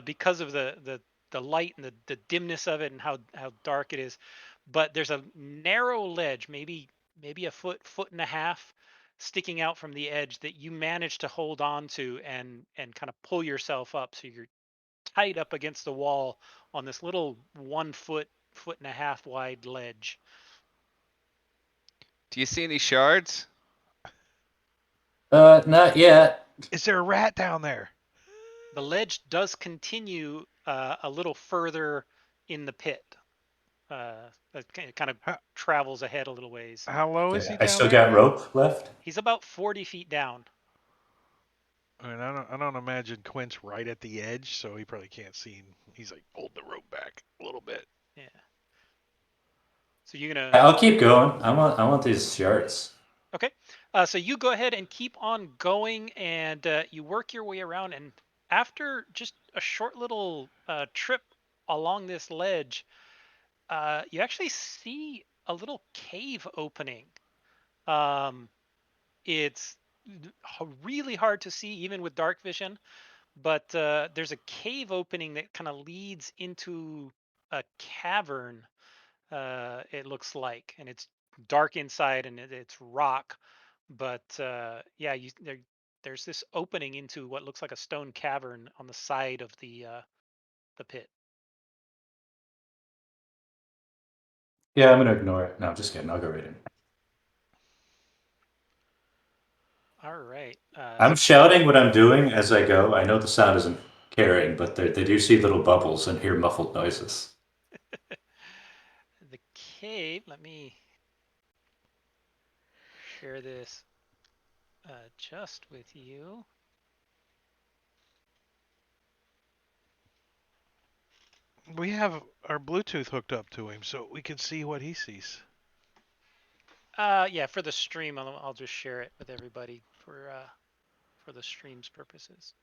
because of the light and the dimness of it and how dark it is. But there's a narrow ledge, maybe a foot and a half, sticking out from the edge that you manage to hold on to and kind of pull yourself up, so you're tight up against the wall on this little 1 foot and a half wide ledge. Do you see any shards? Not yet. Is there a rat down there? The ledge does continue a little further in the pit. It kind of travels ahead a little ways. How low is he I down still there? got rope left. He's about 40 feet down. I mean, I don't imagine Quint's right at the edge, so he probably can't see. He's like, hold the rope back a little bit. Yeah. So you're gonna. I'll keep going. I want these shards. Okay. So you go ahead and keep on going, and you work your way around. And after just a short little trip along this ledge, you actually see a little cave opening. It's really hard to see even with dark vision. But there's a cave opening that kind of leads into a cavern. It looks like, and it's dark inside, and it's rock. But yeah, there's this opening into what looks like a stone cavern on the side of the pit. Yeah, I'm gonna ignore it. No, I'm just kidding. I'll go right in. All right. I'm shouting what I'm doing as I go. I know the sound isn't carrying, but they do see little bubbles and hear muffled noises. The cave. Let me share this just with you. We have our Bluetooth hooked up to him, so we can see what he sees. Yeah, for the stream, I'll just share it with everybody for the stream's purposes.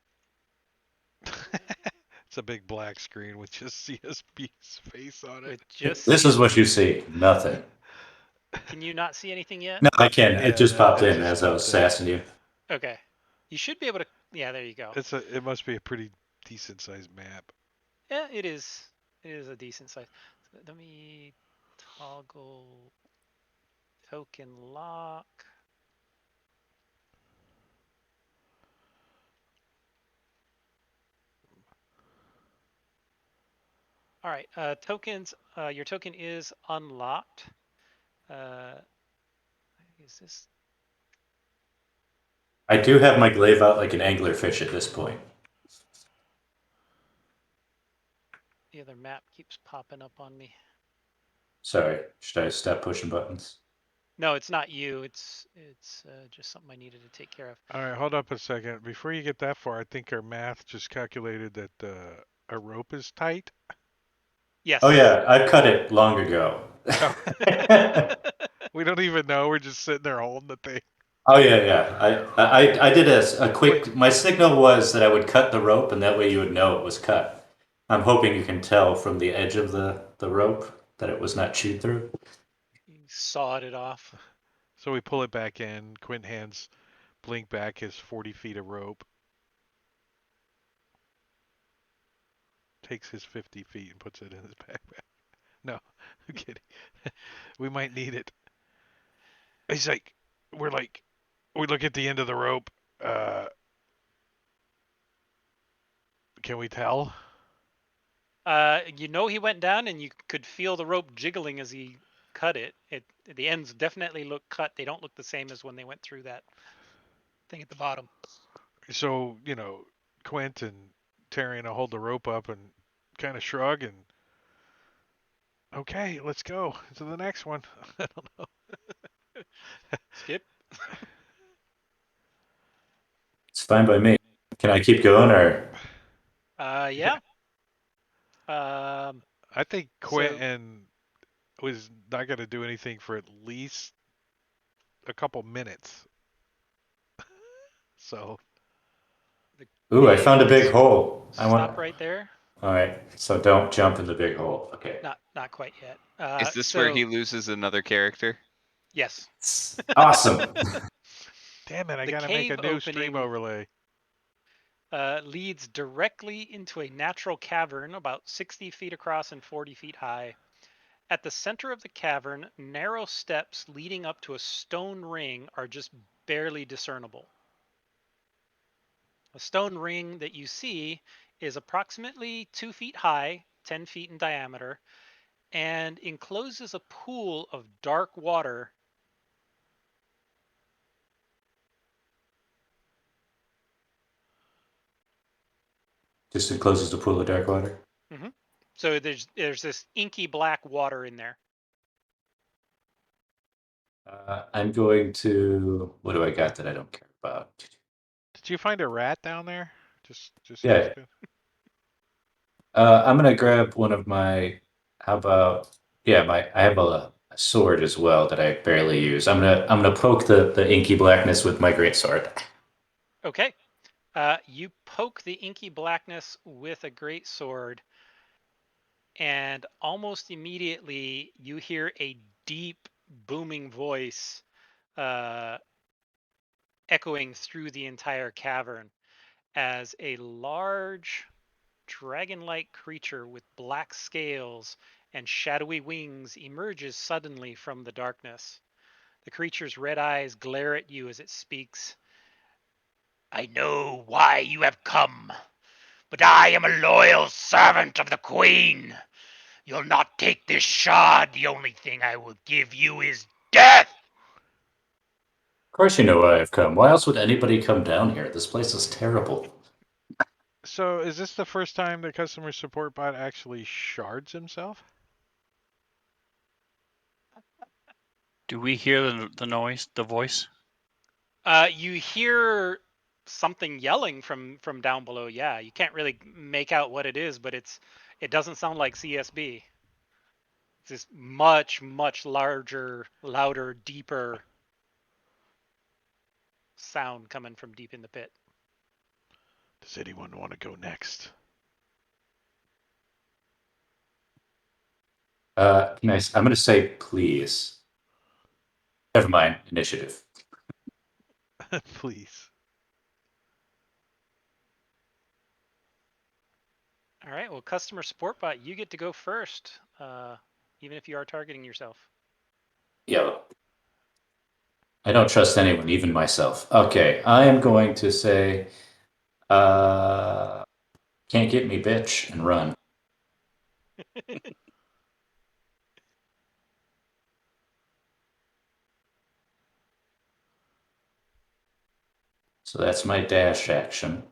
It's a big black screen with just CSB's face on it. With just This is what you CSB. see. Nothing. Can you not see anything yet? No, I can. Yeah, It just popped it in just as I was popped in. sassing you. Okay. You should be able to. Yeah, there you go. It must be a pretty decent sized map. Yeah, it is. It is a decent size. So let me toggle token lock. All right, tokens. Your token is unlocked. Is this? I do have my glaive out like an anglerfish at this point. The other map keeps popping up on me. Sorry, should I stop pushing buttons? No, it's not you. It's just something I needed to take care of. All right, hold up a second. Before you get that far, I think our math just calculated that a rope is tight. Yes. Oh yeah, I've cut it long ago. Oh. We don't even know. We're just sitting there holding the thing. Oh yeah, yeah. I did a quick. Wait. My signal was that I would cut the rope, and that way you would know it was cut. I'm hoping you can tell from the edge of the rope that it was not chewed through. You sawed it off. So we pull it back in. Quint hands Blink back his 40 feet of rope. Takes his 50 feet and puts it in his backpack. No, I'm kidding. We might need it. He's like, we look at the end of the rope. Can we tell? You know he went down, and you could feel the rope jiggling as he cut it. The ends definitely look cut. They don't look the same as when they went through that thing at the bottom. So, Quint and Tyrion will hold the rope up and kind of shrug and, okay, let's go to the next one. I don't know. Skip. It's fine by me. Can I keep going or? Yeah. I think Quentin was not going to do anything for at least a couple minutes. So. Ooh, I found a big hole. Stop right there. All right, so don't jump in the big hole. Okay. Not quite yet. Is this where he loses another character? Yes. Awesome. Damn it! I gotta make a new stream overlay. Leads directly into a natural cavern about 60 feet across and 40 feet high. At the center of the cavern, narrow steps leading up to a stone ring are just barely discernible. A stone ring that you see is approximately 2 feet high, 10 feet in diameter, and encloses a pool of dark water. Just encloses the pool of dark water. Mm-hmm. So there's this inky black water in there. I'm going to. What do I got that I don't care about? Did you find a rat down there? Just Yeah. asking. I'm gonna grab one of my. How about? Yeah, I have a sword as well that I barely use. I'm gonna poke the inky blackness with my great sword. Okay. You poke the inky blackness with a great sword, and almost immediately you hear a deep booming voice echoing through the entire cavern as a large dragon-like creature with black scales and shadowy wings emerges suddenly from the darkness. The creature's red eyes glare at you as it speaks. I know why you have come, but I am a loyal servant of the Queen. You'll not take this shard. The only thing I will give you is death. Of course you know why I've come. Why else would anybody come down here? This place is terrible. So, is this the first time the customer support bot actually shards himself? Do we hear the noise, the voice? You hear something yelling from down below. Yeah, you can't really make out what it is, but it doesn't sound like CSB. It's this much larger, louder, deeper sound coming from deep in the pit. Does anyone want to go next? Nice. I'm going to say please. Never mind. Initiative. Please. All right. Well, customer support bot, you get to go first, even if you are targeting yourself. Yeah. I don't trust anyone, even myself. Okay, I am going to say, can't get me, bitch, and run. So that's my dash action.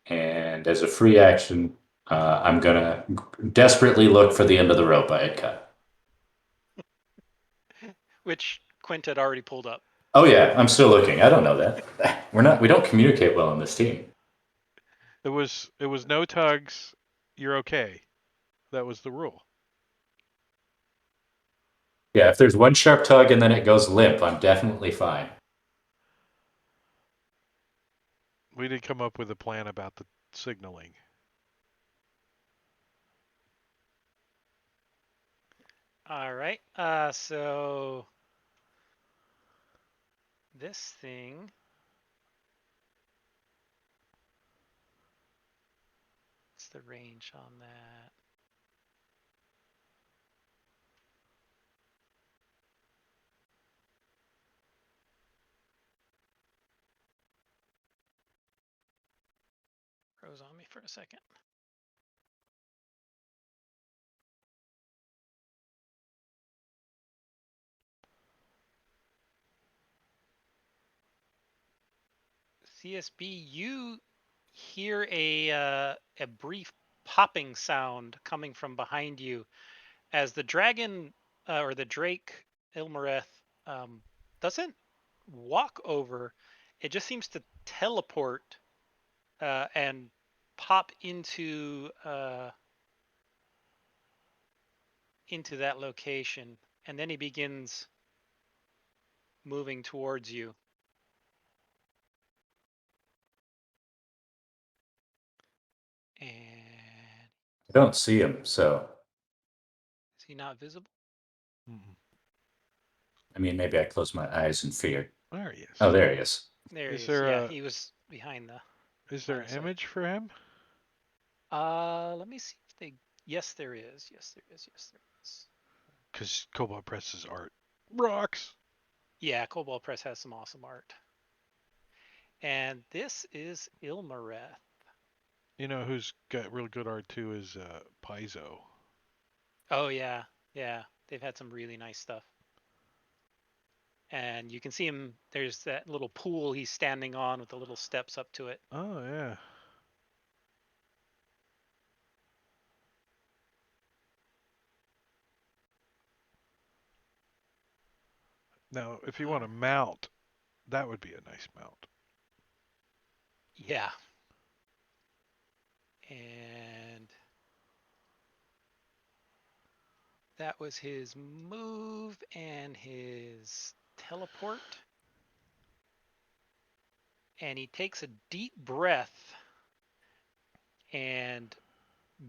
And as a free action, I'm going to desperately look for the end of the rope I had cut. Which Quint had already pulled up. Oh yeah, I'm still looking. I don't know that. We don't communicate well on this team. It was no tugs. You're okay. That was the rule. Yeah, if there's one sharp tug and then it goes limp, I'm definitely fine. We did come up with a plan about the signaling. All right. So this thing. What's the range on that? Froze on me for a second. CSB, you hear a brief popping sound coming from behind you as the dragon or the drake Ilmareth doesn't walk over. It just seems to teleport and pop into that location, and then he begins moving towards you. And I don't see him, so. is he not visible? Mm-mm. I mean, maybe I close my eyes in fear. There he is. Oh, there he is. There he Is is. there Yeah, a- he was behind the. Is there Line of an sight. image for him? Let me see if they. Yes, there is. Yes, there is. Yes, there is. Because Cobalt Press's art rocks. Yeah, Cobalt Press has some awesome art. And this is Ilmareth. You know who's got real good art too is Paizo. Oh yeah, yeah. They've had some really nice stuff. And you can see him. There's that little pool he's standing on with the little steps up to it. Oh yeah. Now, if you want to mount, that would be a nice mount. Yeah. And that was his move and his teleport. And he takes a deep breath and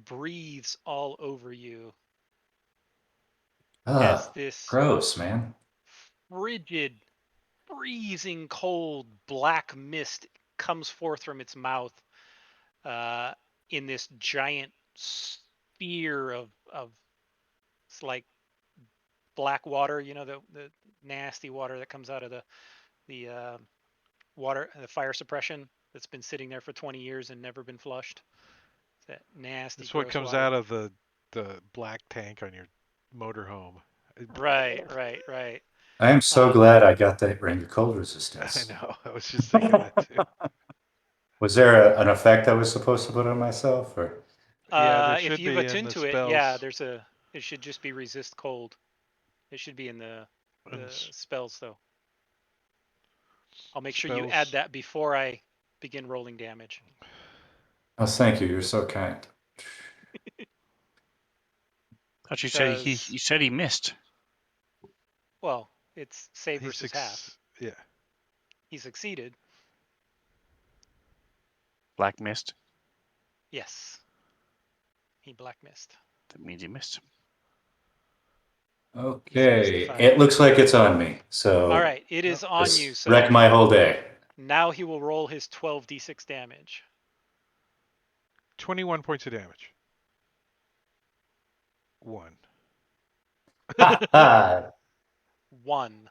breathes all over you as Ah, this gross, man. frigid freezing cold black mist comes forth from its mouth in this giant sphere of it's like black water, the nasty water that comes out of the water, the fire suppression that's been sitting there for 20 years and never been flushed. It's that nasty, It's what gross comes water. out of the black tank on your motorhome. Right. I am so glad I got that ring of cold I resistance. know. I was just thinking that too. Was there an effect I was supposed to put on myself, or? Yeah, there If should you've be in attuned the to it, yeah, spells. it should just be resist cold. It should be in the And spells though. I'll make sure you spells. add that before I begin rolling damage. Oh, thank you. You're so kind. Thought you said Because you said he missed. well, it's save He versus half. Yeah. He succeeded. Black mist. Yes. He black missed. That means he missed. Okay, justified. it looks like it's on me. So All right, it is on this you. So wrecked my whole day. now he will roll his 12d6 damage. 21 points of damage. 1. Ha! 1.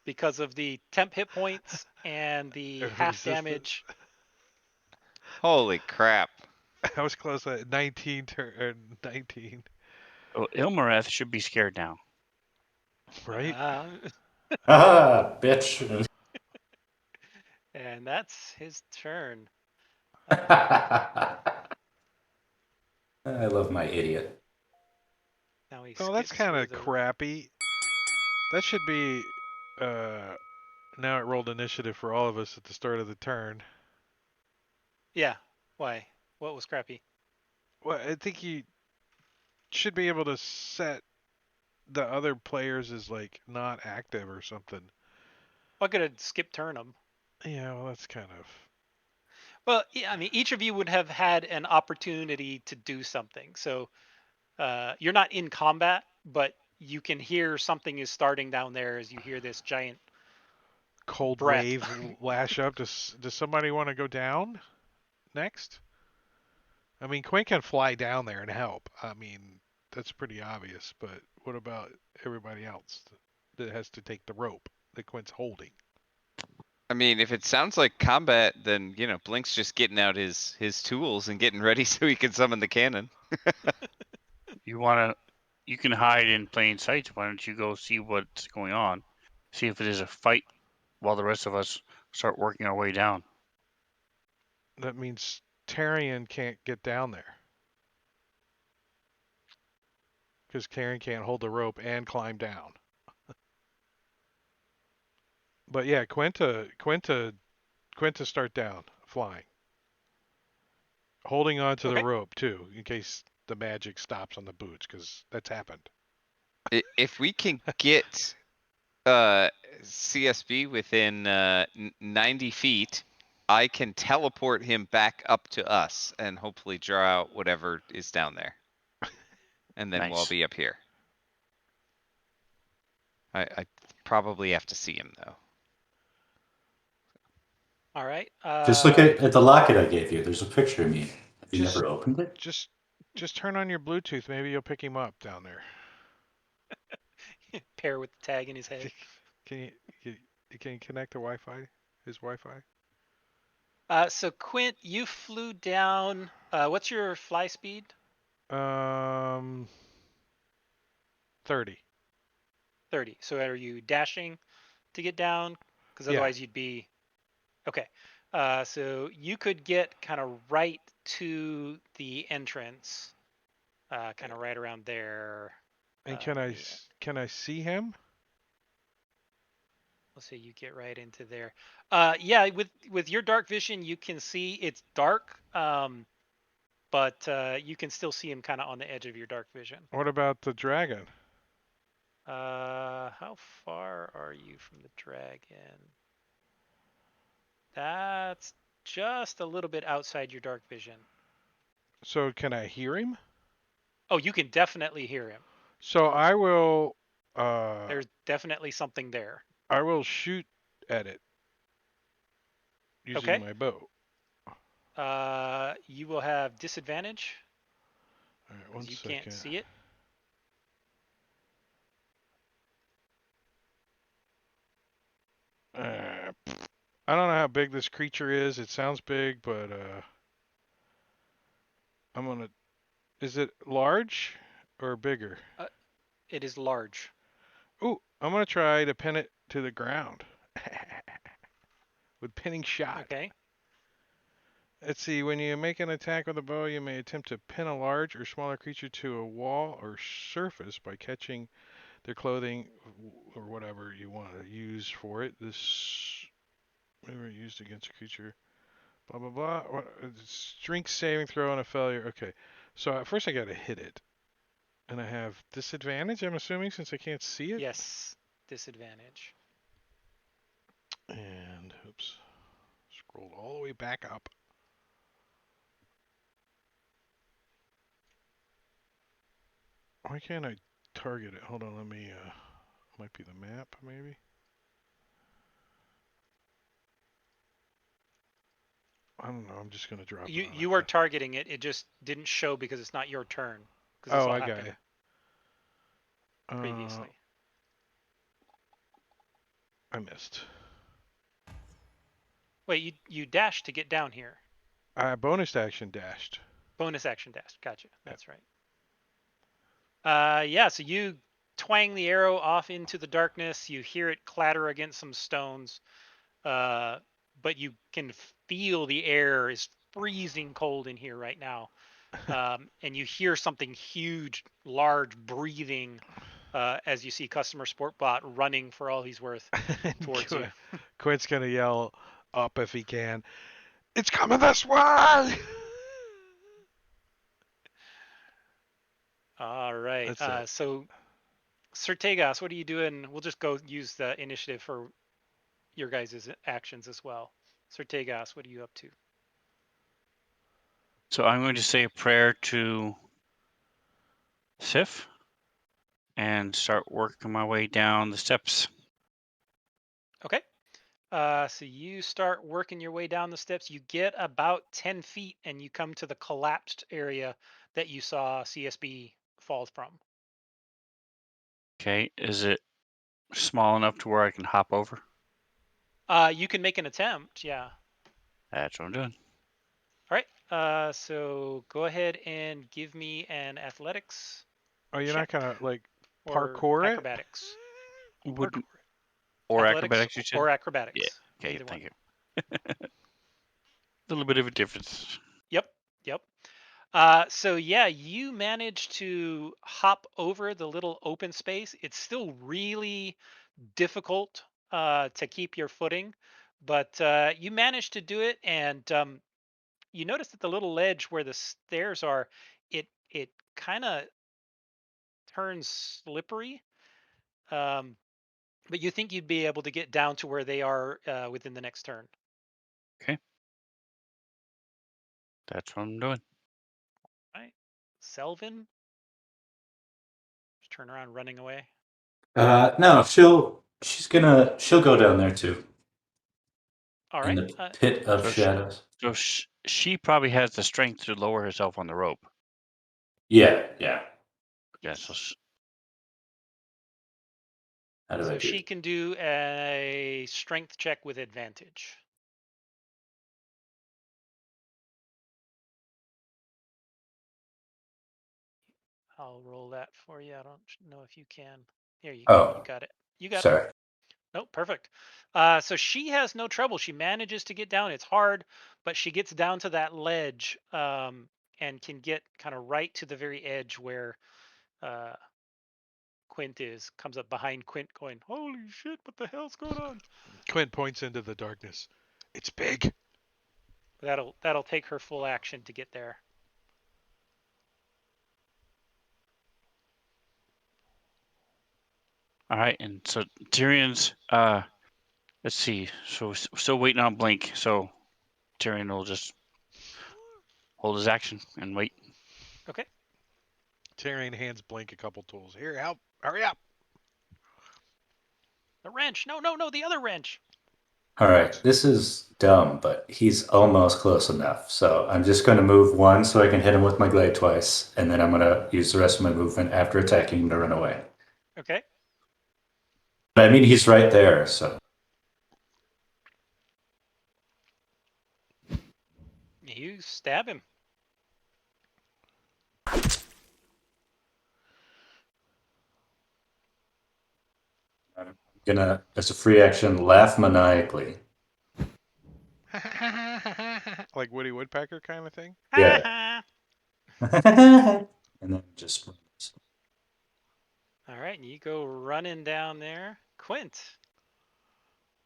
Because of the temp hit points and the half Resistance. damage. Holy crap. I was close at 19. 19. Oh, Ilmareth should be scared now. Right? Ah, bitch. And that's his turn. I love my idiot. Now he Oh, that's skips kind through of the- crappy. That should be. Now it rolled initiative for all of us at the start of the turn. Yeah. Why? What was crappy? Well, I think you should be able to set the other players as like not active or something. I could have skip turn him. Yeah, well, that's kind of. Well, yeah, I mean, each of you would have had an opportunity to do something. So you're not in combat, but you can hear something is starting down there as you hear this giant Cold breath. wave lash up. Does somebody want to go down next? I mean, Quinn can fly down there and help. I mean, that's pretty obvious. But what about everybody else that has to take the rope that Quinn's holding? I mean, if it sounds like combat, then, Blink's just getting out his tools and getting ready so he can summon the cannon. You can hide in plain sight. Why don't you go see what's going on? See if it is a fight while the rest of us start working our way down. That means Tarian can't get down there. Because Karen can't hold the rope and climb down. But yeah, Quinta start down, flying. Holding on to the Okay. rope too, in case the magic stops on the boots, because that's happened. If we can get CSB within 90 feet, I can teleport him back up to us and hopefully draw out whatever is down there. And then we'll Nice. be up here. I probably have to see him though. All right. Just look at the locket I gave you. There's a picture of me. Have you Just- never opened it? Just turn on your Bluetooth. Maybe you'll pick him up down there. pair with the tag in his head. Can you connect to Wi-Fi? His Wi-Fi? So Quint, you flew down. What's your fly speed? 30. 30. So are you dashing to get down? Because Yeah. otherwise you'd be. Okay. So you could get kind of right to the entrance, kind of right around there. And yeah. can I see him? Let's say you get right into there. Yeah, with your dark vision, you can see it's dark, but you can still see him kind of on the edge of your dark vision. What about the dragon? How far are you from the dragon? That's just a little bit outside your dark vision. So can I hear him? Oh, you can definitely hear him. So I will. There's definitely something there. I will shoot at it using Okay. my bow. You will have disadvantage All right, one because you second. can't see it. I don't know how big this creature is. It sounds big, but I'm gonna. Is it large or bigger? It is large. Ooh, I'm gonna try to pin it to the ground with pinning shot. Okay. Let's see. When you make an attack with a bow, you may attempt to pin a large or smaller creature to a wall or surface by catching their clothing or whatever you want to use for it. This whenever used against a creature. Blah blah blah. What, strength saving throw and a failure. Okay. So at first I gotta hit it. And I have disadvantage, I'm assuming, since I can't see it. Yes. Disadvantage. And oops. Scrolled all the way back up. Why can't I target it? Hold on, let me might be the map, maybe. I don't know, I'm just gonna drop it on You it. are targeting it. It just didn't show because it's not your turn. Because this Oh, all I got happened you. previously. I missed. Wait, you dashed to get down here. I bonus action dashed. Bonus action dash. Gotcha. That's right. Yeah, so you twang the arrow off into the darkness. You hear it clatter against some stones. But you can feel the air is freezing cold in here right now. And you hear something huge, large, breathing as you see Customer Sport Bot running for all he's worth towards you. Quint's gonna yell up if he can. It's coming this way! All right. That's it. So, Sertegas, what are you doing? We'll just go use the initiative for your guys' actions as well. Sertegas, what are you up to? So I'm going to say a prayer to Sif and start working my way down the steps. Okay. So you start working your way down the steps. You get about 10 feet and you come to the collapsed area that you saw CSB fall from. Okay, is it small enough to where I can hop over? You can make an attempt, yeah. That's what I'm doing. All right. So go ahead and give me an athletics Oh, you're not check gonna like or parkour it? acrobatics. Wouldn't Parkour. or Athletics acrobatics, you said? or Yeah. acrobatics. Okay, Either one. thank you. A little bit of a difference. Yep. Yep. So yeah, you managed to hop over the little open space. It's still really difficult to keep your footing, but you managed to do it. And you notice that the little ledge where the stairs are, it kind of turns slippery. Um, but you think you'd be able to get down to where they are within the next turn. Okay. That's what I'm doing. All right, Selvin, just turn around, running away. No, she'll go down there too. All In right. the pit of So shadows. So she probably has the strength to lower herself on the rope. Yeah. Yeah, so How do I So do? she can do a strength check with advantage. I'll roll that for you. I don't know if you can. Here, you Oh, got it. You got it. sorry. Nope, perfect. So she has no trouble. She manages to get down. It's hard, but she gets down to that ledge and can get kind of right to the very edge where uh, Quint is. Comes up behind Quint, going, "Holy shit! What the hell's going on?" Quint points into the darkness. It's big. That'll take her full action to get there. all right, and so Tyrion's let's see. So still waiting on Blink. So Tyrion will just hold his action and wait. Okay. Tyrion hands Blink a couple tools. Here, help. Hurry up. The wrench. No, the other wrench. All right, this is dumb, but he's almost close enough. So I'm just going to move one so I can hit him with my glaive twice, and then I'm going to use the rest of my movement after attacking him to run away. Okay. But I mean, he's right there, so. You stab him. I'm gonna, as a free action, laugh maniacally. Like Woody Woodpecker kind of thing. Yeah. And then just. All right, and you go running down there. Quint.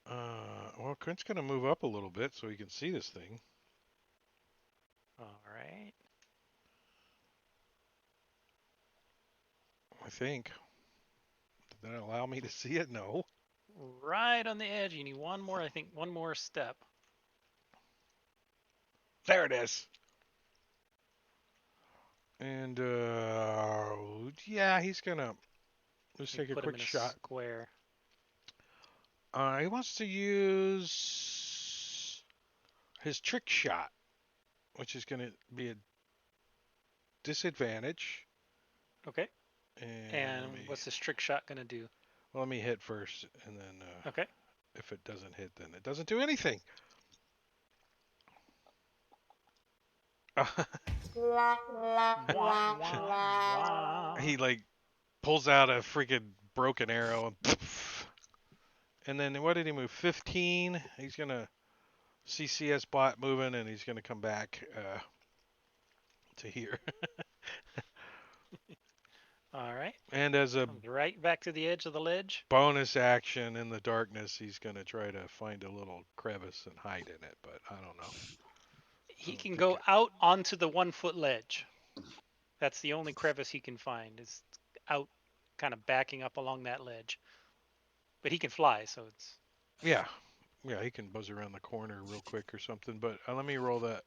Well, Quint's gonna move up a little bit so he can see this thing. All right. I think. Did that allow me to see it? No. Right on the edge. You need one more, I think, one more step. There it is. And yeah, he's gonna just You take a put him quick in a shot. square. He wants to use his trick shot, which is gonna be a disadvantage. Okay. And And what's this trick shot gonna do? Well, let me hit first, and then Okay. if it doesn't hit, then it doesn't do anything. Wah, wah, wah. He like pulls out a freaking broken arrow and then what did he move? 15. He's gonna CCS bot moving, and he's gonna come back to here. All right. And as a Comes right back to the edge of the ledge. bonus action in the darkness, he's gonna try to find a little crevice and hide in it, but I don't know. He don't can think go it- out onto the 1-foot ledge. That's the only crevice he can find, is out, kind of backing up along that ledge. But he can fly, so it's. Yeah, he can buzz around the corner real quick or something. But let me roll that.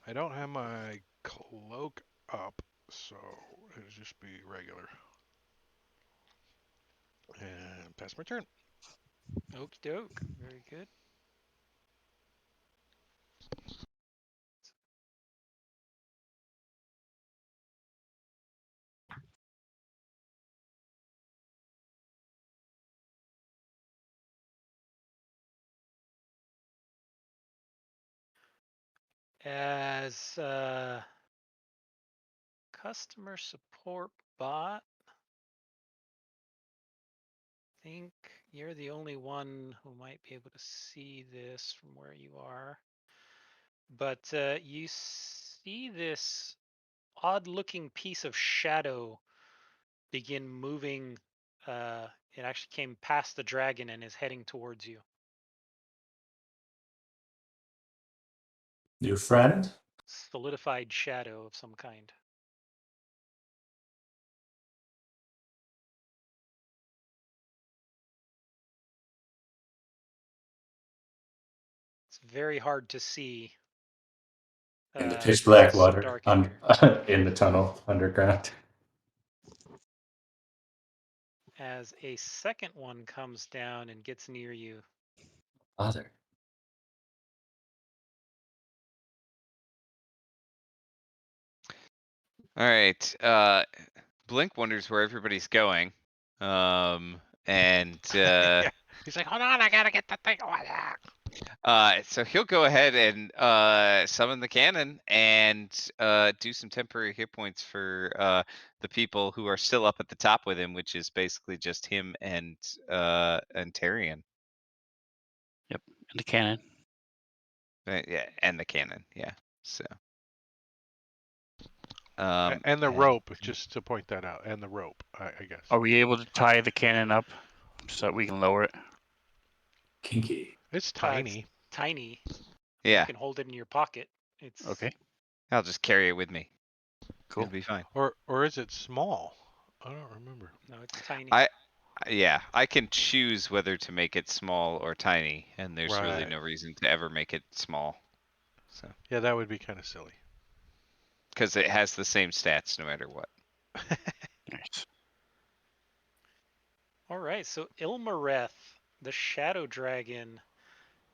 I don't have my cloak up, so it'll just be regular. And pass my turn. Okie doke. Very good. As customer support bot, I think you're the only one who might be able to see this from where you are. But you see this odd-looking piece of shadow begin moving. It actually came past the dragon and is heading towards you. New friend? Solidified shadow of some kind. It's very hard to see. In the pitch 'cause black it's so water, dark in here. in the tunnel underground. As a second one comes down and gets near you. Father. All right. Blink wonders where everybody's going. And Yeah. He's like, hold on, I gotta get the thing. so he'll go ahead and summon the cannon and do some temporary hit points for the people who are still up at the top with him, which is basically just him and Tyrion. Yep, and the cannon. Yeah, and the cannon. Yeah. So. And the rope, just to point that out, and the rope, I guess. Are we able to tie the cannon up so that we can lower it? Kinky. It's tiny. It's tiny. Yeah. You can hold it in your pocket. It's Okay, I'll just carry it with me. cool. It'll be fine. Or is it small? I don't remember. No, it's tiny. Yeah, I can choose whether to make it small or tiny, and there's really Right. no reason to ever make it small. So, Yeah, that would be kind of silly. because it has the same stats no matter what. Nice. All right, so Ilmareth, the shadow dragon,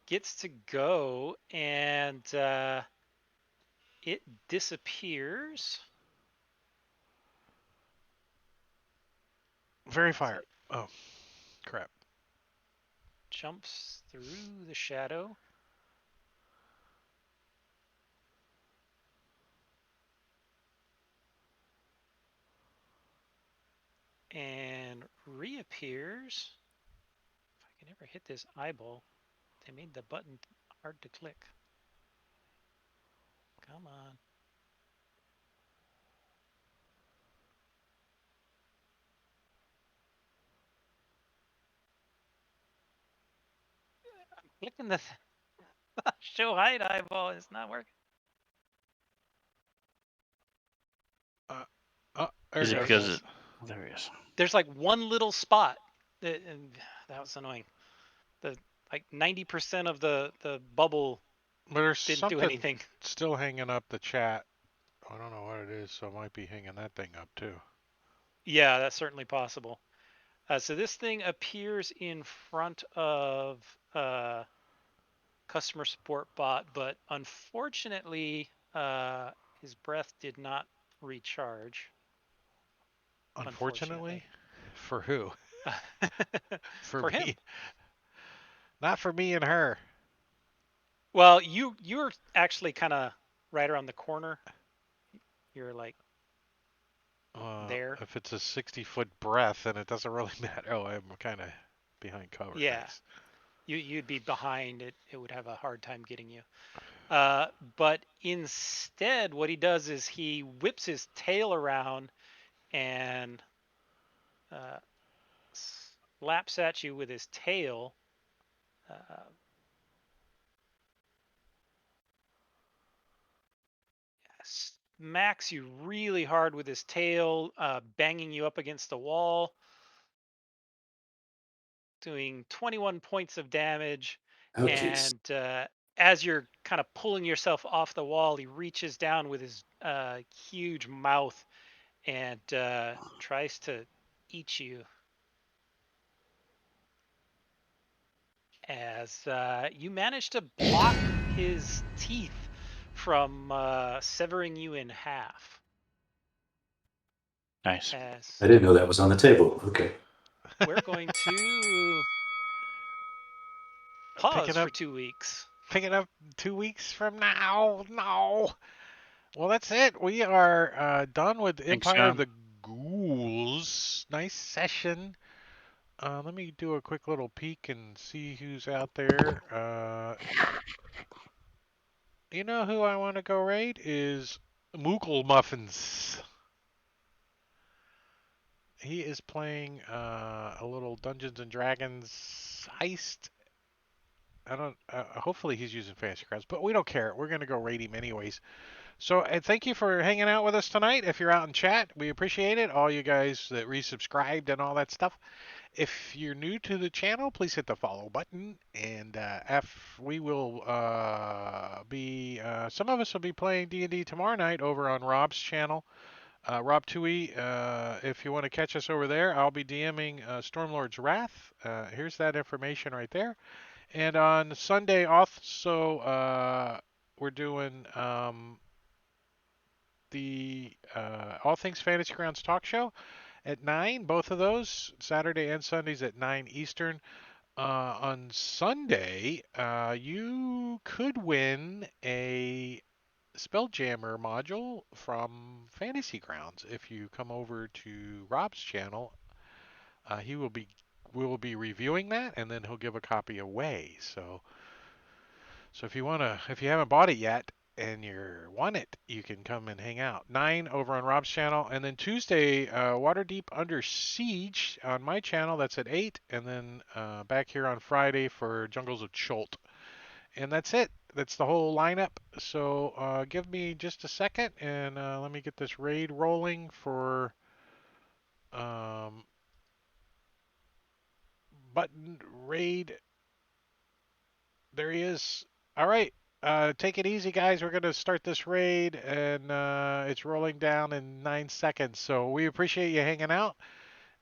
gets to go, and it disappears. Very As fire. it Oh, crap. jumps through the shadow. And reappears. If I can ever hit this eyeball, they made the button hard to click. Come on. I'm clicking the show hide eyeball. It's not working. There Is it it goes. because it? There he is. There's like one little spot, and that was annoying. The like 90% of the bubble But there's didn't do something anything. still hanging up the chat. I don't know what it is, so it might be hanging that thing up too. Yeah, that's certainly possible. So this thing appears in front of customer support bot, but unfortunately, his breath did not recharge. Unfortunately? For who? For For him. me? Not for me and her. Well, you're actually kind of right around the corner. You're like there. If it's a 60-foot breath, then it doesn't really matter. Oh, I'm kind of behind cover. Yeah, Thanks. you'd be behind it. It would have a hard time getting you. But instead, what he does is he whips his tail around and uh, slaps at you with his tail. Smacks you really hard with his tail, banging you up against the wall, doing 21 points of damage. Ouchies. And as you're kind of pulling yourself off the wall, he reaches down with his huge mouth and tries to eat you. As you manage to block his teeth from severing you in half. Nice. As I didn't know that was on the table. Okay. we're going to pause for 2 weeks. Pick it up 2 weeks from now. No. Well, that's it. We are done with Thanks, Empire of John. the Ghouls. Nice session. Let me do a quick little peek and see who's out there. You know who I want to go raid is Moogle Muffins. He is playing a little Dungeons and Dragons heist. I don't. Hopefully he's using fantasy crowds, but we don't care. We're gonna go raid him anyways. So, and thank you for hanging out with us tonight. If you're out in chat, we appreciate it. All you guys that resubscribed and all that stuff. If you're new to the channel, please hit the follow button. And we will be, some of us will be playing D&D tomorrow night over on Rob's channel. Rob Tui, if you want to catch us over there, I'll be DMing Stormlord's Wrath. Here's that information right there. And on Sunday also, we're doing the All Things Fantasy Grounds talk show at 9, both of those, Saturday and Sundays at 9 Eastern. On Sunday, you could win a Spelljammer module from Fantasy Grounds if you come over to Rob's channel. We will be reviewing that, and then he'll give a copy away. So if you haven't bought it yet and you want it, you can come and hang out. 9 over on Rob's channel, and then Tuesday, Waterdeep Under Siege on my channel. That's at 8, and then back here on Friday for Jungles of Chult. And that's it. That's the whole lineup. So give me just a second, and let me get this raid rolling for um, button raid. There he is. All right. Take it easy, guys. We're going to start this raid, and it's rolling down in 9 seconds. So we appreciate you hanging out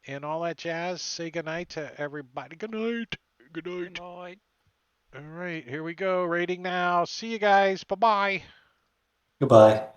and all that jazz. Say goodnight to everybody. Good night. Good night. Good night. All right, here we go. Rating now. See you guys. Bye bye. Goodbye.